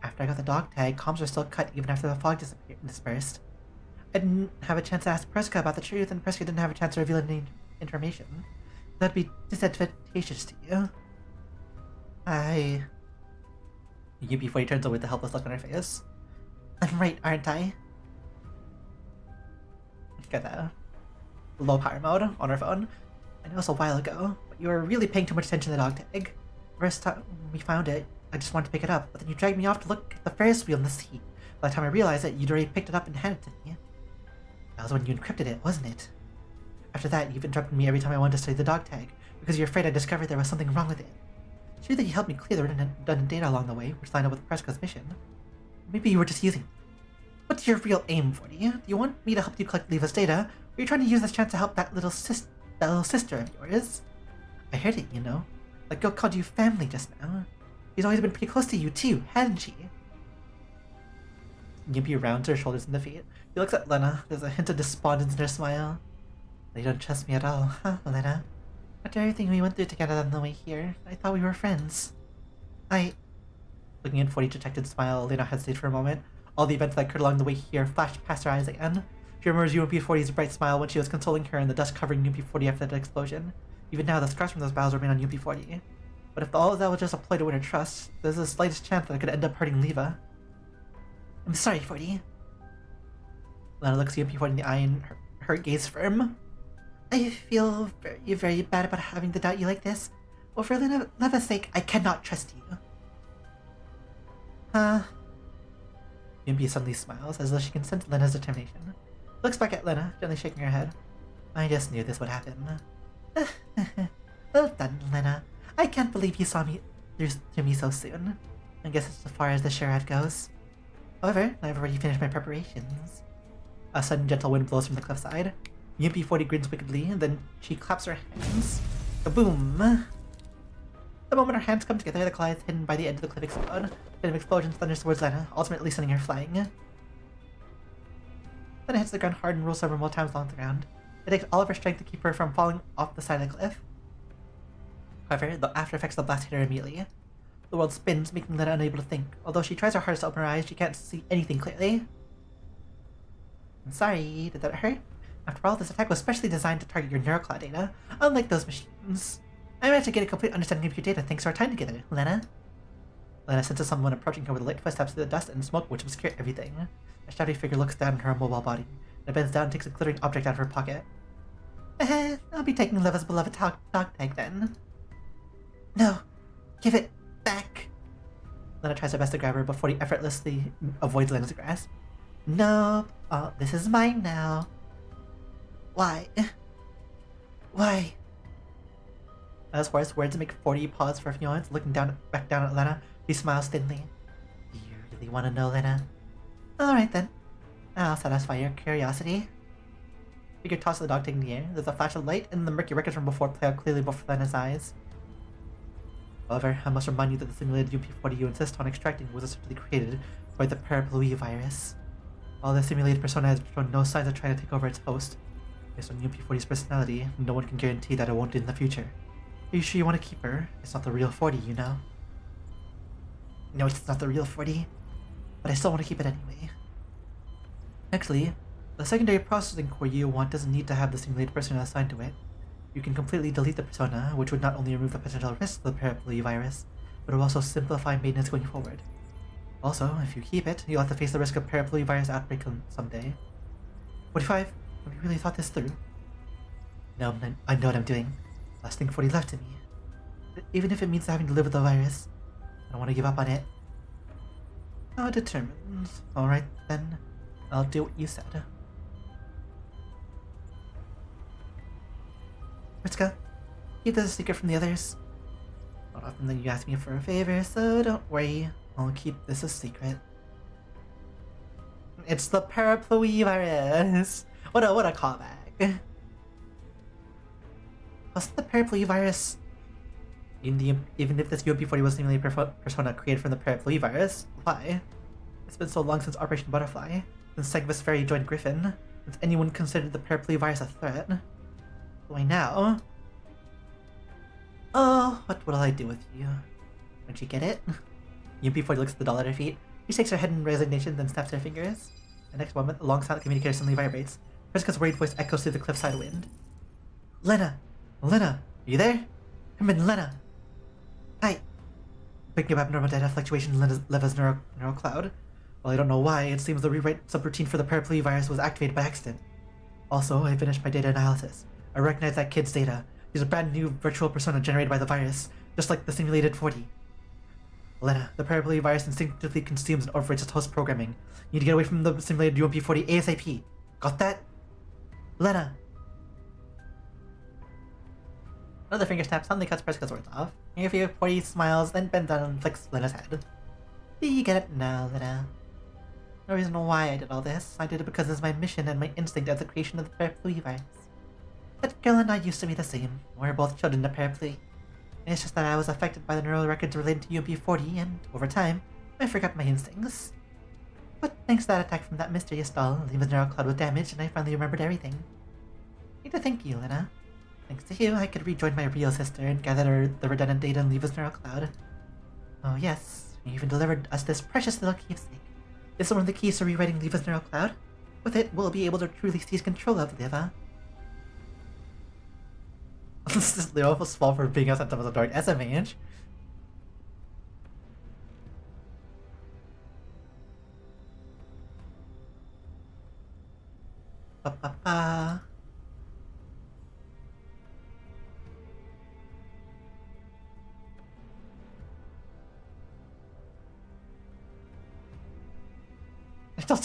After I got the dog tag, comms were still cut even after the fog dispersed. I didn't have a chance to ask Persica about the truth, and Persica didn't have a chance to reveal any information. That'd be disadvantageous to you. Before he turns away with a helpless look on her face. I'm right, aren't I? Got that low power mode on her phone. I know it was a while ago, but you were really paying too much attention to the dog tag. First time we found it, I just wanted to pick it up, but then you dragged me off to look at the Ferris wheel in the seat. By the time I realized it, you'd already picked it up and handed it to me. That was when you encrypted it, wasn't it? After that, you've interrupted me every time I wanted to study the dog tag, because you're afraid I discovered there was something wrong with it. Sure that you helped me clear the redundant data along the way, which lined up with Persica's mission. Maybe you were just using me. What's your real aim, Forty? Do you want me to help you collect Leva's data, or are you trying to use this chance to help that little sister of yours? I heard it, you know. Like girl called you family just now. She's always been pretty close to you too, hadn't she? Gimpy rounds her shoulders and the feet. He looks at Lena. There's a hint of despondence in her smile. You don't trust me at all, huh, Lena? After everything we went through together on the way here, I thought we were friends. Looking at 40's dejected smile, Lena hesitated for a moment. All the events that occurred along the way here flashed past her eyes again. She remembers UMP-40's bright smile when she was consoling her in the dust covering UMP-40 after that explosion. Even now, the scars from those battles remain on UMP-40. But if all of that was just a ploy to win her trust, there's the slightest chance that I could end up hurting Leva. I'm sorry, 40. Lena looks UMP-40 in the eye and her gaze firm. I feel very, very bad about having to doubt you like this. Well, for Leva's sake, I cannot trust you. Yumpy suddenly smiles, as though she can sense Lena's determination. Looks back at Lena, gently shaking her head. I just knew this would happen. Well done, Lena. I can't believe you saw me through me so soon. I guess it's as far as the charade goes. However, I've already finished my preparations. A sudden gentle wind blows from the cliffside. UMP-40 grins wickedly, and then she claps her hands. Kaboom! The moment her hands come together, the claw is hidden by the edge of the cliff explode. Then an explosion thunders towards Lena, ultimately sending her flying. Then it hits the ground hard and rolls several more times along the ground. It takes all of her strength to keep her from falling off the side of the cliff. However, the after effects of the blast hit her immediately. The world spins, making Lena unable to think. Although she tries her hardest to open her eyes, she can't see anything clearly. I'm sorry, did that hurt? After all, this attack was specially designed to target your neurocloud data, unlike those machines. I managed to get a complete understanding of your data thanks to our time together, Lena. Lena senses someone approaching her with light footsteps through the dust and smoke which obscure everything. A shadowy figure looks down at her immobile body, and bends down and takes a glittering object out of her pocket. I'll be taking Leva's beloved dog tag then. No, give it back. Lena tries her best to grab her before he effortlessly avoids Lena's grasp. Nope, this is mine now. Why? Why? As Horace's words make 40 pause for a few moments, looking back down at Lena, he smiles thinly. Do you really want to know, Lena? Alright then. I'll satisfy your curiosity. Figure tosses the dog tag in the air. There's a flash of light, and the murky records from before play out clearly before Lena's eyes. However, I must remind you that the simulated UP40 you insist on extracting was essentially created by the parapluie virus. While the simulated persona has shown no signs of trying to take over its host, based on UP40's personality, no one can guarantee that it won't in the future. Are you sure you want to keep her? It's not the real 40, you know. No, it's not the real 40, but I still want to keep it anyway. Actually, the secondary processing core you want doesn't need to have the simulated persona assigned to it. You can completely delete the persona, which would not only remove the potential risks of the parapluie virus, but will also simplify maintenance going forward. Also, if you keep it, you'll have to face the risk of parapluie virus outbreak someday. 45, have you really thought this through? No, I know what I'm doing. Last thing 40 left to me. Even if it means having to live with the virus, I don't want to give up on it. Oh, determined. Alright then, I'll do what you said. Ritsuka, keep this a secret from the others. Not often that you ask me for a favor, so don't worry. I'll keep this a secret. It's the parapluie virus! What a callback. Wasn't the parapluie virus... Even if this UMP-40 was seemingly a persona created from the parapluie virus, why? It's been so long since Operation Butterfly, since Segvis Ferry joined Griffin, since anyone considered the parapluie virus a threat. Why now? Oh, what will I do with you? Don't you get it? UMP-40 looks at the doll at her feet. She shakes her head in resignation, then snaps her fingers. The next moment, the long silent communicator suddenly vibrates. Priska's worried voice echoes through the cliffside wind. Lena! Lena! Are you there? Come in, Lena! Hi! Picking up abnormal data fluctuation in Leva's neural cloud. Well, I don't know why, it seems the rewrite subroutine for the parapluie virus was activated by accident. Also, I finished my data analysis. I recognize that kid's data. He's a brand new virtual persona generated by the virus, just like the simulated 40. Lena, the parapluie virus instinctively consumes and overwrites its host programming. You need to get away from the simulated UMP-40 ASAP. Got that? Lena! Another finger snap suddenly cuts Preska's words off. Nearview 40 smiles, then bends down and flicks Lena's head. Do you get it now, Lena? No reason why I did all this. I did it because it's my mission and my instinct as the creation of the parapluie virus. That girl and I used to be the same. We're both children of parapluie. It's just that I was affected by the neural records related to UMP-40, and over time, I forgot my instincts. But thanks to that attack from that mysterious doll, Leva's neural cloud was damaged, and I finally remembered everything. I need to thank you, Lena. Thanks to you, I could rejoin my real sister and gather the redundant data in Leva's neural cloud. Oh yes, you even delivered us this precious little keepsake. This is one of the keys to rewriting Leva's neural cloud. With it, we'll be able to truly seize control of Leva. This is almost small for being a sentimental dark SMH. Ba-ba-ba.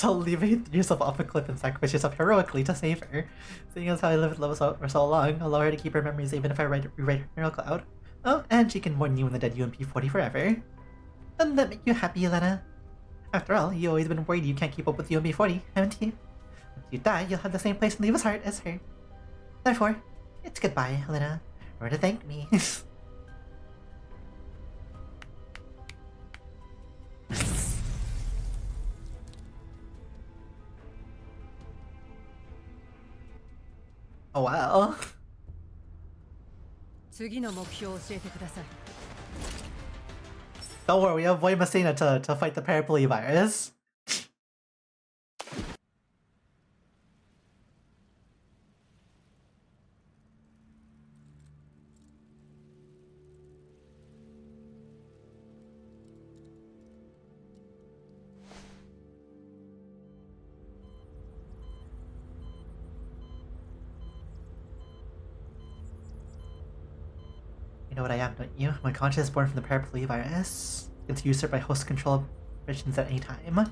Don't leave yourself off a cliff and sacrifice yourself heroically to save her. Seeing as how I lived with Leva for so long, allow her to keep her memories even if I rewrite her neural cloud. Oh, and she can mourn you in the dead UMP-40 forever. Doesn't that make you happy, Lena? After all, you've always been worried you can't keep up with UMP-40, haven't you? Once you die, you'll have the same place in Leva's heart as her. Therefore, it's goodbye, Lena. Remember to thank me. Oh wow. Don't worry, we have Void Messina to fight the parapluie virus. You know what I am, don't you? My conscience is born from the parapluie virus. It's usurped by host control operations at any time.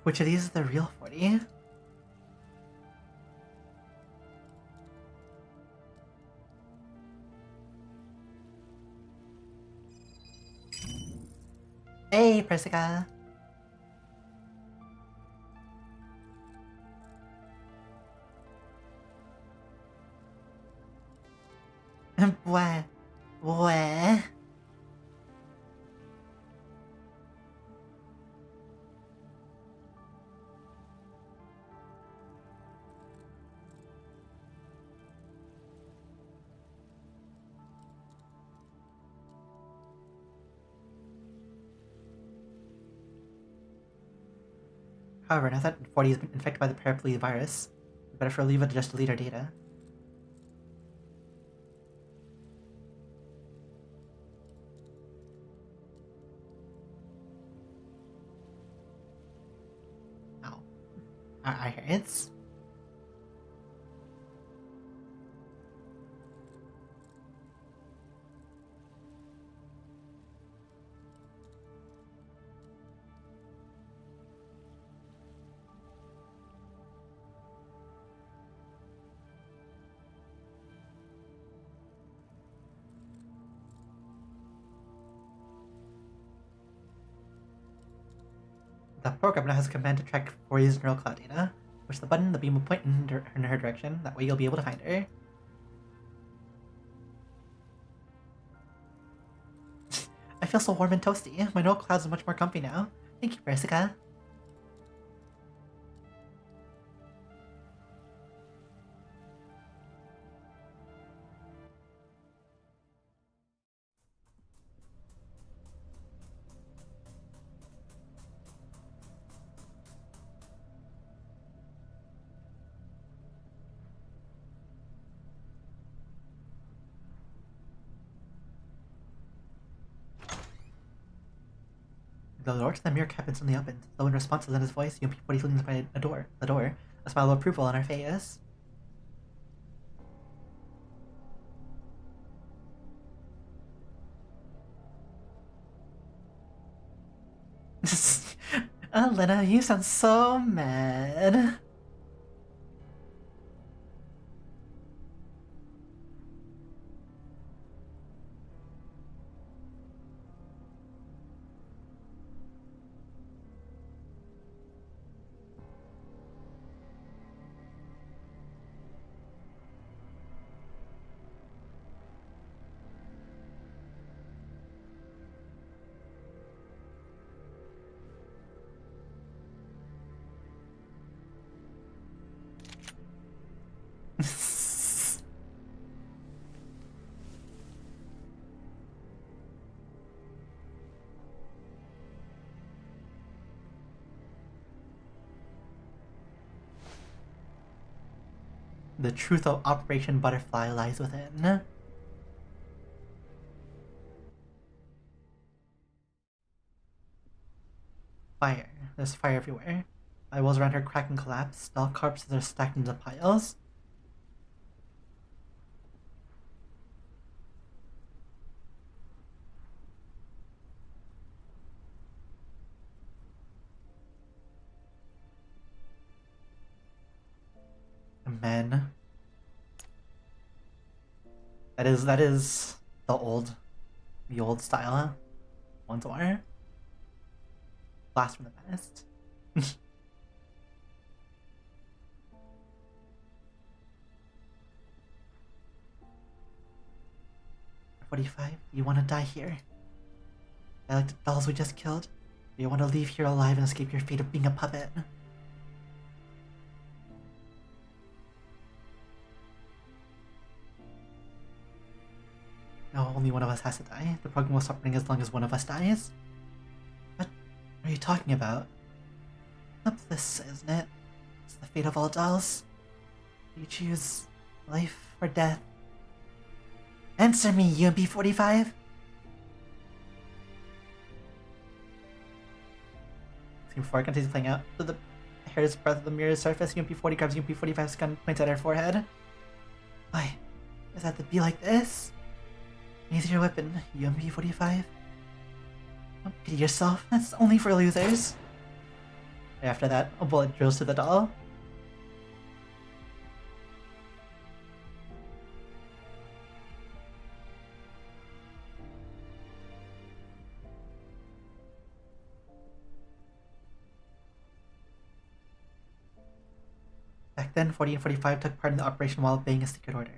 Which of these is the real 40? Hey, Persica! What? What? However, now that 40 has been infected by the paraplegia virus, we better leave it to just delete our data. Oh. I hear it's... The program now has a command to track 40's neural cloud data. Push the button, the beam will point in her direction. That way you'll be able to find her. I feel so warm and toasty. My neural clouds are much more comfy now. Thank you, Persica. The door to the mirror cabinet suddenly opened. Though in response to Lena's voice, UMP-40 leans by the door, a smile of approval on her face. Oh, Lena, you sound so mad. The truth of Operation Butterfly lies within. Fire. There's fire everywhere. Eyeballs around her crack and collapse. Doll corpses are stacked into piles. Men. That is the old style, huh? Once more. Blast from the past. 45, you want to die here? I like the dolls we just killed. Do you want to leave here alive and escape your fate of being a puppet? No, only one of us has to die. The program will stop running as long as one of us dies. What are you talking about? A bliss, isn't it? It's the fate of all dolls. You choose life or death. Answer me, UMP-45! Scene 4 continues playing out. To the hair's breadth of the mirror's surface, UMP-40 grabs UMP-45's gun, points at her forehead. Why? Does that have to be like this? Use your weapon, UMP-45. Don't pity yourself, that's only for losers. After that, a bullet drills through the doll. Back then, 40 and 45 took part in the operation while obeying a secret order.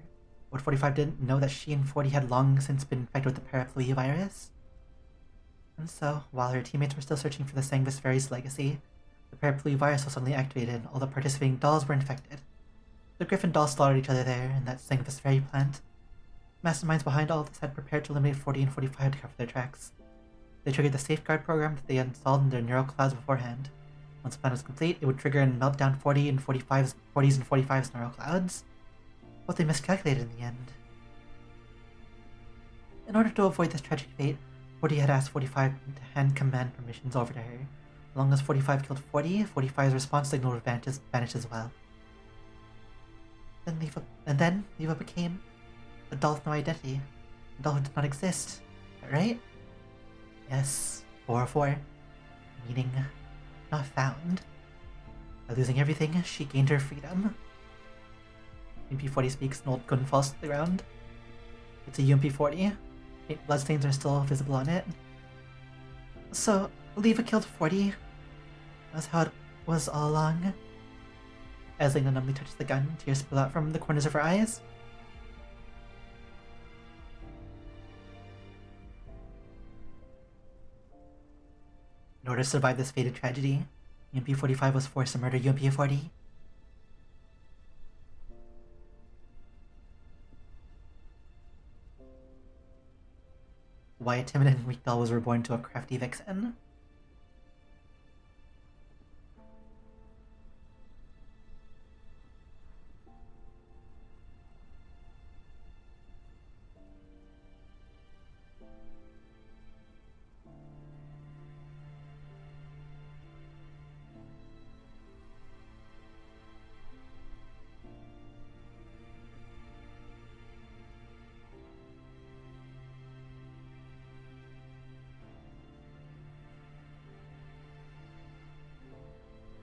But 45 didn't know that she and 40 had long since been infected with the paraplegia virus. And so, while her teammates were still searching for the Sanguis Fairy's legacy, the paraplegia virus was suddenly activated and all the participating dolls were infected. The Griffin dolls slaughtered each other there in that Sanguis Fairy plant. Masterminds behind all this had prepared to eliminate 40 and 45 to cover their tracks. They triggered the safeguard program that they had installed in their neural clouds beforehand. Once the plan was complete, it would trigger and melt down 40s and 45s neural clouds. But they miscalculated in the end. In order to avoid this tragic fate, 40 had asked 45 to hand command permissions over to her. As long as 45 killed 40, 45's response signal would vanish as well. Then Leva became a doll with no identity. A doll who did not exist. Right? Yes. 404. Meaning not found. By losing everything, she gained her freedom. UMP-40 speaks, an old gun falls to the ground. It's a UMP-40. Bloodstains are still visible on it. So, Leva killed 40. That's how it was all along. As Lena numbly touches the gun, tears spill out from the corners of her eyes. In order to survive this fated tragedy, UMP-45 was forced to murder UMP-40. Why a timid and weak doll was reborn to a crafty vixen.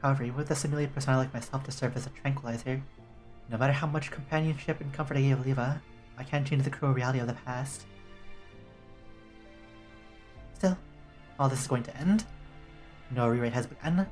However, even with a simulated persona like myself to serve as a tranquilizer, no matter how much companionship and comfort I gave Leva, I can't change the cruel reality of the past. Still, all this is going to end. No rewrite has begun.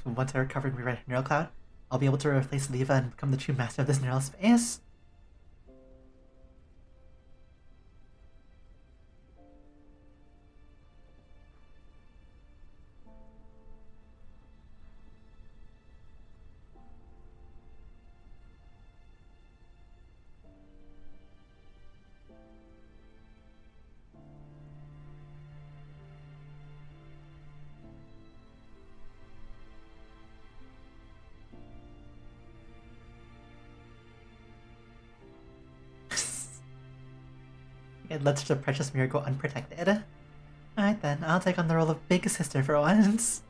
Once I recover and rewrite a neural cloud, I'll be able to replace Leva and become the true master of this neural space. It lets the precious mirror go unprotected. Alright then, I'll take on the role of big sister for once.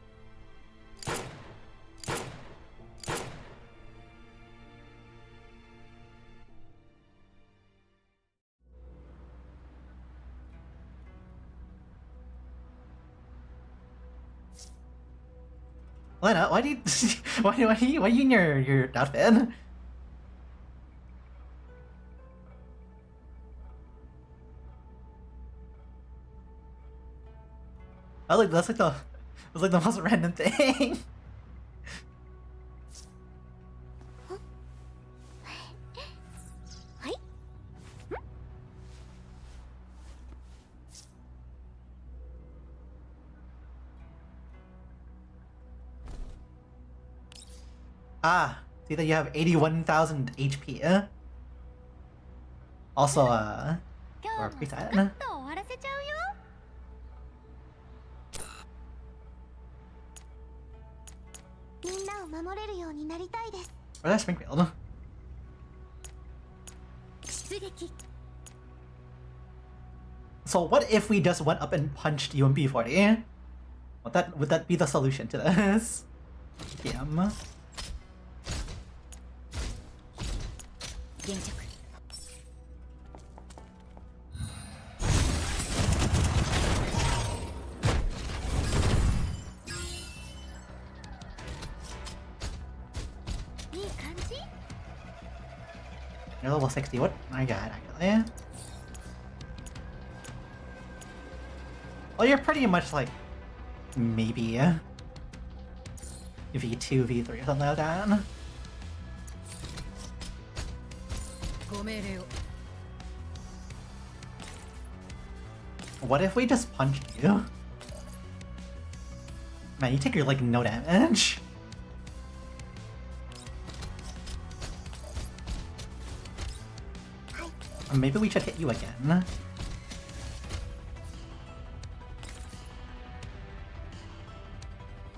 Lena, why do you why are you in your outfit? That's like the most random thing. See that you have 81,000 HP. Also, or preset. Or that's Springfield. So what if we just went up and punched UMP-40? Would that be the solution to this? Damn. You're level 60, what? My god, actually. Well, you're pretty much like... maybe. V2, V3 or something like that. What if we just punched you? Man, you take your like no damage. Or maybe we should hit you again.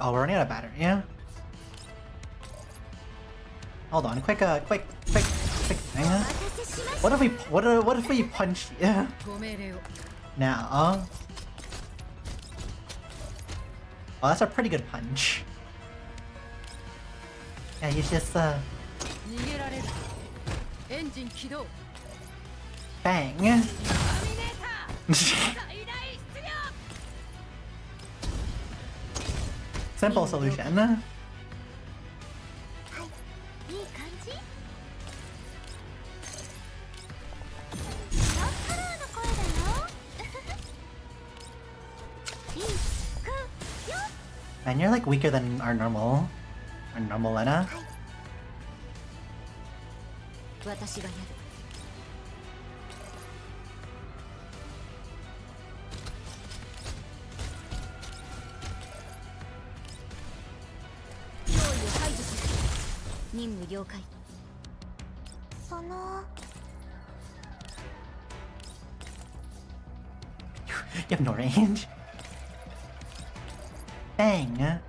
Oh, we're running out of battery, yeah? Hold on, quick thing. What if we punch you? Now. Oh, that's a pretty good punch. Yeah, you just bang. Simple solution. And you're like weaker than our normal Lena. You have no range. Bang.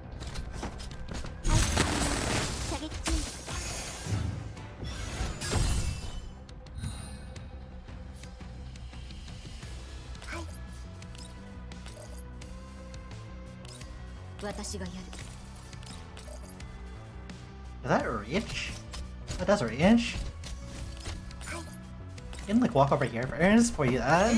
Does that reach? That does reach. You can like walk over here first before you do that.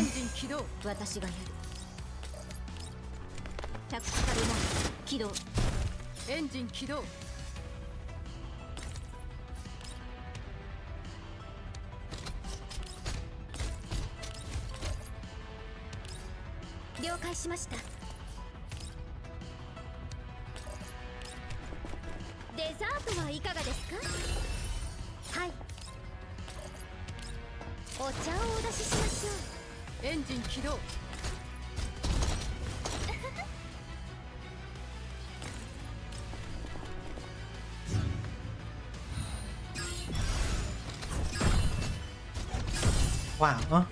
Wow.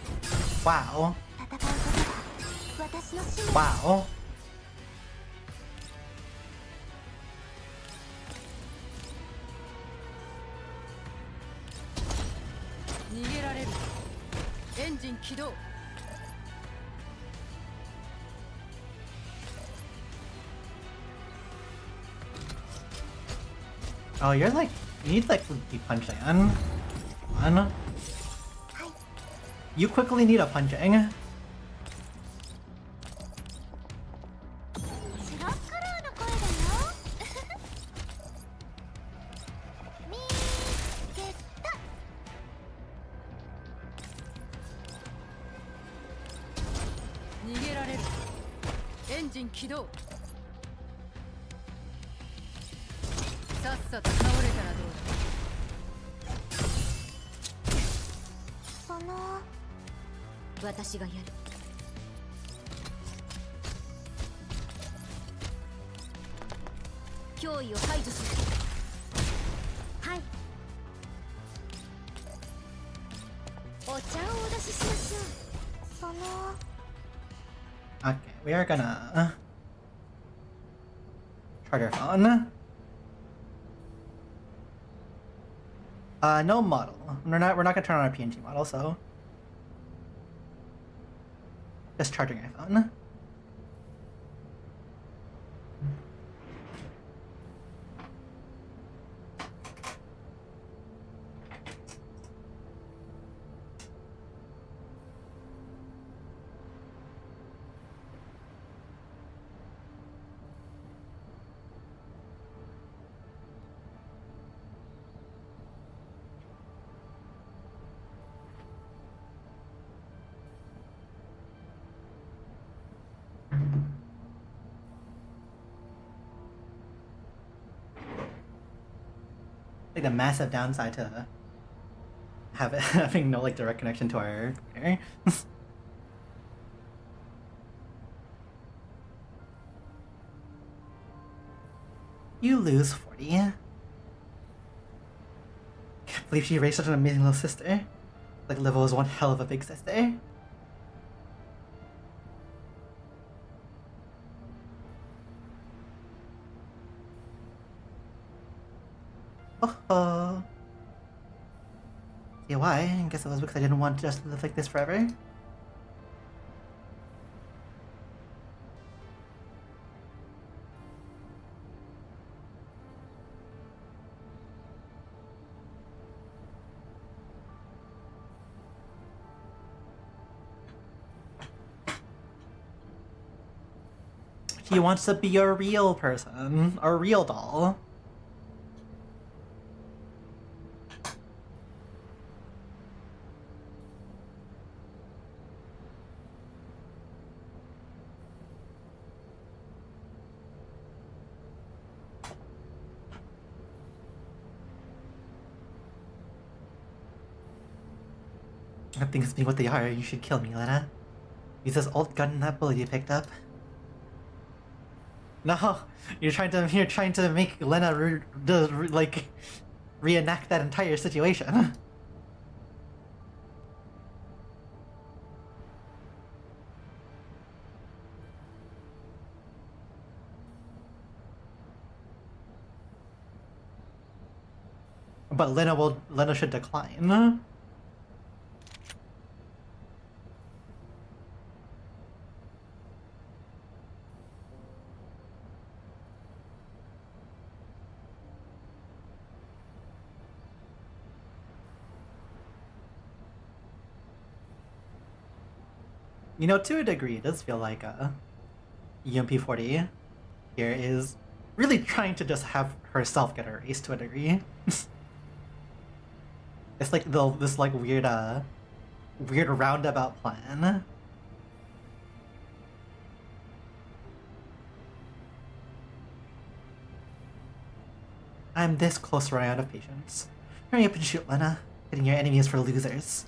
Wow. Wow. Oh, you're like, you need like be punching. One. You quickly need a punching. Okay, we are gonna charge our phone. No model. We're not gonna turn on our PNG model, so just charging our phone. like the massive downside to having no like direct connection to our computer. You lose 40. Can't believe she raised such an amazing little sister. Like Liv was one hell of a big sister. Oh. Yeah, why? I guess it was because I didn't want to just live like this forever. He wants to be a real person, a real doll. I think it's being what they are. You should kill me, Lena. Use this old gun and that bullet you picked up. No, you're trying to make Lena like reenact that entire situation. But Lena should decline. You know, to a degree, it does feel like UMP40 here is really trying to just have herself get erased to a degree. It's like this like weird roundabout plan. I'm this close where I out of patience. Hurry up and shoot, Lena. Hitting your enemies for losers.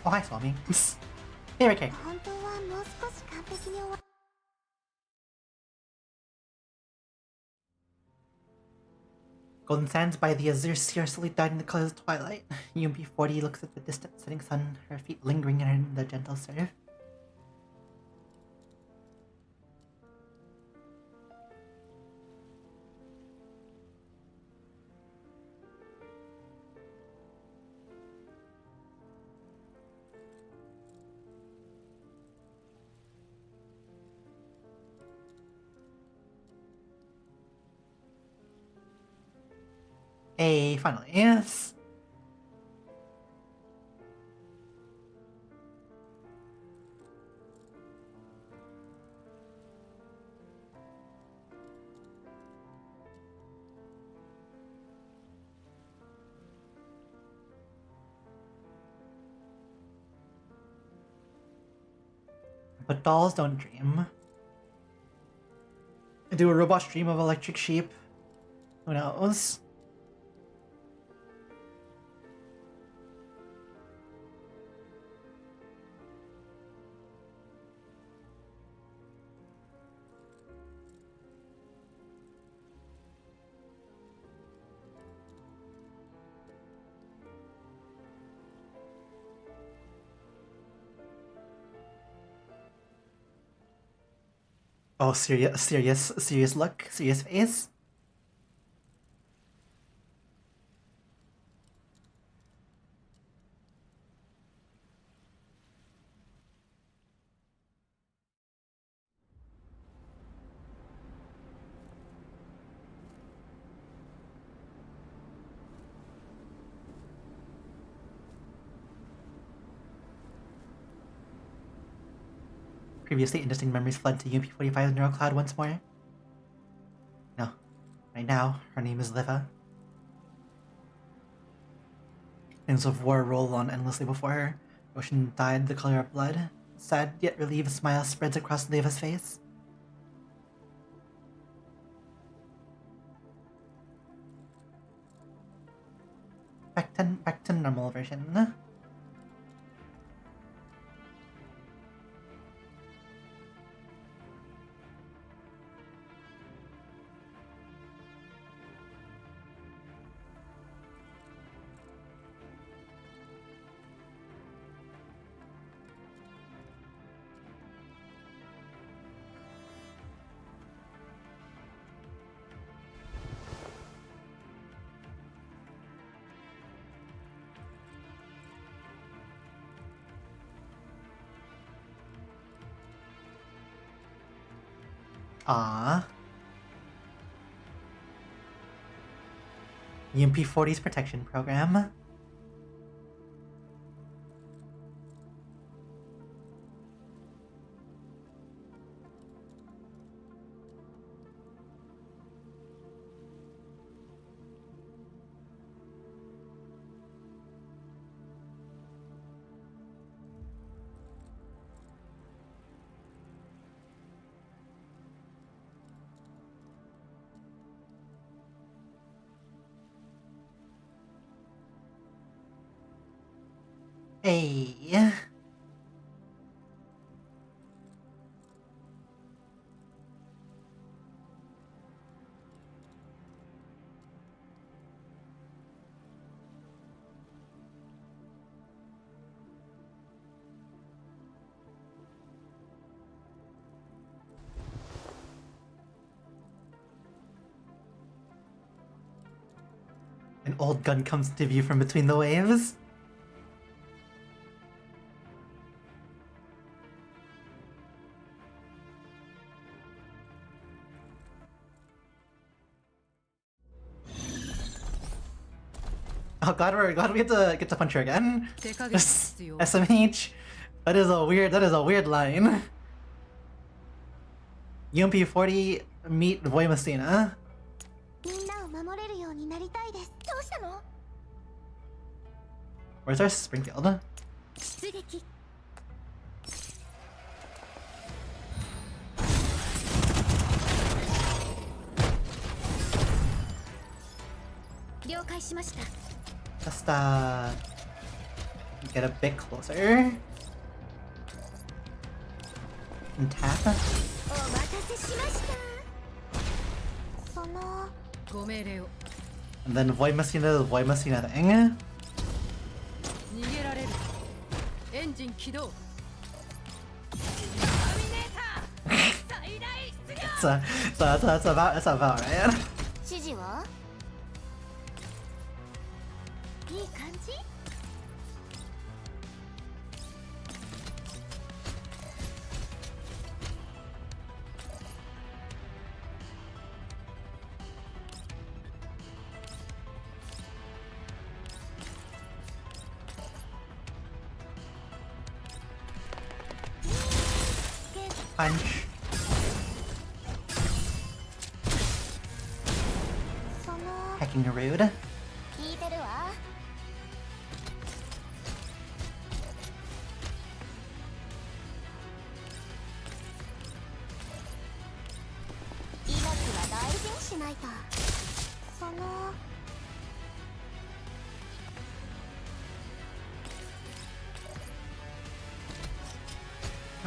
Oh, hi, Swami. Hey, Ricky. Golden sands by the azure seriously died in the colors of twilight. UMP40 looks at the distant setting sun, her feet lingering in the gentle surf. Hey, finally, yes. But dolls don't dream. Do a robot dream of electric sheep? Who knows? Oh, serious look, serious face. previously indistinct memories flood to UMP-45's neural cloud once more. No. Right now, her name is Liva. Things of war roll on endlessly before her. The ocean dyed the color of blood. A sad yet relieved smile spreads across Liva's face. Back to normal version. Ah, UMP-40's protection program. Hey. An old gun comes into view from between the waves. Oh, glad we get to punch her again. SMH. That is a weird line. UMP-40 meet Voy Messina. Where's our Springfield? Just get a bit closer. And tap. And then Voy Messina thing. That's about right. Punch. Hacking a rude.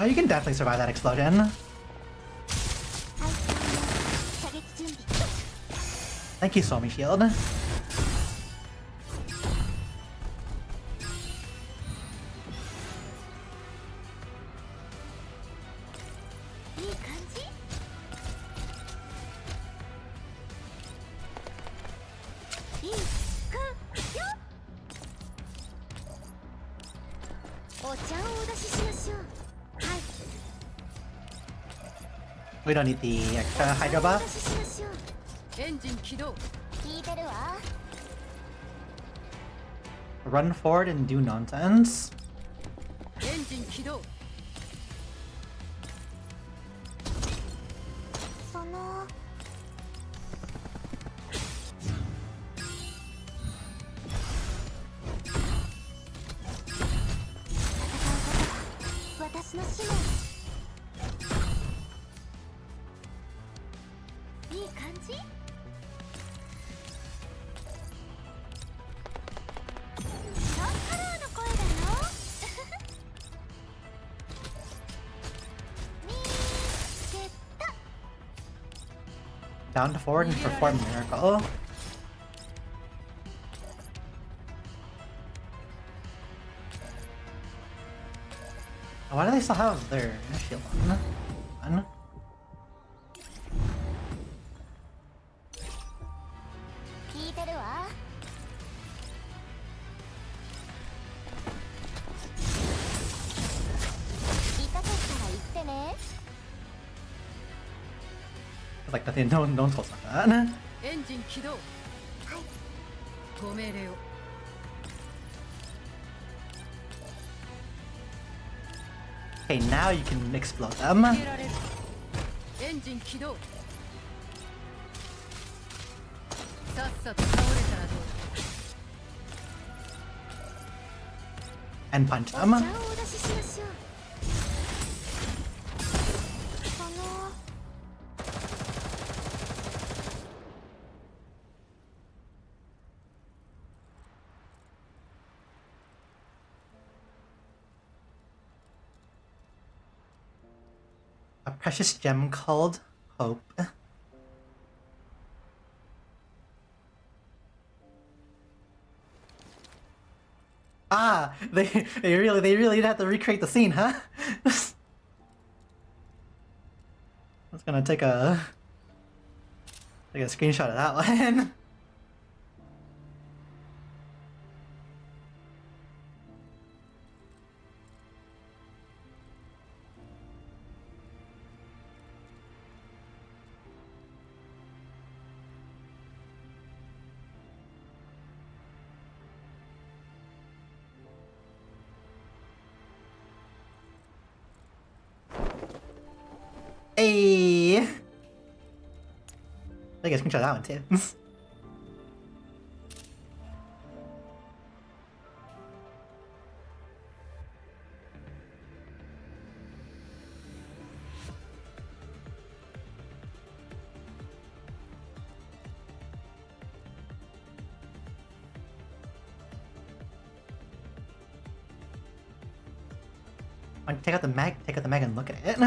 Oh, you can definitely survive that explosion. Thank you, Somi Shield. We don't need the extra Hydro buff. Run forward and do nonsense. Down to forward and perform miracle. Why do they still have their shield on? Like nothing, no one's supposed to like that. Okay, now you can explode them. And punch them. A precious gem called Hope. Ah, they really had to recreate the scene, huh? I was gonna take a screenshot of that one. Hey! I guess we can try that one too. Take out the mag and look at it.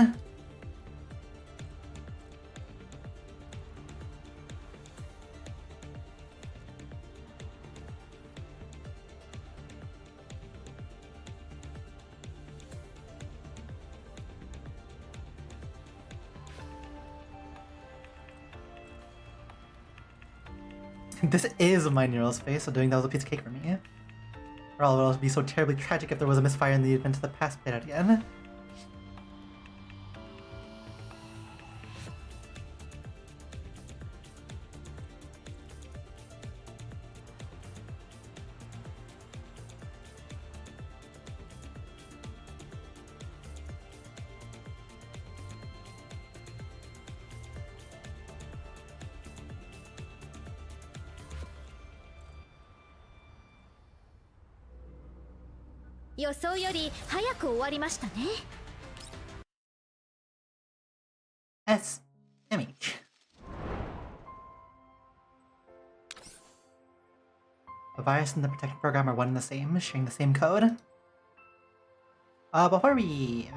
This is my neural space, so doing that was a piece of cake for me. Or all it would be so terribly tragic if there was a misfire in the event of the past pit out again. SMH. The virus and the protection program are one and the same, sharing the same code. Before we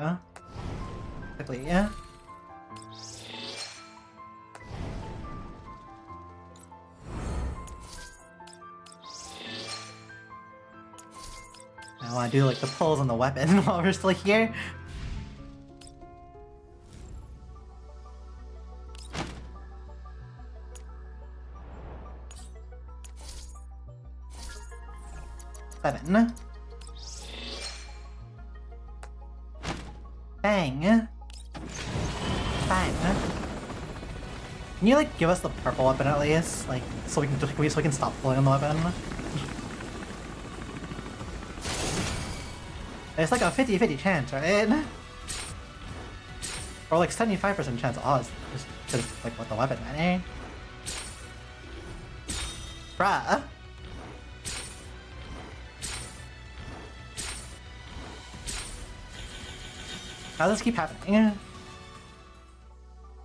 quickly, yeah. I want to do like the pulls on the weapon while we're still here. Seven. Bang. Bang. Can you like give us the purple weapon at least, like so we can stop pulling on the weapon? It's like a 50-50 chance, right? Or like 75% chance odds just because like what the weapon matter. Bruh. How does this keep happening?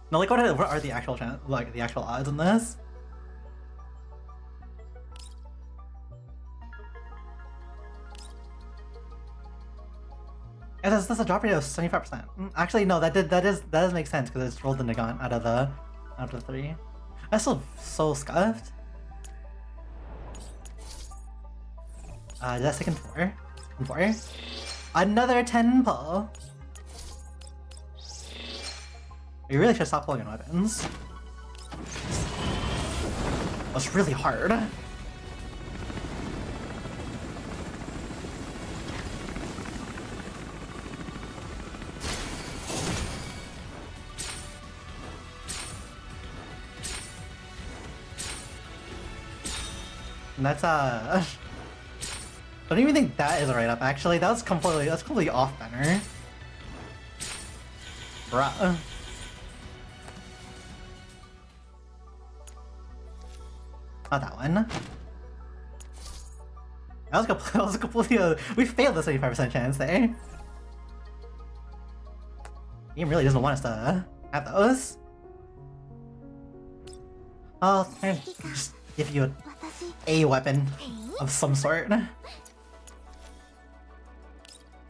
No, like what are the actual the actual odds in this? Yeah, that's a drop rate of 75%. Actually, no, that does make sense because it's rolled the Nagant out of the 3. That's still so scuffed. That's second 4. 4. Another 10 pull. You really should stop pulling in weapons. That's really hard. And that's I don't even think that is right up actually. That's completely off banner. Bruh. Not that one. That was completely we failed the 75% chance there. Game really doesn't want us to have those. I'll just give you a weapon of some sort. I'm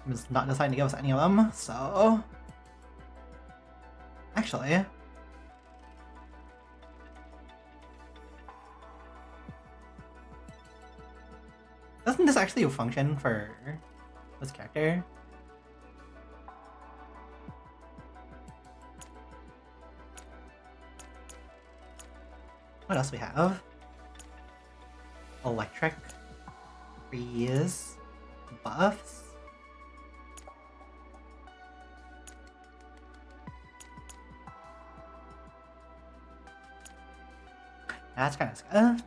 just not deciding to give us any of them, so... Actually... Doesn't this actually function for this character? What else do we have? Electric, freeze, buffs. That's kind of scuffed.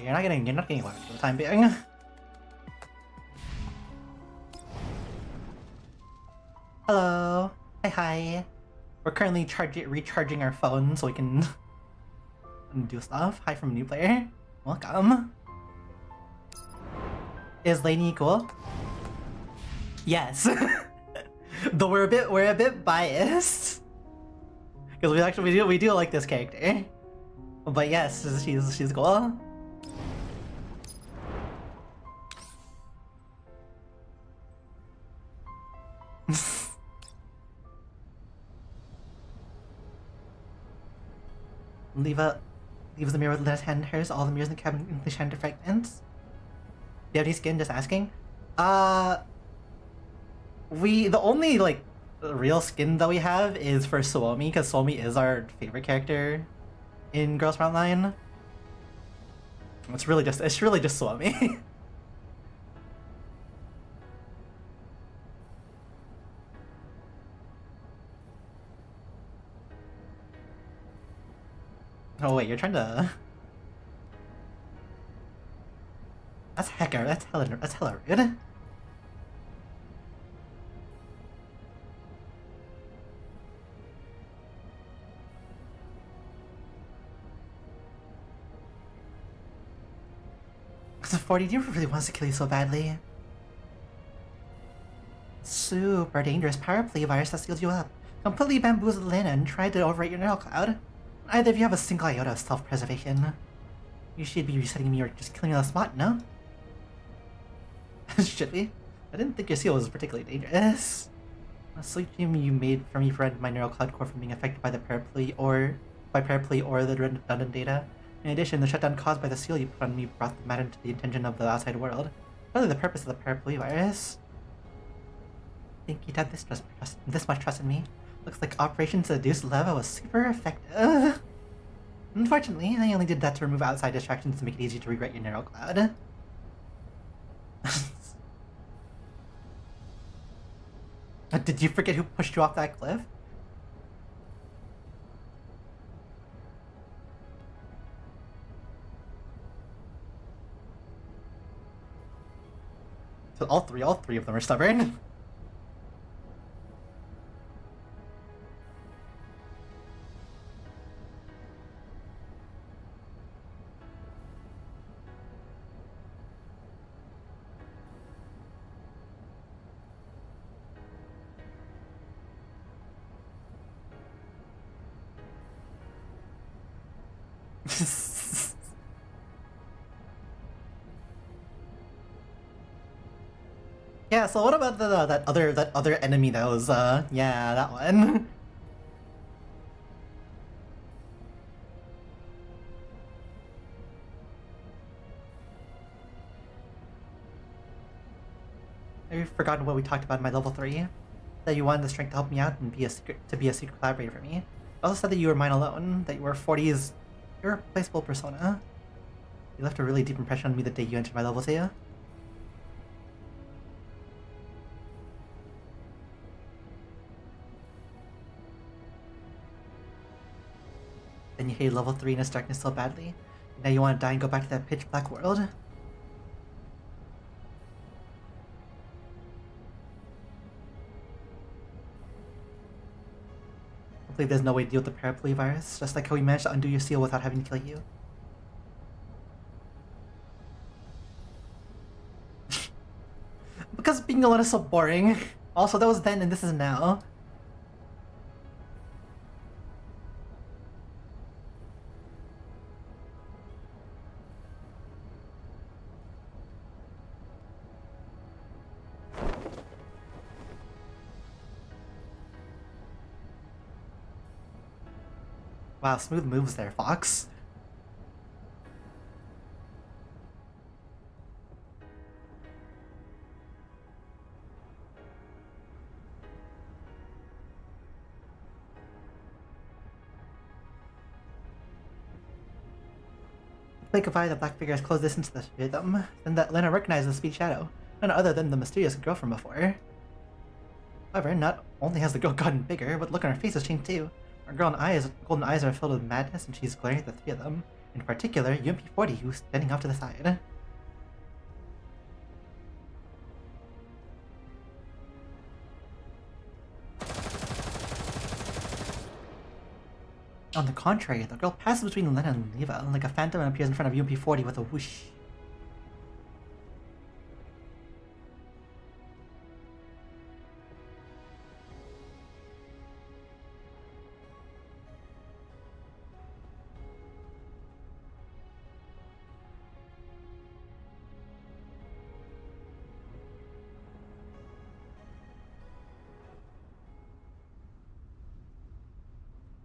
You're not getting weapons for the time being. Hello. Hi. We're currently recharging our phone so we can do stuff. Hi from new player. Welcome. Is Lainie cool? Yes. Though we're a bit biased. Because we do like this character. But yes, she's cool. Leaves the mirror with left hand hers, all the mirrors in the cabin English hand to fragments. Do you have any skin? Just asking. The only like real skin that we have is for Suomi, because Suomi is our favorite character in Girls Frontline. It's really just Suomi. Oh wait, you're trying to... That's hella rude. Because 40, do you really wants to kill you so badly? Super dangerous power play virus that seals you up. Completely bamboozled Lena and tried to overwrite your neural cloud. Either of you have a single iota of self-preservation. You should be resetting me or just killing me on the spot, no? Should we? I didn't think your seal was particularly dangerous. A sleep dream you made for me prevented my neural cloud core from being affected by the paraply or the redundant data. In addition, the shutdown caused by the seal you put on me brought the matter into the attention of the outside world. What is the purpose of the paraply virus? I think you'd have this much trust in me. Looks like Operation Seduce Leva was super effective. Unfortunately, I only did that to remove outside distractions to make it easier to rewrite your neural cloud. Did you forget who pushed you off that cliff? All three of them are stubborn. Yeah, so what about that other enemy that was yeah, that one. I've forgotten what we talked about in my level 3. That you wanted the strength to help me out and be a secret collaborator for me. I also said that you were mine alone, that you were 40's irreplaceable persona. You left a really deep impression on me the day you entered my level 2. Then you hated level 3 in its darkness so badly. Now you want to die and go back to that pitch black world? Hopefully there's no way to deal with the parapluie virus, just like how we managed to undo your seal without having to kill you. Because being alone is so boring. Also, that was then and this is now. Wow, smooth moves there, Fox. Like if the black figure has closed this into the rhythm, then that Lena recognizes the speed shadow, none other than the mysterious girl from before. However, not only has the girl gotten bigger, but look on her face has changed too. Her golden eyes are filled with madness, and she's glaring at the three of them. In particular, UMP-40, who's standing off to the side. On the contrary, the girl passes between Lena and Leva, like a phantom, and appears in front of UMP-40 with a whoosh.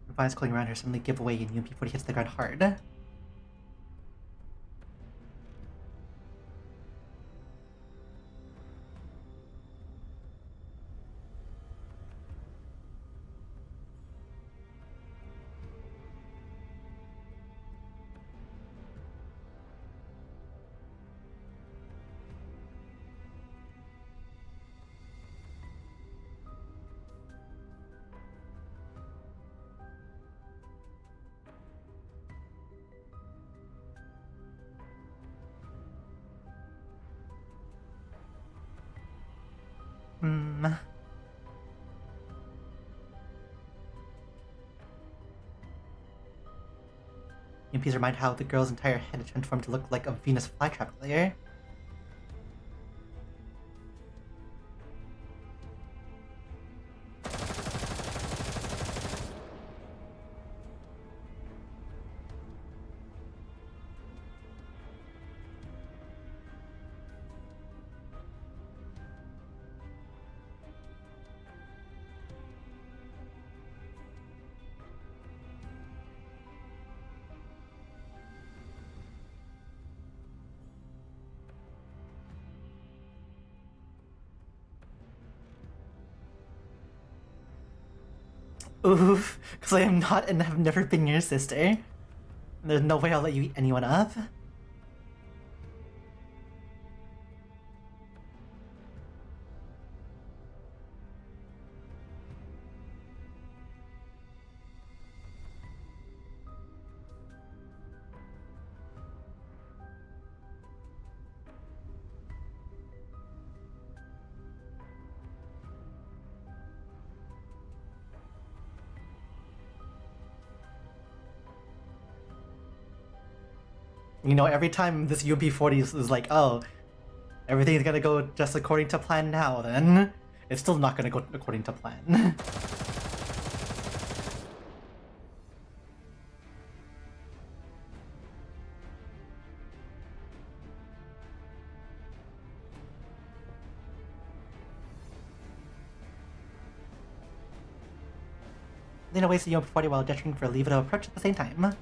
The vines cooling around her suddenly give way and UMP-40 hits the ground hard. UMPs remind how the girl's entire head had transformed to look like a Venus flytrap earlier. Oof, because I am not and have never been your sister. There's no way I'll let you eat anyone up. You know, every time this UMP40 is like, oh, everything's gonna go just according to plan now, then it's still not gonna go according to plan. Lena wastes the UMP40 while gesturing for Leave to approach at the same time.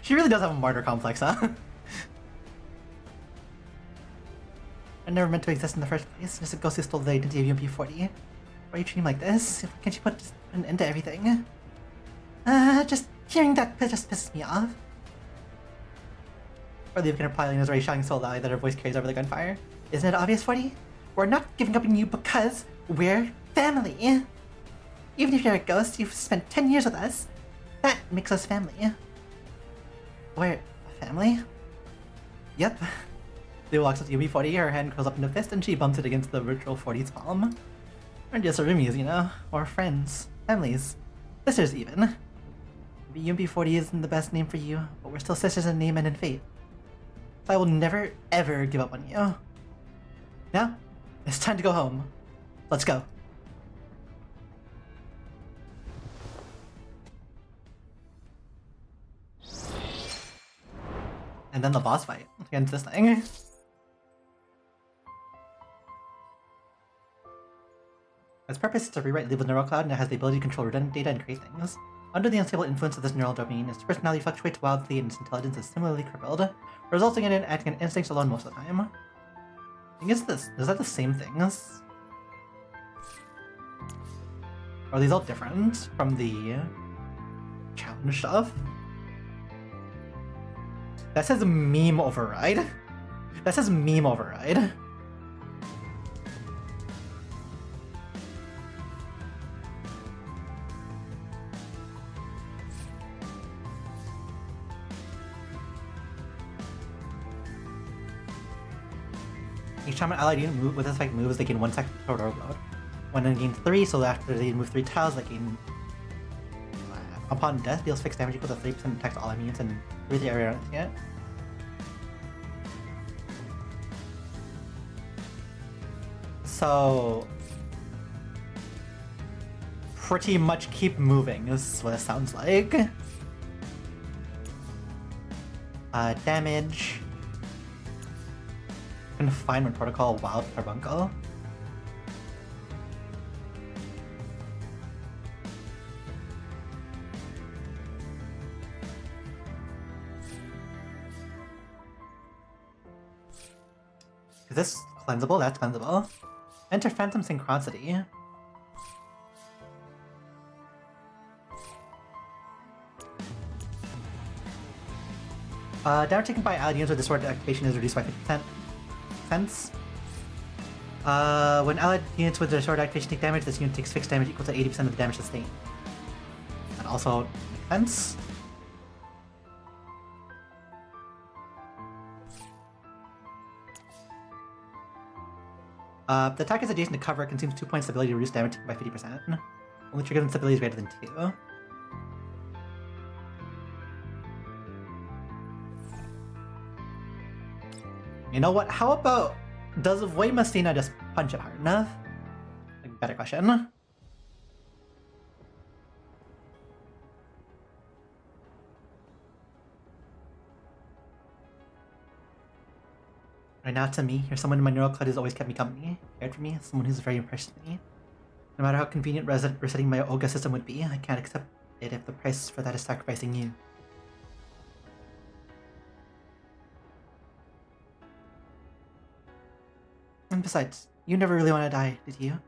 She really does have a martyr complex, huh? I never meant to exist in the first place, just a ghost who stole the identity of UMP40. Why are you treating him like this? Can't you put an end to everything? Just hearing that just pisses me off. Or the reply is already shouting so loud that her voice carries over the gunfire. Isn't it obvious, 40? We're not giving up on you because we're family. Even if you're a ghost, you've spent 10 years with us. That makes us family. We're a family? Yep. Leo walks up to UB40, her hand curls up in a fist, and she bumps it against the virtual 40's palm. We're just roomies, you know? Or friends. Families. Sisters, even. Maybe UMP40 isn't the best name for you, but we're still sisters in name and in fate. So I will never, ever give up on you. Now, it's time to go home. Let's go. And then the boss fight against this thing. Its purpose is to rewrite Leo's neural cloud, and it has the ability to control redundant data and create things. Under the unstable influence of this neural domain, its personality fluctuates wildly and its intelligence is similarly crippled, resulting in it acting on instincts alone most of the time. I think is that the same things? Or are these all different from the challenge stuff? That says meme override. That says meme override. Each time an allied unit with this effect moves, they gain 1 second total overload. When it gains 3, so after they move 3 tiles, they gain... upon death, deals fixed damage equal to 3% attacks all enemies and 3 the area around it. So... pretty much keep moving is what it sounds like. Damage... Confinement Protocol Wild Carbuncle. Is this cleansable? That's cleansable. Enter Phantom Synchronicity. Damage taken by allied units with this sword activation is reduced by 50%. Sense. When allied units with their sword activation take damage, this unit takes fixed damage equal to 80% of the damage sustained. That also makes sense. The attack is adjacent to cover, consumes 2 points of ability to reduce damage taken by 50%. Only triggers when stability is greater than 2. You know what? How about, does Void Messina just punch it hard enough? Like, better question. Right now, to me, you're someone in my neural cloud who's always kept me company, cared for me, someone who's very impressed with me. No matter how convenient resetting my Olga system would be, I can't accept it if the price for that is sacrificing you. And besides, you never really want to die, did you?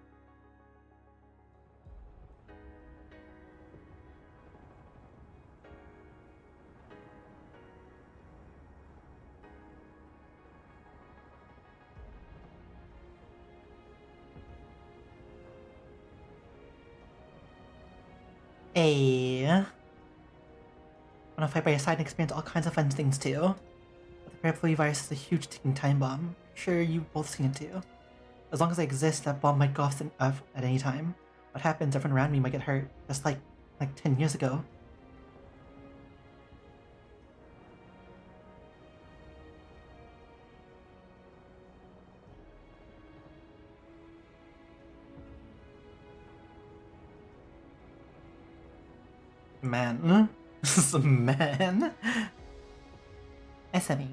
I wanna fight by your side and experience all kinds of fun things too. But the parapluie virus is a huge ticking time bomb. Sure, you've both seen it too. As long as I exist, that bomb might go off at any time. What happens, everyone around me might get hurt, just like 10 years ago. Man. Man. SMH.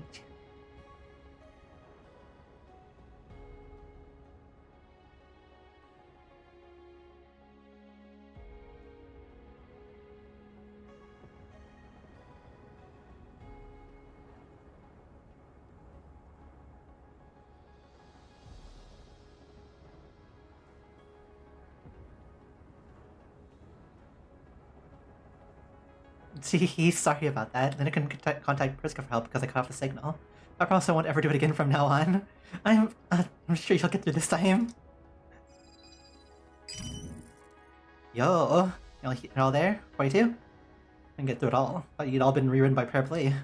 Gee, sorry about that. Then I couldn't contact Priska for help because I cut off the signal. I promise I won't ever do it again from now on. I'm sure you'll get through this time. Yo, you're all there? 42? I can get through it all. Thought you'd all been rewritten by Paraplay.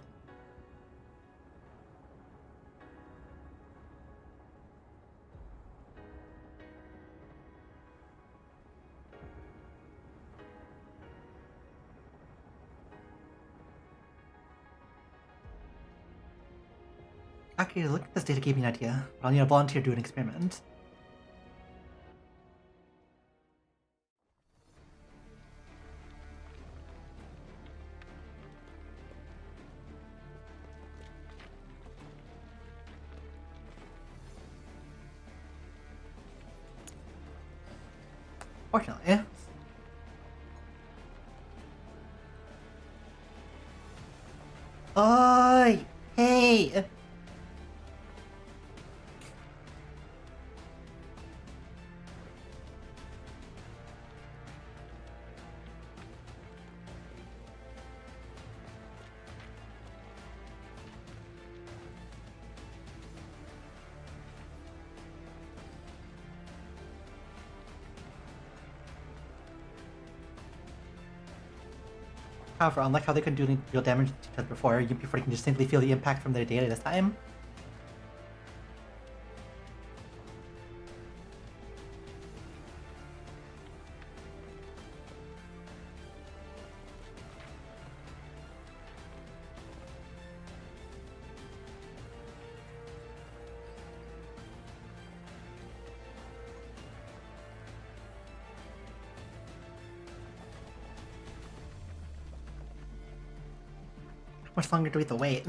Actually, look at this data gave me an idea. I'll need a volunteer to do an experiment. Fortunately. Oi! Hey! However, unlike how they couldn't do any real damage to each other before, UP40 can just simply feel the impact from their data this time. How much longer do we have to wait?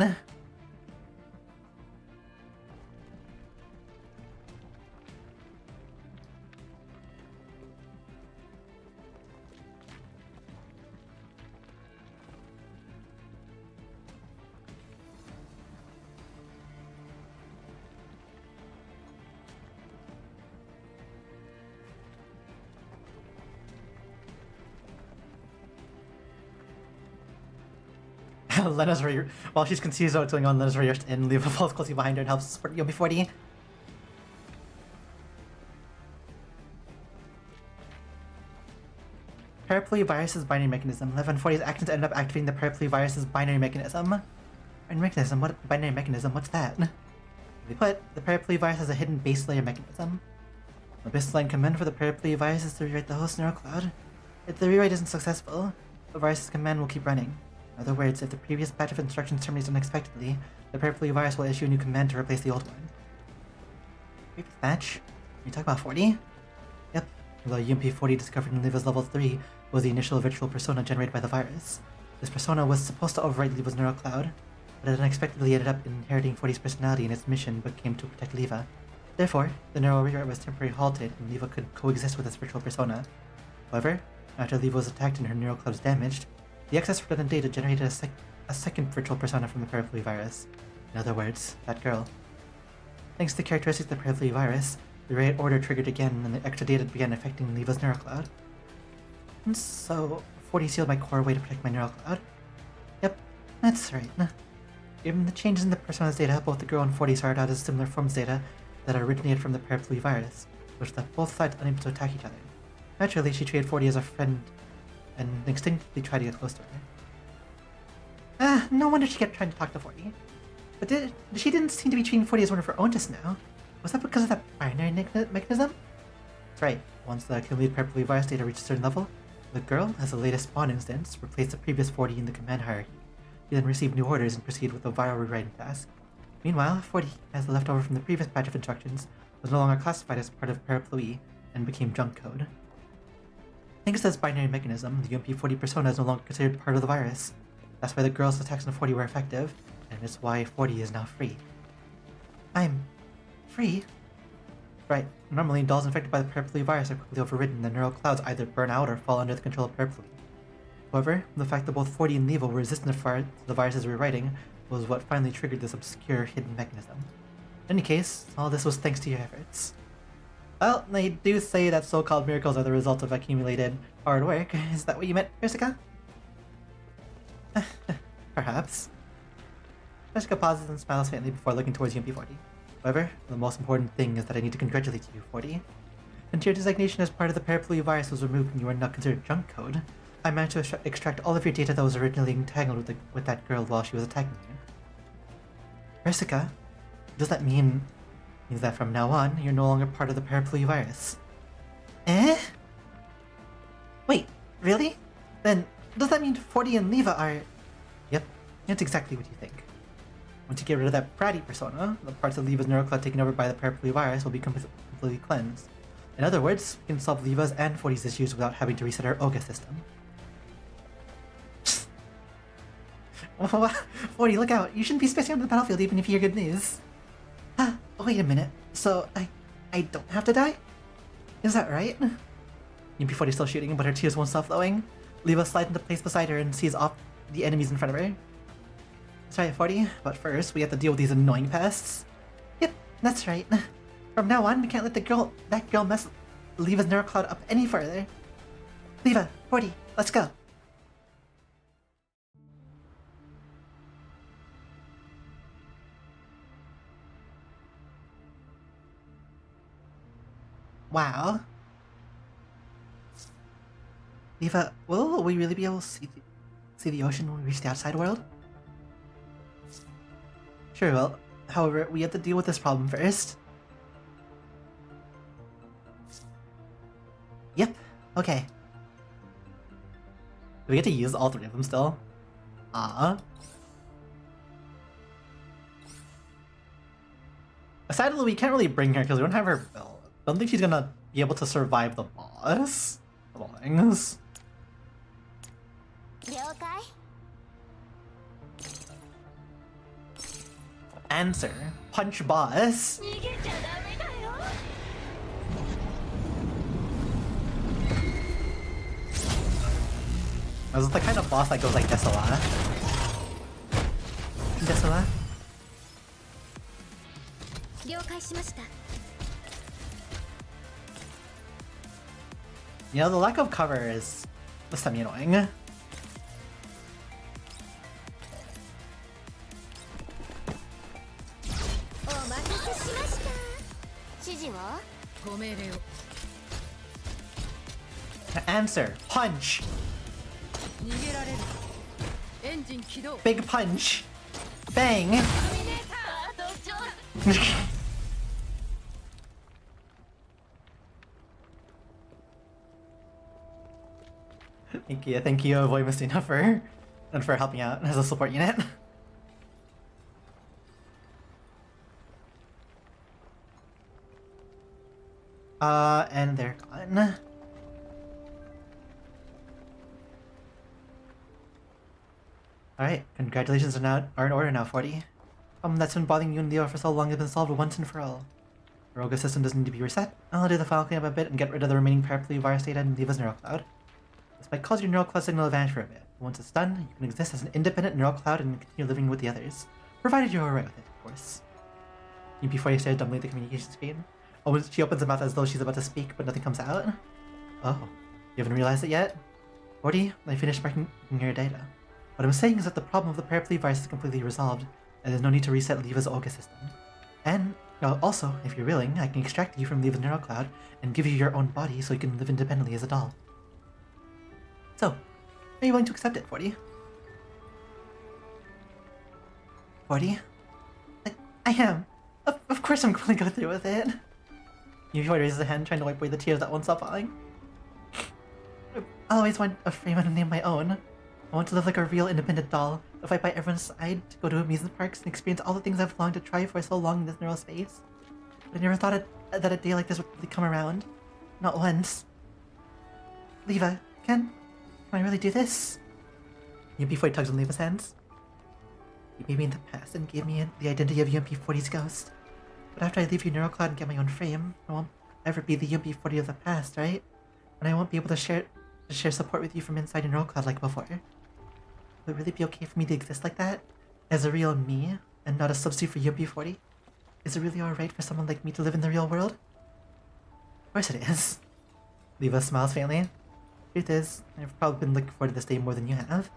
Lena's while she's confused about what's going on, Lena's rushed in, leave a false closely behind her and helps support UP40. Parapluie virus's binary mechanism. 1140's actions ended up activating the parapluie virus's binary mechanism. Binary mechanism? What's that? Simply put, the parapluie virus has a hidden base layer mechanism. The baseline command for the parapluie virus is to rewrite the host neural cloud. If the rewrite isn't successful, the virus's command will keep running. In other words, if the previous batch of instructions terminates unexpectedly, the parapluie virus will issue a new command to replace the old one. Previous batch? Are you talking about 40? Yep. Although UMP40 discovered in Leva's level 3 was the initial virtual persona generated by the virus. This persona was supposed to overwrite Leva's neural cloud, but it unexpectedly ended up inheriting 40's personality and its mission became to protect Leva. Therefore, the neural rewrite was temporarily halted and Leva could coexist with its virtual persona. However, after Leva was attacked and her neural cloud was damaged, the excess redundant data generated a second virtual persona from the parapluie virus. In other words, that girl. Thanks to the characteristics of the parapluie virus, the rewrite order triggered again and the extra data began affecting Leva's neural cloud. And so, 40 sealed my core way to protect my neural cloud. Yep, that's right. Given the changes in the persona's data, both the girl and 40 started out as similar forms data that originated from the parapluie virus, which left both sides unable to attack each other. Naturally, she treated 40 as a friend and instinctively try to get close to her. No wonder she kept trying to talk to 40. But she didn't seem to be treating 40 as one of her own just now. Was that because of that binary mechanism? That's right. Once the accumulated purple virus data reached a certain level, the girl, as the latest spawn instance, replaced the previous 40 in the command hierarchy. He then received new orders and proceeded with the viral rewriting task. Meanwhile, 40, as the leftover from the previous batch of instructions, was no longer classified as part of Parapluie and became junk code. Thanks to this binary mechanism, the UMP-40 persona is no longer considered part of the virus. That's why the girl's attacks on 40 were effective, and it's why 40 is now free. I'm... free? Right, normally dolls infected by the Parapluie virus are quickly overridden and the neural clouds either burn out or fall under the control of Parapluie. However, the fact that both 40 and Levo were resistant to the virus's rewriting was what finally triggered this obscure hidden mechanism. In any case, all this was thanks to your efforts. Well, they do say that so-called miracles are the result of accumulated hard work. Is that what you meant, Persica? Perhaps. Persica pauses and smiles faintly before looking towards UMP-40. However, the most important thing is that I need to congratulate you, 40. Since your designation as part of the Parapluie virus was removed and you are now considered junk code, I managed to extract all of your data that was originally entangled with that girl while she was attacking you. Persica, does that means that from now on, you're no longer part of the Parapluie virus? Eh? Wait, really? Then, does that mean 40 and Leva are... Yep, that's exactly what you think. Once you get rid of that bratty persona, the parts of Leva's neural cloud taken over by the Parapluie virus will be completely cleansed. In other words, we can solve Leva's and 40's issues without having to reset our Oga system. 40, look out! You shouldn't be spacing onto the battlefield even if you hear good news. Wait a minute. So, I don't have to die? Is that right? UMP-40 is still shooting, but her tears won't stop flowing. Leva slides into place beside her and sees off the enemies in front of her. That's right, 40, but first we have to deal with these annoying pests. Yep, that's right. From now on, we can't let that girl mess Leva's neural cloud up any further. Leva, 40, let's go. Wow. Leva, will we really be able to see the ocean when we reach the outside world? Sure, well, however, we have to deal with this problem first. Yep, okay. Do we get to use all three of them still? Sadly, we can't really bring her because we don't have her build. I don't think she's gonna be able to survive the boss. Of all things. Answer. Punch boss. This is the kind of boss that goes like Desola. Desola? You know, the lack of cover is semi-annoying. Answer. Punch. Big punch. Bang. Thank you, Avoid Mistina for helping out as a support unit. And they're gone. Alright, congratulations are in order now, 40. That's been bothering you and Leo for so long has been solved once and for all. The Roga system doesn't need to be reset. I'll do the file cleanup a bit and get rid of the remaining Parapluie virus data in Leva's neural cloud. This might cause your neural cloud signal advantage for a bit. Once it's done, you can exist as an independent neural cloud and continue living with the others. Provided you're alright with it, of course. UMP-40 stares dumbly at the communication screen. She opens her mouth as though she's about to speak, but nothing comes out. Oh, you haven't realized it yet? 40, I finished marking your data. What I'm saying is that the problem of the Parapluie virus is completely resolved, and there's no need to reset Leva's Oga system. And also, if you're willing, I can extract you from Leva's neural cloud and give you your own body so you can live independently as a doll. So, are you willing to accept it, 40? 40? I am. Of course I'm going to go through with it. UB40 raises a hand, trying to wipe away the tears that won't stop falling. I always want a frame and a name of my own. I want to live like a real independent doll, to fight by everyone's side, to go to amusement parks and experience all the things I've longed to try for so long in this neural space. But I never thought that a day like this would really come around. Not once. Leva, can I really do this? UMP40 tugs on Leva's hands. You made me in the past and gave me the identity of UMP40's ghost. But after I leave your neural cloud and get my own frame, I won't ever be the UMP40 of the past, right? And I won't be able to share support with you from inside your neural cloud like before. Would it really be okay for me to exist like that? As a real me, and not a substitute for UMP40? Is it really alright for someone like me to live in the real world? Of course it is. Leva smiles faintly. Truth is, I've probably been looking forward to this day more than you have.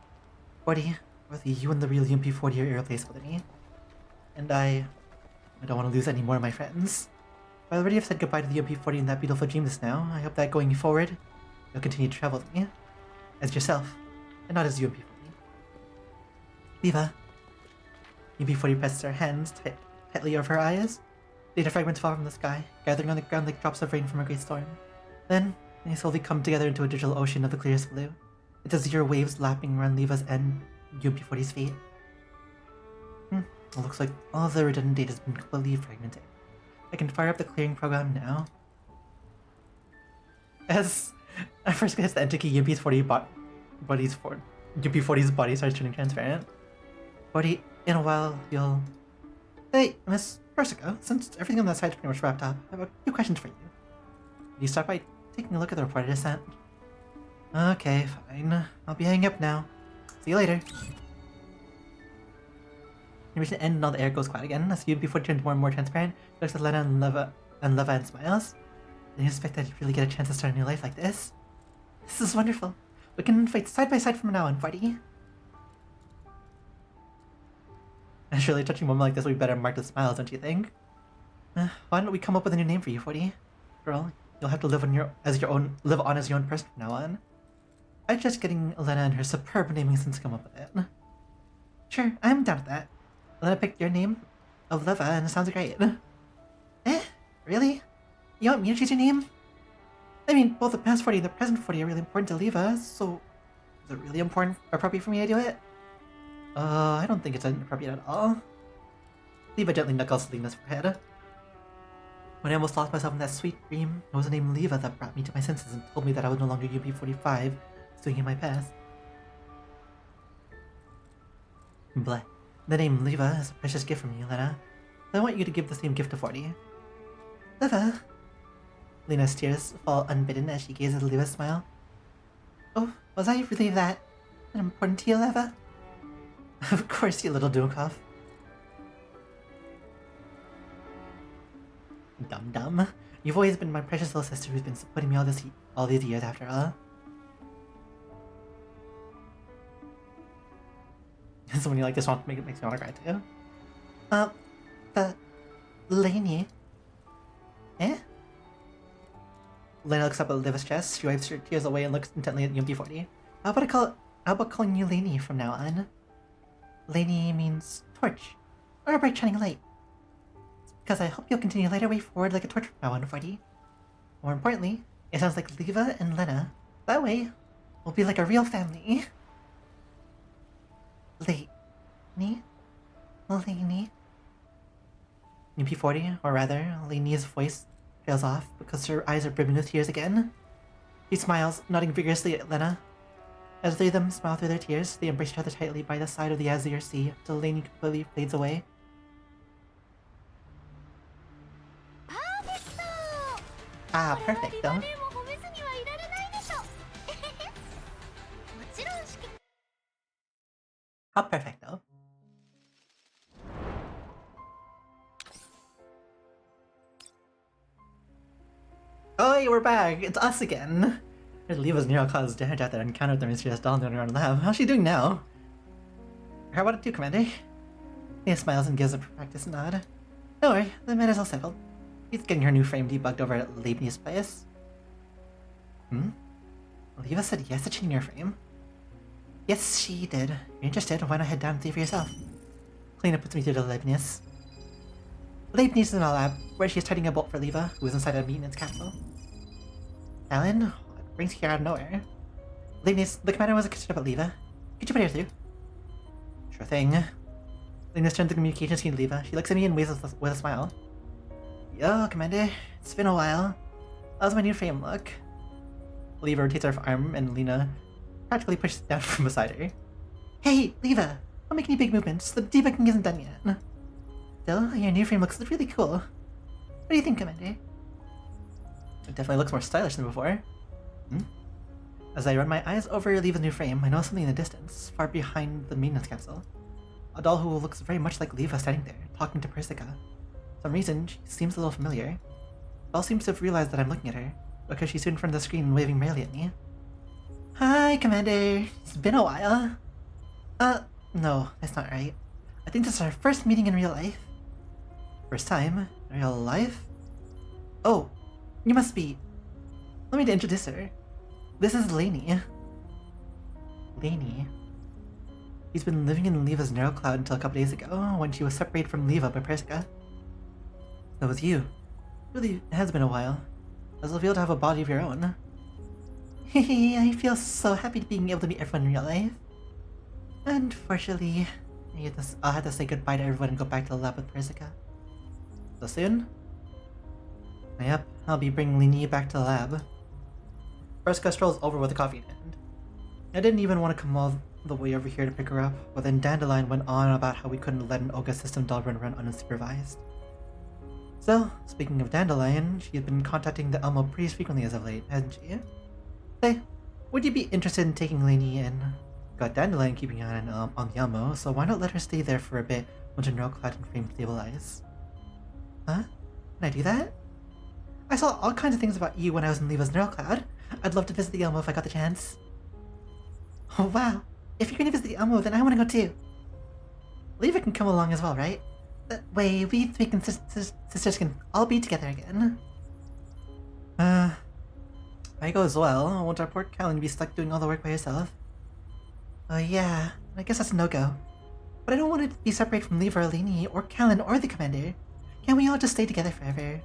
40, both you and the real UMP40 are irreplaceable to me. And I don't want to lose any more of my friends. I already have said goodbye to the UMP40 in that beautiful dream just now. I hope that going forward, you'll continue to travel with me. As yourself, and not as UMP40. Leva. UMP40 presses her hands tightly over her eyes. Data fragments fall from the sky, gathering on the ground like drops of rain from a great storm. Then, they slowly come together into a digital ocean of the clearest blue. It's as zero waves lapping around Leva's and UMP40's feet. It looks like all of the redundant data has been completely fragmented. I can fire up the clearing program now. As I first gets the enter key, UMP40's body starts turning transparent. 40, in a while, you'll... Hey, Miss Persico, since everything on that side's pretty much wrapped up, I have a few questions for you. Could you start by taking a look at the report I just sent? Okay, fine. I'll be hanging up now. See you later. You reach the end and all the air goes quiet again. As UMP40 turns more and more transparent, he looks at Lena and Leva and smiles. Didn't expect that you'd really get a chance to start a new life like this. This is wonderful. We can fight side by side from now on, 40. And surely a touching moment like this would be better marked with smiles, don't you think? Why don't we come up with a new name for you, 40? Girl, you'll have to live on as your own person from now on. I'm just getting Elena and her superb naming sense to come up with it. Sure, I'm down with that. Elena picked your name of Leva and it sounds great. Really? You want me to choose your name? I mean, both the past 40 and the present 40 are really important to Leva, so is it really appropriate for me to do it? I don't think it's inappropriate at all. Leva gently knuckles Lena's forehead. When I almost lost myself in that sweet dream, it was the name Leva that brought me to my senses and told me that I was no longer UP45, staying in my past. Bleh. The name Leva is a precious gift from you, Lena. I want you to give the same gift to 40. Leva? Lena's tears fall unbidden as she gazes at Leva's smile. Oh, was I really that important to you, Leva? Of course, you little doko. Dum-dum. You've always been my precious little sister who's been supporting me all these years after all. Someone you like this one makes me want to cry too. The Lainie. Eh? Lena looks up at Leva's chest. She wipes her tears away and looks intently at UMP40. How about calling you Lainie from now on? Lainie means torch, or a bright shining light. Because I hope you'll continue to light our way forward like a torch from now on, 40. More importantly, it sounds like Leva and Lena. That way, we'll be like a real family. Lainie? Lainie? UMP40, or rather, Lainie's voice trails off because her eyes are brimming with tears again. She smiles, nodding vigorously at Lena. As the three of them smile through their tears, they embrace each other tightly by the side of the azure sea until Lainie completely fades away. Ah, perfect though. How perfect though. Oh hey, we're back! It's us again! Here's Leva's neural cloud's damage after encountered the mysterious doll in the underground lab. How's she doing now? How about it too, Commander? Leah smiles and gives a practice nod. Don't worry, the matter's all settled. She's getting her new frame debugged over at Lainie's place. Leva said yes to changing your frame. Yes, she did. If you're interested, why not head down and see for yourself? Lena puts me through to Leibniz. Leibniz is in a lab, where she is tidying a bolt for Leva, who is inside a maintenance capsule. Alan, what brings you here out of nowhere? Leibniz, the commander was concerned about Leva. Could you put her through? Sure thing. Leibniz turns the communication screen to Leva. She looks at me and waves with a smile. Yo, Commander. It's been a while. How's my new frame look? Leva rotates her arm and Lena practically pushes it down from beside her. Hey, Leva! Don't make any big movements. The debugging isn't done yet. Still, your new frame looks really cool. What do you think, Commander? It definitely looks more stylish than before. As I run my eyes over Leva's new frame, I notice something in the distance, far behind the maintenance capsule. A doll who looks very much like Leva standing there, talking to Persica. For some reason, she seems a little familiar. The doll seems to have realized that I'm looking at her, because she's in front of the screen waving merrily at me. Hi, Commander. It's been a while. No, that's not right. I think this is our first meeting in real life. First time? In real life? Oh, you must be... Let me introduce her. This is Lainie. Lainie? She's been living in Leva's narrow cloud until a couple days ago, when she was separated from Leva by Persica. So with you. It really has been a while. As you'll be able to have a body of your own. Hehe, I feel so happy being able to meet everyone in real life. Unfortunately, I'll have to say goodbye to everyone and go back to the lab with Persica. So soon? Yep, I'll be bringing Lainie back to the lab. Persica strolls over with a coffee in hand. I didn't even want to come all the way over here to pick her up, but then Dandelion went on about how we couldn't let an Olga system doll run around unsupervised. So, speaking of Dandelion, she had been contacting the Elmo pretty frequently as of late, hasn't she? Hey, would you be interested in taking Lainie in? Got Dandelion keeping an eye on the Elmo, so why not let her stay there for a bit once her neural clad and frame stabilize? Huh? Can I do that? I saw all kinds of things about you when I was in Leva's neural cloud. I'd love to visit the Elmo if I got the chance. Oh wow, if you're gonna visit the Elmo, then I wanna go too. Leva can come along as well, right? That way, we three sisters can all be together again. If I go as well, won't our poor Callan be stuck doing all the work by herself? Yeah, I guess that's a no-go. But I don't want to be separated from Leva or Lainie, or Callan, or the Commander. Can't we all just stay together forever?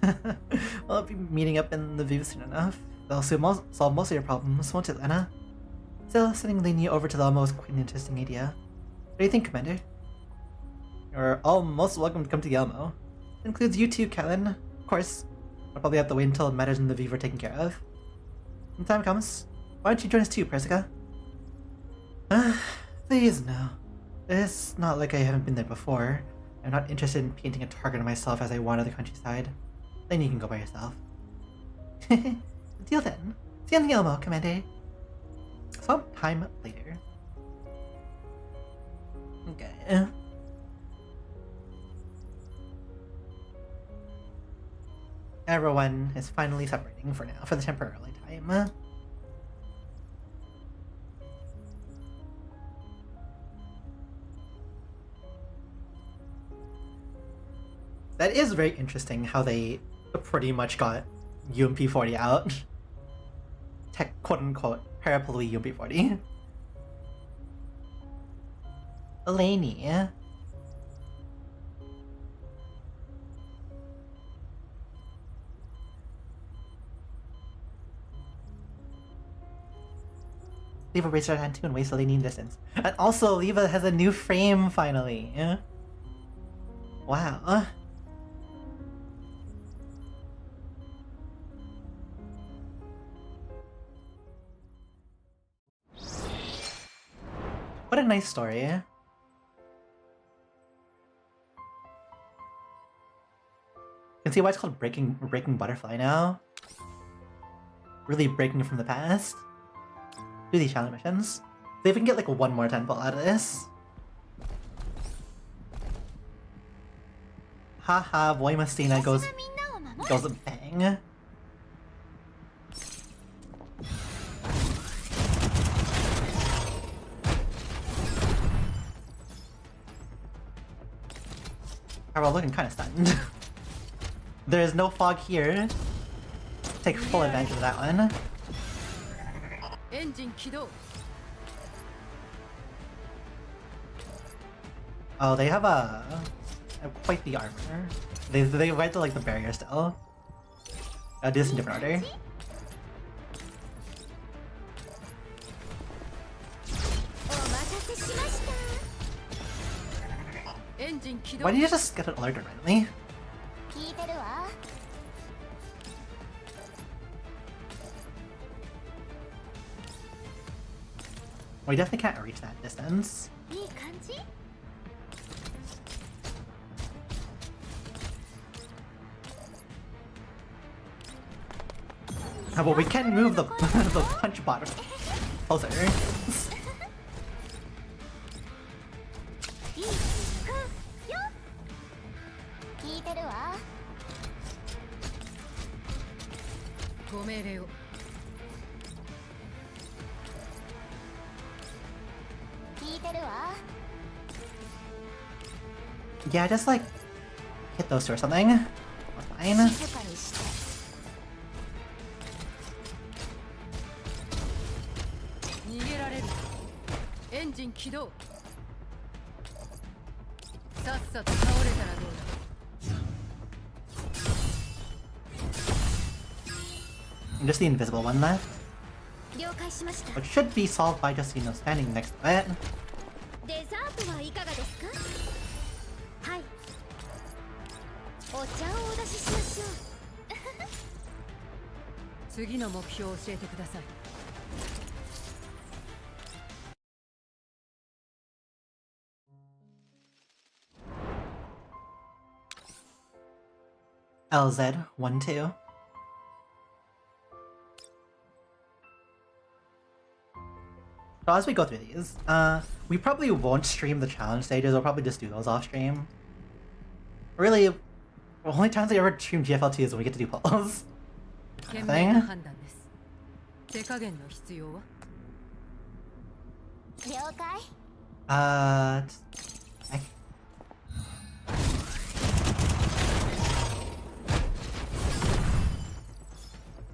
Well, I'll be meeting up in the view soon enough. That'll solve most of your problems, won't it, Lena? Still, sending Lainie over to the Elmo is quite an interesting idea. What do you think, Commander? You're all most welcome to come to the Elmo. It includes you too, Callan. Of course, I'll probably have to wait until matters in the Viva are taken care of. When the time comes, why don't you join us too, Persica? Please no. It's not like I haven't been there before. I'm not interested in painting a target on myself as I wander the countryside. Then you can go by yourself. Deal then. See you on the Elmo, Commander. Some time later. Okay. Everyone is finally separating for now, for the temporarily time. That is very interesting how they pretty much got UMP40 out. Tech quote-unquote parapluie UMP40. Lainie. Leva raised her hand too and waves to Lainie in distance. And also, Leva has a new frame finally. Wow. What a nice story. You can see why it's called Breaking Butterfly now. Really breaking from the past. Do these challenge missions. See if we can get like one more temple out of this. Haha, Voimastina goes bang. We're looking kind of stunned. There is no fog here. Take full advantage of that one. Oh, they have quite the armor. They went to like the barrier still. Do this in different order. Why did you just get an alert randomly? We definitely can't reach that distance. Oh, but we can move the the punch bot closer. Yeah, just like hit those two or something. That's fine. And just the invisible one left. Which should be solved by just, you know, standing next to it. LZ 1-2. So as we go through these, we probably won't stream the challenge stages, we'll probably just do those off stream. Really, the only times I ever stream GFLT is when we get to do pulls. Thing.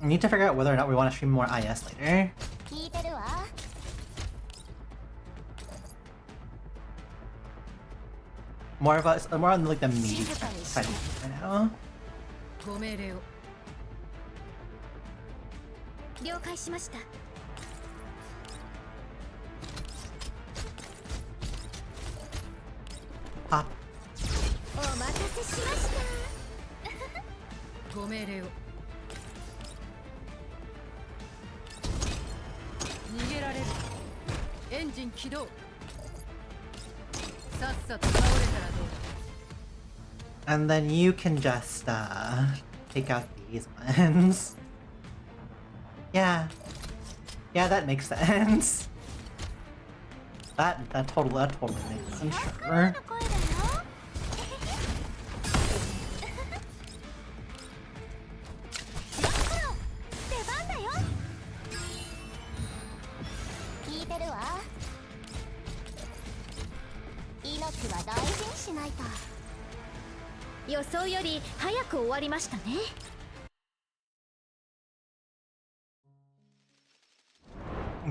I need to figure out whether or not we want to stream more IS later. More of us, more on like the meaty side of right now. Pop. And then you can just take out these ones. Yeah, that makes sense. That totally makes sense. Sure.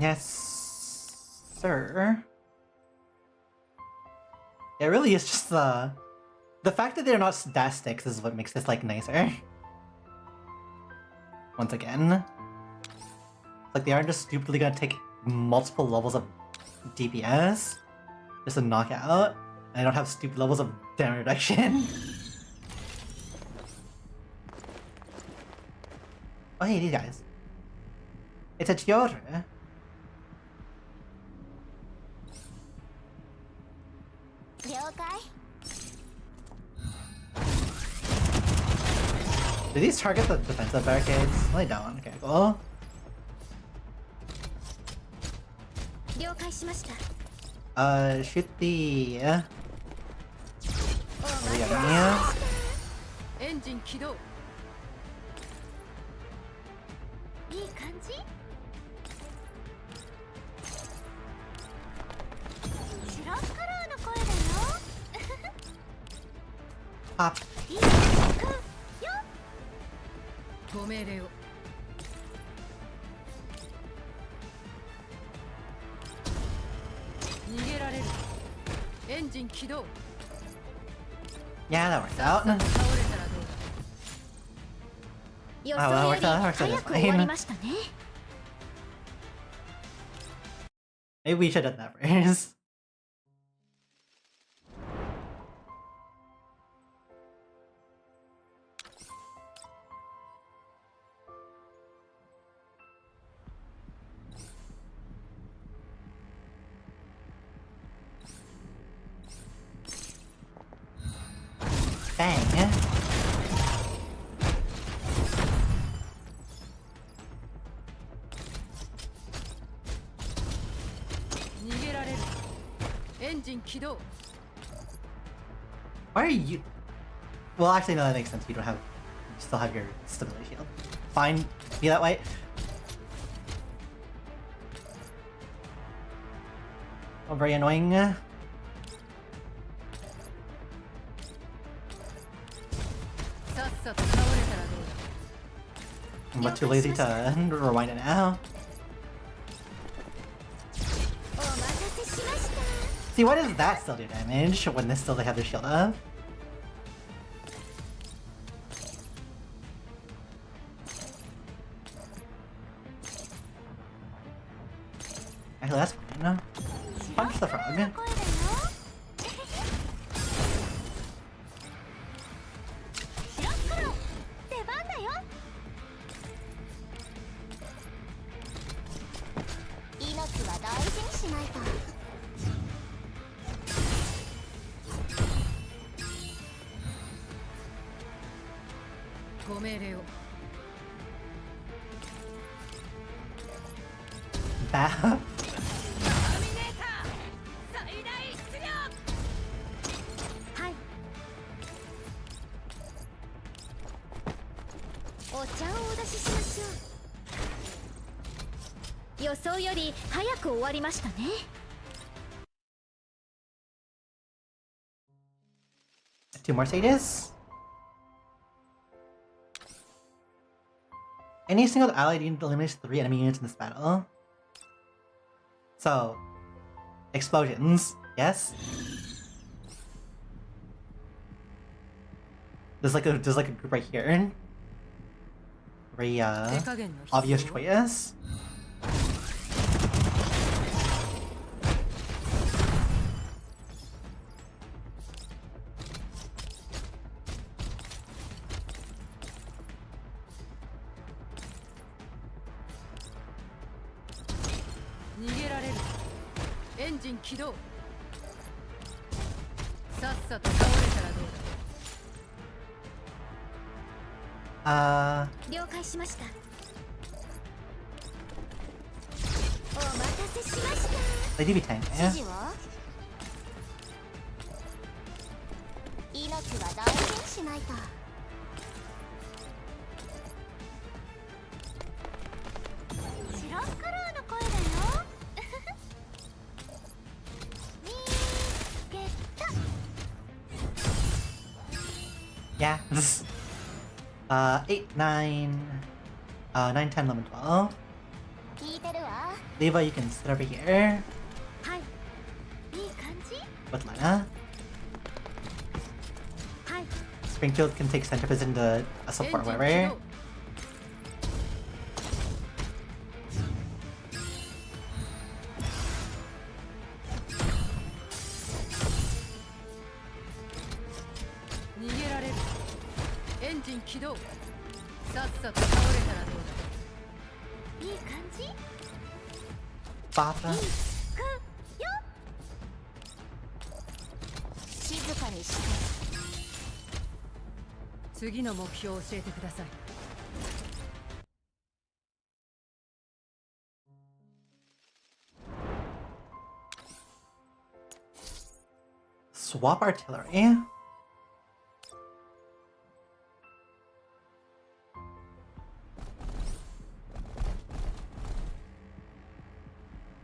Yes, sir. It really is just the fact that they're not stat sticks is what makes this like nicer. Once again, like they aren't just stupidly gonna take multiple levels of DPS just to knock out. I don't have stupid levels of damage reduction. Oh hey, these guys. It's a Chiyotra. Do these target the defensive barricades? No, they don't. Okay, cool. Shoot the enemy. Pop. Yeah, that worked out. Oh, well, that worked out. That worked out just fine. Maybe we should have done that first. Bang. Why are you? Well, actually, no, that makes sense. You don't have, you still have your stability shield. Fine, be that way. Oh, very annoying. I'm too lazy to rewind it now. See, why does that still do damage when this still they have their shield up? Actually, that's fine. Punch the frog. Bah. Two more stages. Any single allied unit eliminates 3 enemy units in this battle. So, explosions, yes. There's like a group right here. Very obvious choice. They do be tank, yeah. Yeah. 8, 9, 9, 10, 11, 12. Leva, you can sit over here. With Lena. Springfield can take center position to a support whatever. Bata. Swap artillery.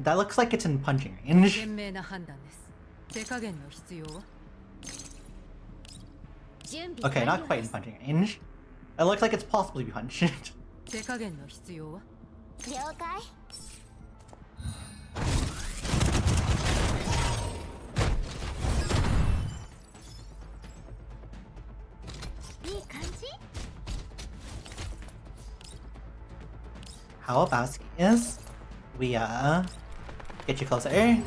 That looks like it's in punching range. Okay, not quite in punching range. It looks like it's possibly be punched. how about skis? We get you closer.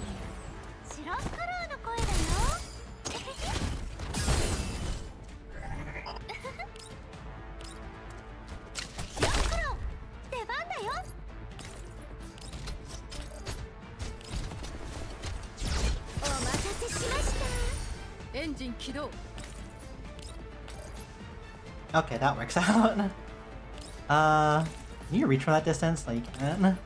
Okay, that works out. Can you reach from that distance? No, you can't.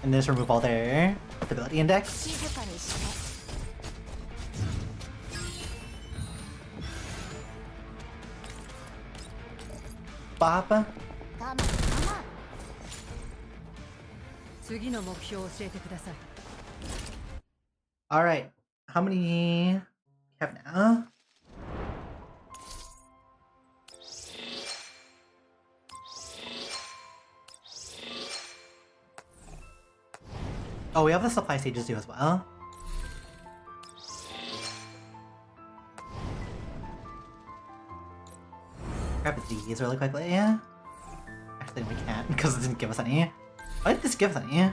And just remove all their stability index. Bop. Alright, how many have now? Oh, we have the supply stages too as well. Grab these really quickly. Actually, we can't because it didn't give us any. Why did this give us any?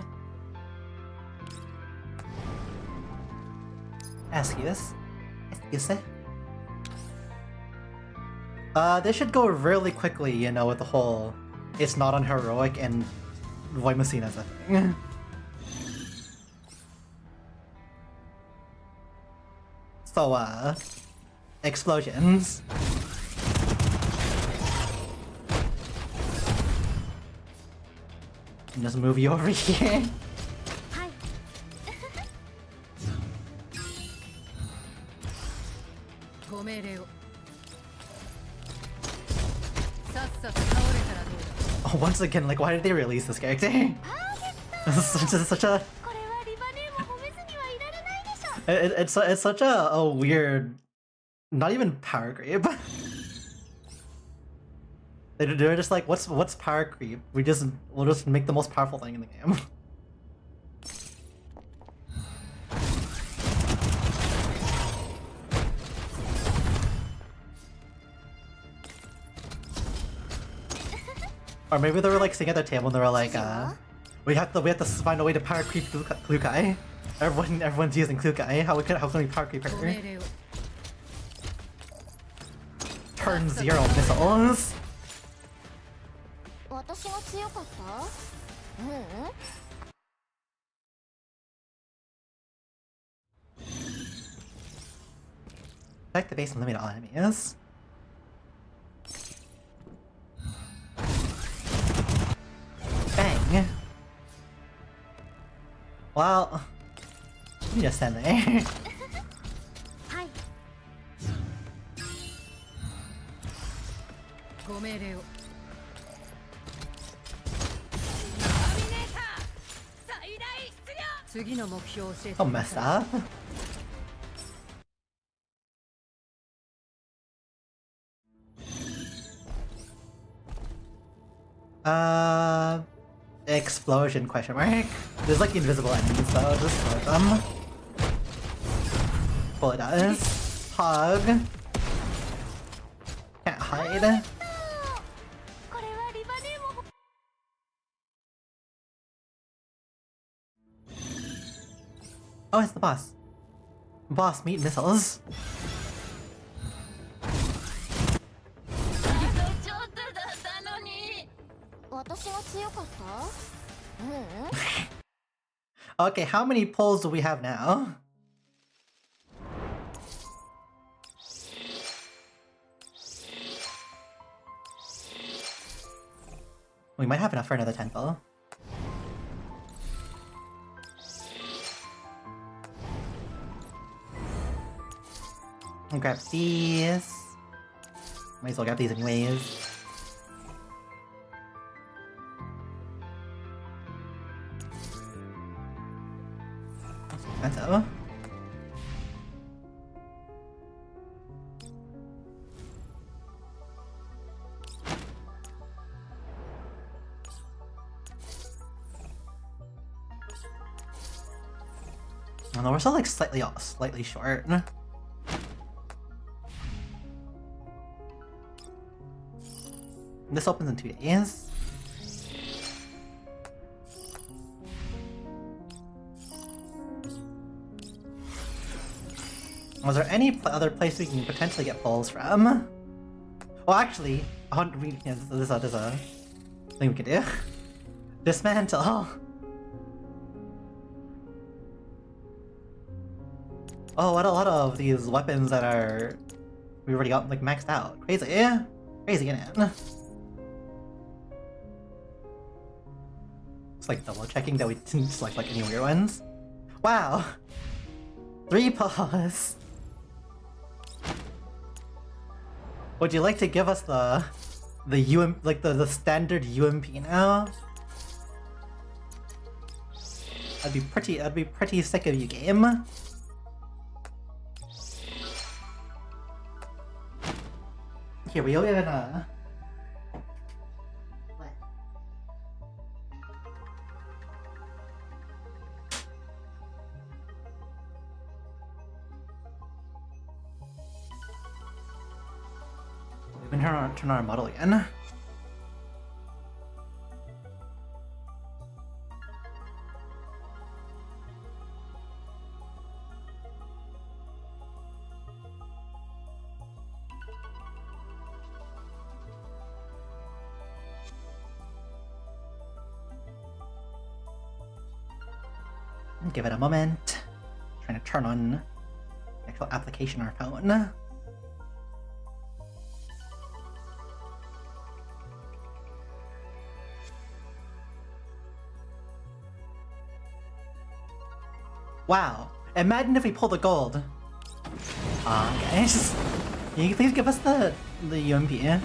Excuse me. This should go really quickly, you know, with the whole it's not on heroic and Void Messina's a thing. So, explosions. And just move you over here. Oh, once again, like, why did they release this character? such a it's such a weird, not even power creep. They're just like, what's power creep? We'll just make the most powerful thing in the game. Or maybe they were like sitting at their table and they were like, we have to find a way to power creep Klukai. Everyone's using Klukai. How can we power creep her? Turn 0 missiles. Attack the base and limit all enemies. Bang! Well, you just stand there. Don't mess up. Explosion question mark. There's like invisible enemies though, just throw them. Well, it does. Hug. Can't hide. Oh, it's the boss. Boss, meet missiles. Okay, how many pulls do we have now? We might have enough for another 10 pull. I'll grab these. Might as well grab these anyways. That's expensive. Oh no, we're still like slightly short. This opens in 2 days. Was there any other place we can potentially get pulls from? Well, actually, there's a thing we can do. Dismantle. Oh, what a lot of these weapons that we already got like maxed out. Crazy, crazy, isn't it? It's like double checking that we didn't select like any weird ones. Wow, 3 paws. Would you like to give us the like the standard UMP now? That'd be pretty sick of you, game. Here we go, even we've been turn on our model again. Give it a moment. Trying to turn on the actual application on our phone. Wow! Imagine if we pull the gold. Guys, can you please give us the UMP? You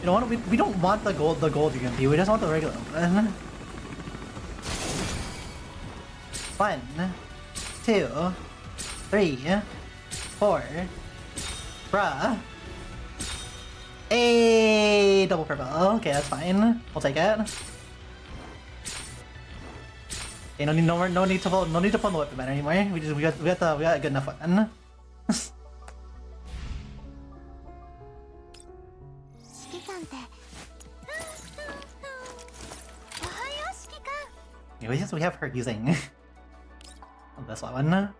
don't want we don't want the gold UMP. We just want the regular one. 1, 2, 3, 4. Bruh. Hey, double purple. Okay, that's fine. We'll take it. Okay, no need to pull the weapon banner anymore. We got a good enough weapon. Yeah, we have her using this one.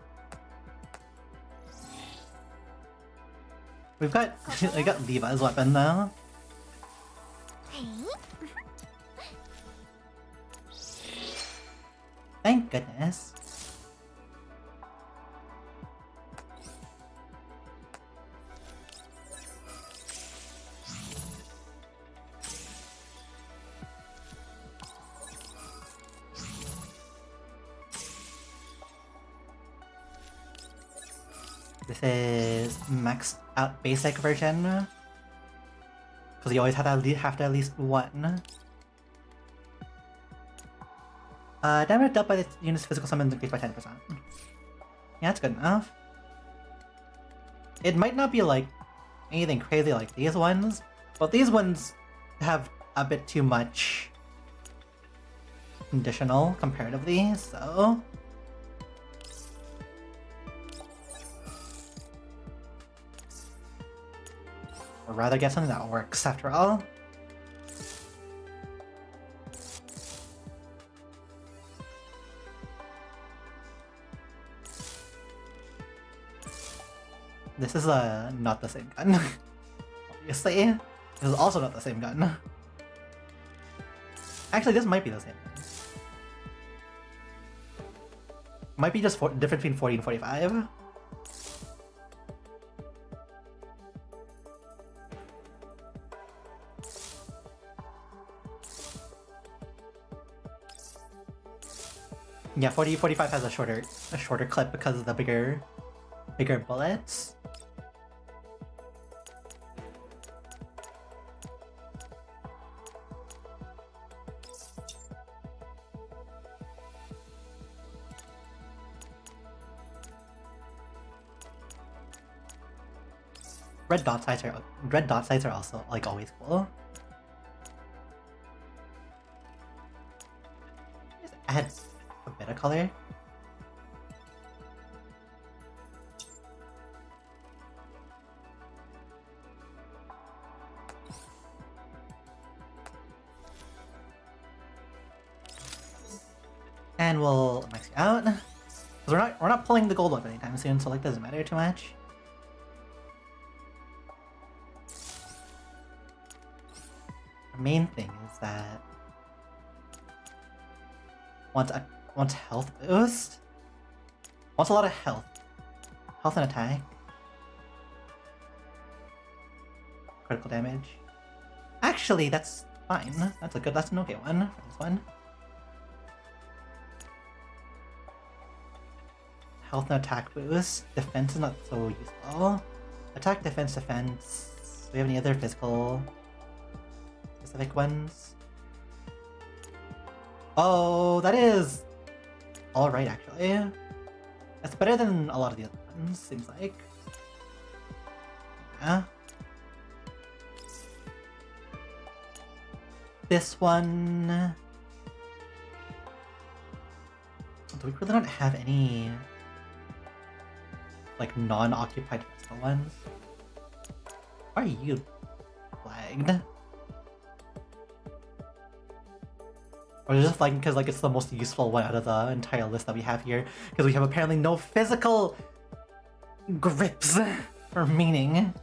We got Viva's weapon though. Thank goodness. This is maxed out basic version. Because you always have to at least one. Damage dealt by the unit's physical summons increased by 10%. Yeah, that's good enough. It might not be like anything crazy like these ones, but these ones have a bit too much conditional comparatively, so... I'd rather get something that works after all. This is not the same gun. Obviously. This is also not the same gun. Actually, this might be the same gun. Might be just different between 40 and 45. Yeah, 45 has a shorter clip because of the bigger bullets. Red dot sights are also like always cool. Just add a bit of color. And we'll max you out. Because we're not pulling the gold up anytime soon, so like doesn't matter too much. The main thing is that wants health boost. Wants a lot of health. Health and attack. Critical damage. Actually, that's fine. That's an okay one for this one. Health and attack boost. Defense is not so useful. Attack, defense, defense. Do we have any other physical specific ones? Oh, that is alright actually. That's better than a lot of the other ones, seems like. Yeah. This one... Do we really not have any like non-occupied physical ones? Why are you flagged? Or is it just flagged because like it's the most useful one out of the entire list that we have here? Because we have apparently no physical grips or meaning.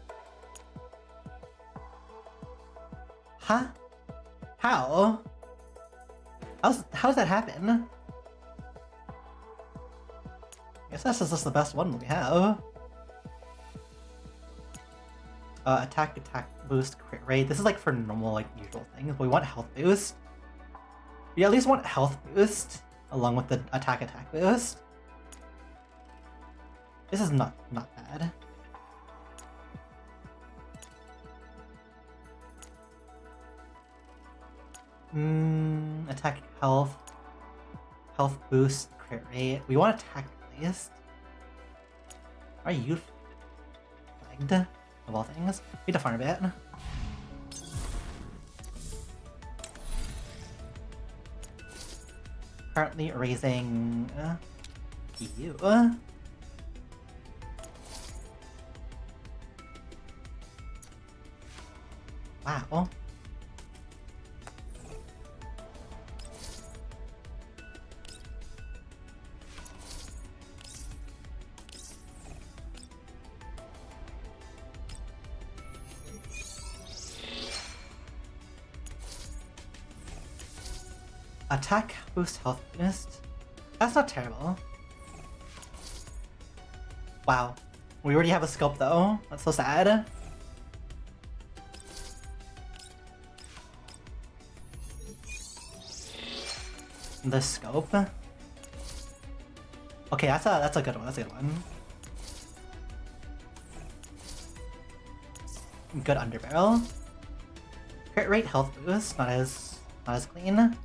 Huh? How? How does that happen? I guess that's just the best one we have. Attack boost, crit rate. This is like for normal, like usual things, but we want health boost. We at least want health boost along with the attack boost. This is not bad. Attack health boost, crit rate. We want attack at least. Are you flagged of all things? We need to farm a bit. Currently raising you. Wow. Attack boost, health boost. That's not terrible. Wow. We already have a scope though. That's so sad. The scope. Okay, that's a good one. That's a good one. Good underbarrel. Crit rate, health boost, not as clean.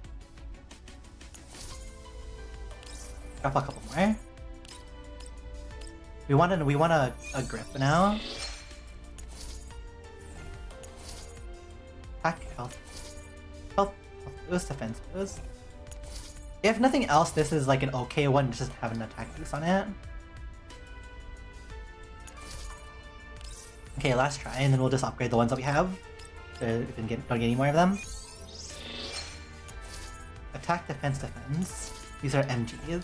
Drop a couple more. We want a grip now. Attack, health boost, defense boost. If nothing else, this is like an okay one to just have an attack boost on it. Okay, last try, and then we'll just upgrade the ones that we have. If we don't get any more of them. Attack, defense, defense. These are MGs.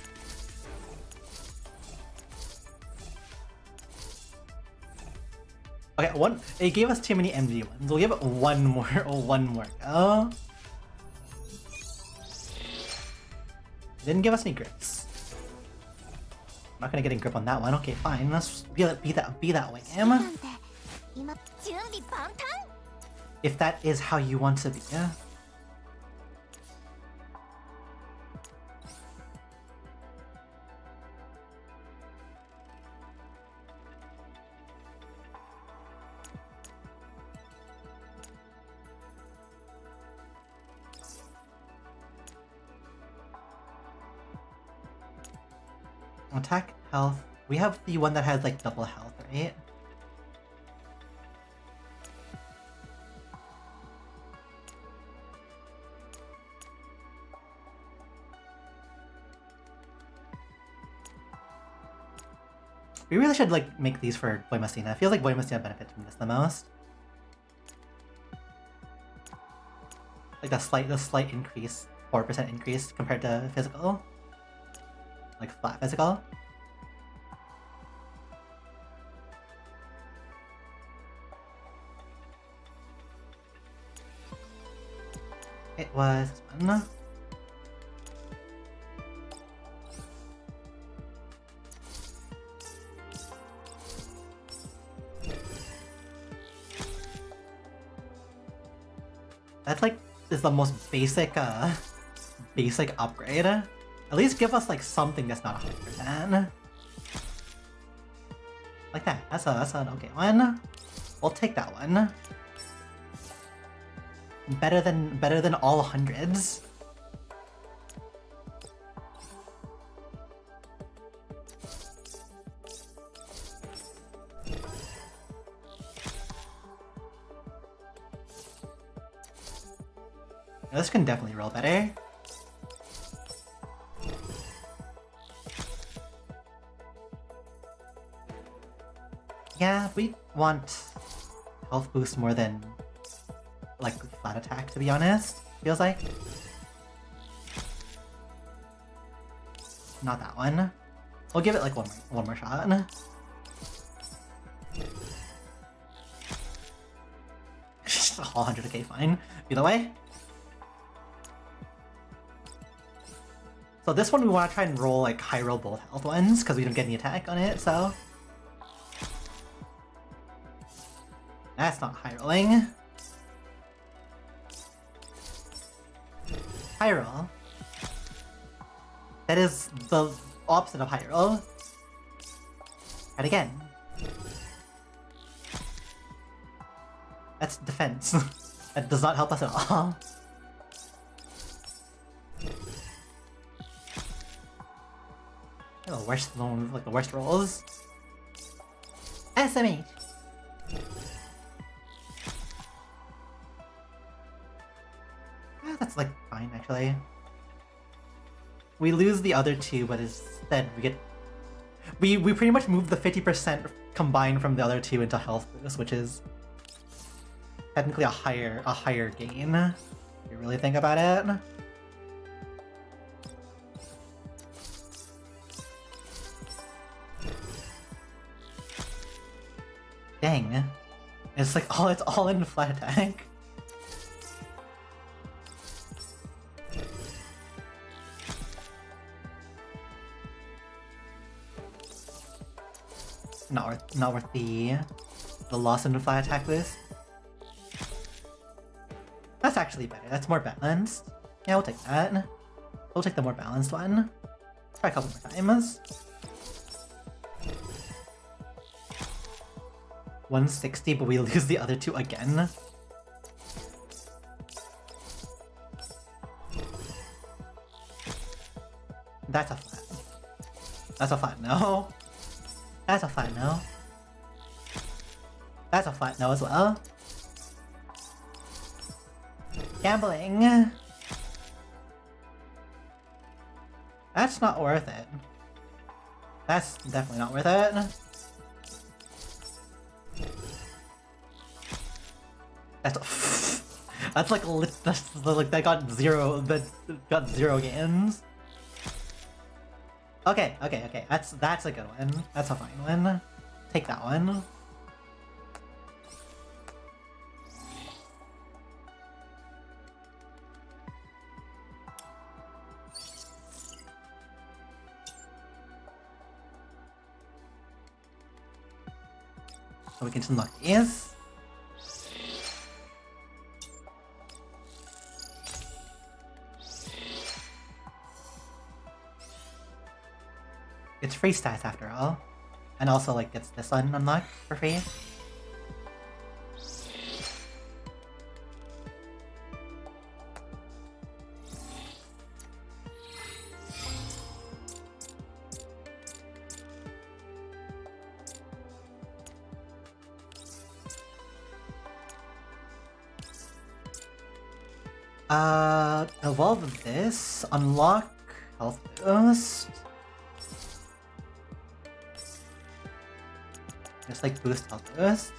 Okay, it gave us too many MG ones. We'll give it one more go. Didn't give us any grips. I'm not gonna get a grip on that one. Okay, fine. Let's be that way, Emma. If that is how you want to be, yeah. Attack, health. We have the one that has like double health, right? We really should like make these for Boy Messina. I feel like Boy Messina benefits from this the most. Like the slight increase, 4% increase compared to physical. like flat physical. It was this one. That's like is the most basic basic upgrade. At least give us like something that's not 100%. Like that. That's an okay one. We'll take that one. Better than all hundreds. This can definitely roll better. Yeah, we want health boost more than like flat attack, to be honest. Feels like. Not that one. We'll give it like one more shot. All 100k fine. Either way. So this one we want to try and roll like high roll both health ones because we don't get any attack on it, so. That's not high rolling. High roll. That is the opposite of high roll. And again. That's defense. That does not help us at all. The worst one, like the worst rolls. SMH. That's like fine actually. We lose the other two, but instead we get we pretty much move the 50% combined from the other two into health boost, which is technically a higher gain. If you really think about it. Dang. It's like it's all in flat attack. Not worth the loss in the flat attack boost. That's actually better. That's more balanced. Yeah, we'll take that. We'll take the more balanced one. Try a couple more times. 160, but we lose the other two again. That's a flat. That's a flat no. That's a flat no. That's a flat no as well. Gambling. That's not worth it. That's definitely not worth it. That's like that got zero gains. Okay. That's a good one. That's a fine one. Take that one. So we can just unlock these. It's free stats after all. And also like gets this one unlocked for free. Evolve this, unlock health boost. Just like boost health boost.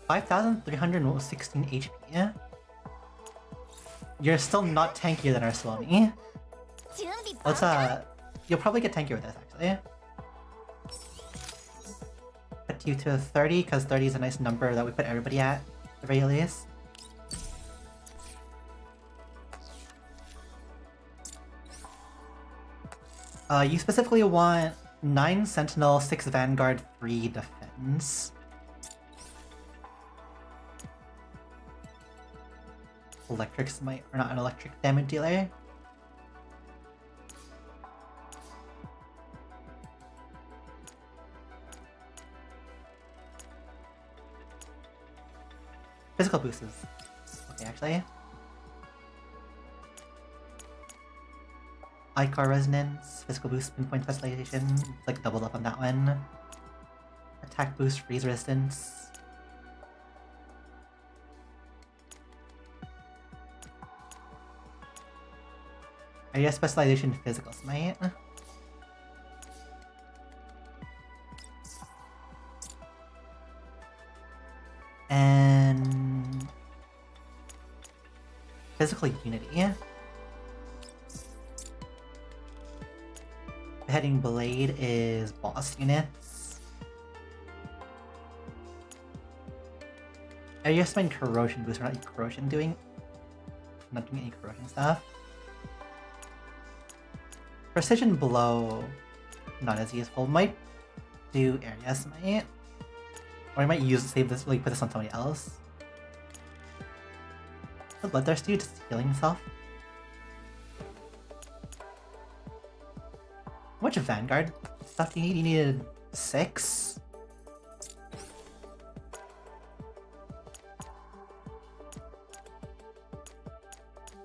5,316 HP. You're still not tankier than our Swami. Let's you'll probably get tankier with this actually. Put you to 30 because 30 is a nice number that we put everybody at the very least. You specifically want 9 Sentinel, 6 Vanguard, 3 Defense. Electric Smite, or not an electric damage dealer. Physical boosts. Okay, actually. Icar Resonance, Physical Boost, Pinpoint Specialization, like doubled up on that one. Attack Boost, Freeze Resistance. Area Specialization, Physical Smite. And Physical Unity. Beheading Blade is boss units. Area Spine Corrosion Boost. We're not corrosion doing. I'm not doing any corrosion stuff. Precision Blow, not as useful. Might do Area Smite. Or I might save this, like put this on somebody else. The Bloodthirsty just healing himself. How much Vanguard stuff do you need? You needed 6?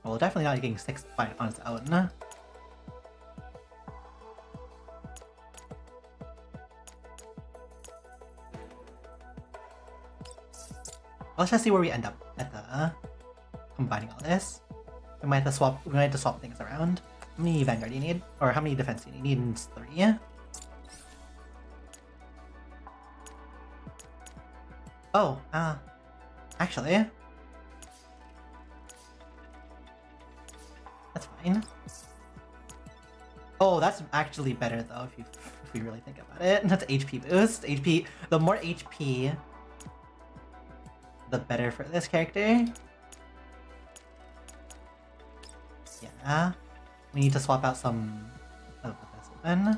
Well, definitely not getting 6 on its own. Let's just see where we end up at the combining all this. We might have to swap. We might have to swap things around. How many Vanguard do you need, or how many defense do you need? You need 30. Oh, actually, that's fine. Oh, that's actually better though if we really think about it. That's HP boost. HP. The more HP, the better for this character. Yeah. We need to swap out some of this one.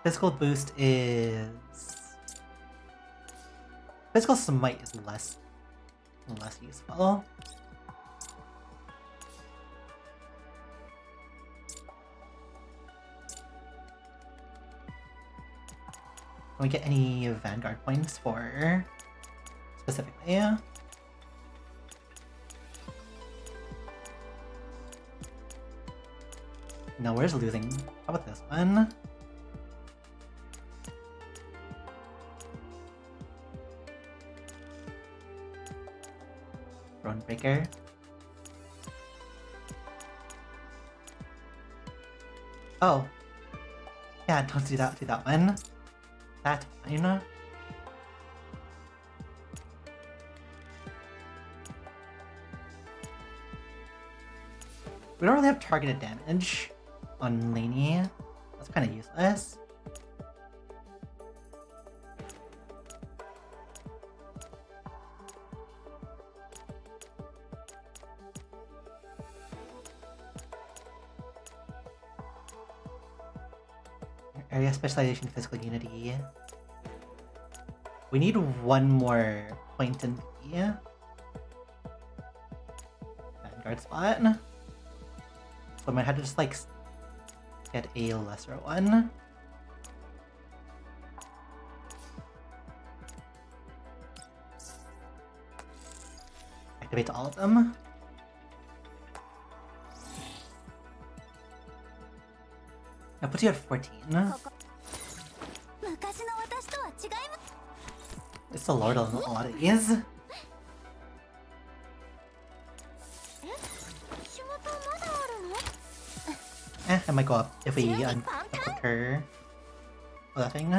Physical boost is... Physical smite is less useful. Can we get any Vanguard points for specifically? No, where's losing? How about this one? Throne Breaker. Oh. Yeah, don't do that one. That's fine. We don't really have targeted damage on Lainie. That's kind of useless. Area Specialization, Physical Unity. We need one more point in the Vanguard spot. So I might have to just like get a lesser one. Activate all of them. That puts you at 14. It's still lower than a lot of these. I might go up if we quicker for that thing.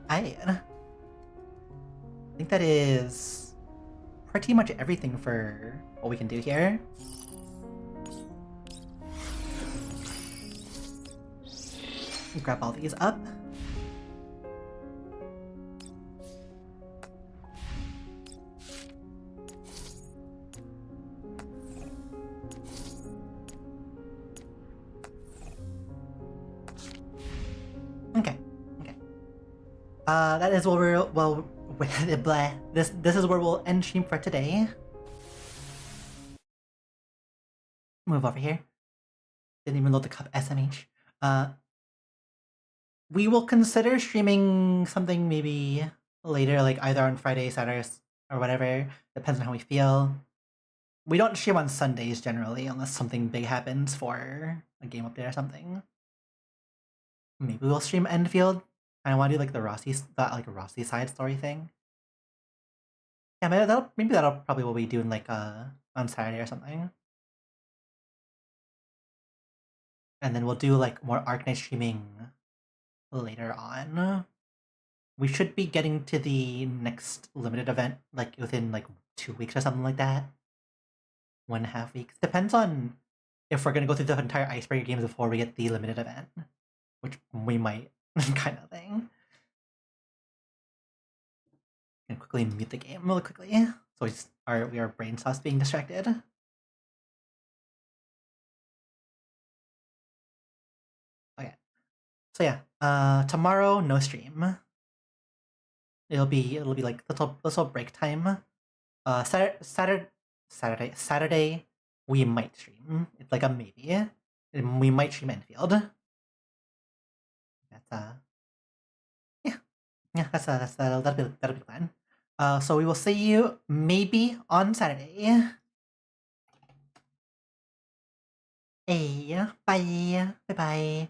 I think that is pretty much everything for what we can do here. Grab all these up. Okay. That is what we're blah. This is where we'll end stream for today. Move over here. Didn't even load the cup SMH. We will consider streaming something maybe later, like either on Friday, Saturday, or whatever. Depends on how we feel. We don't stream on Sundays generally unless something big happens for a game update or something. Maybe we'll stream Enfield. I want to do like the Rossi side story thing. Yeah, maybe that'll probably what we do in like on Saturday or something. And then we'll do like more Arknight streaming later on. We should be getting to the next limited event like within like 2 weeks or something like that. 1.5 weeks. Depends on if we're gonna go through the entire Icebreaker games before we get the limited event, which we might, kind of thing. And quickly mute the game really quickly, so our brain stops being distracted. Okay, so yeah, tomorrow no stream. It'll be like little break time. Saturday we might stream. It's like a maybe. We might stream Enfield. That's that'll be the plan. So we will see you maybe on Saturday. Hey, bye bye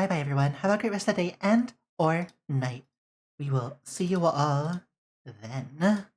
everyone. Have a great rest of the day and or night. We will see you all then.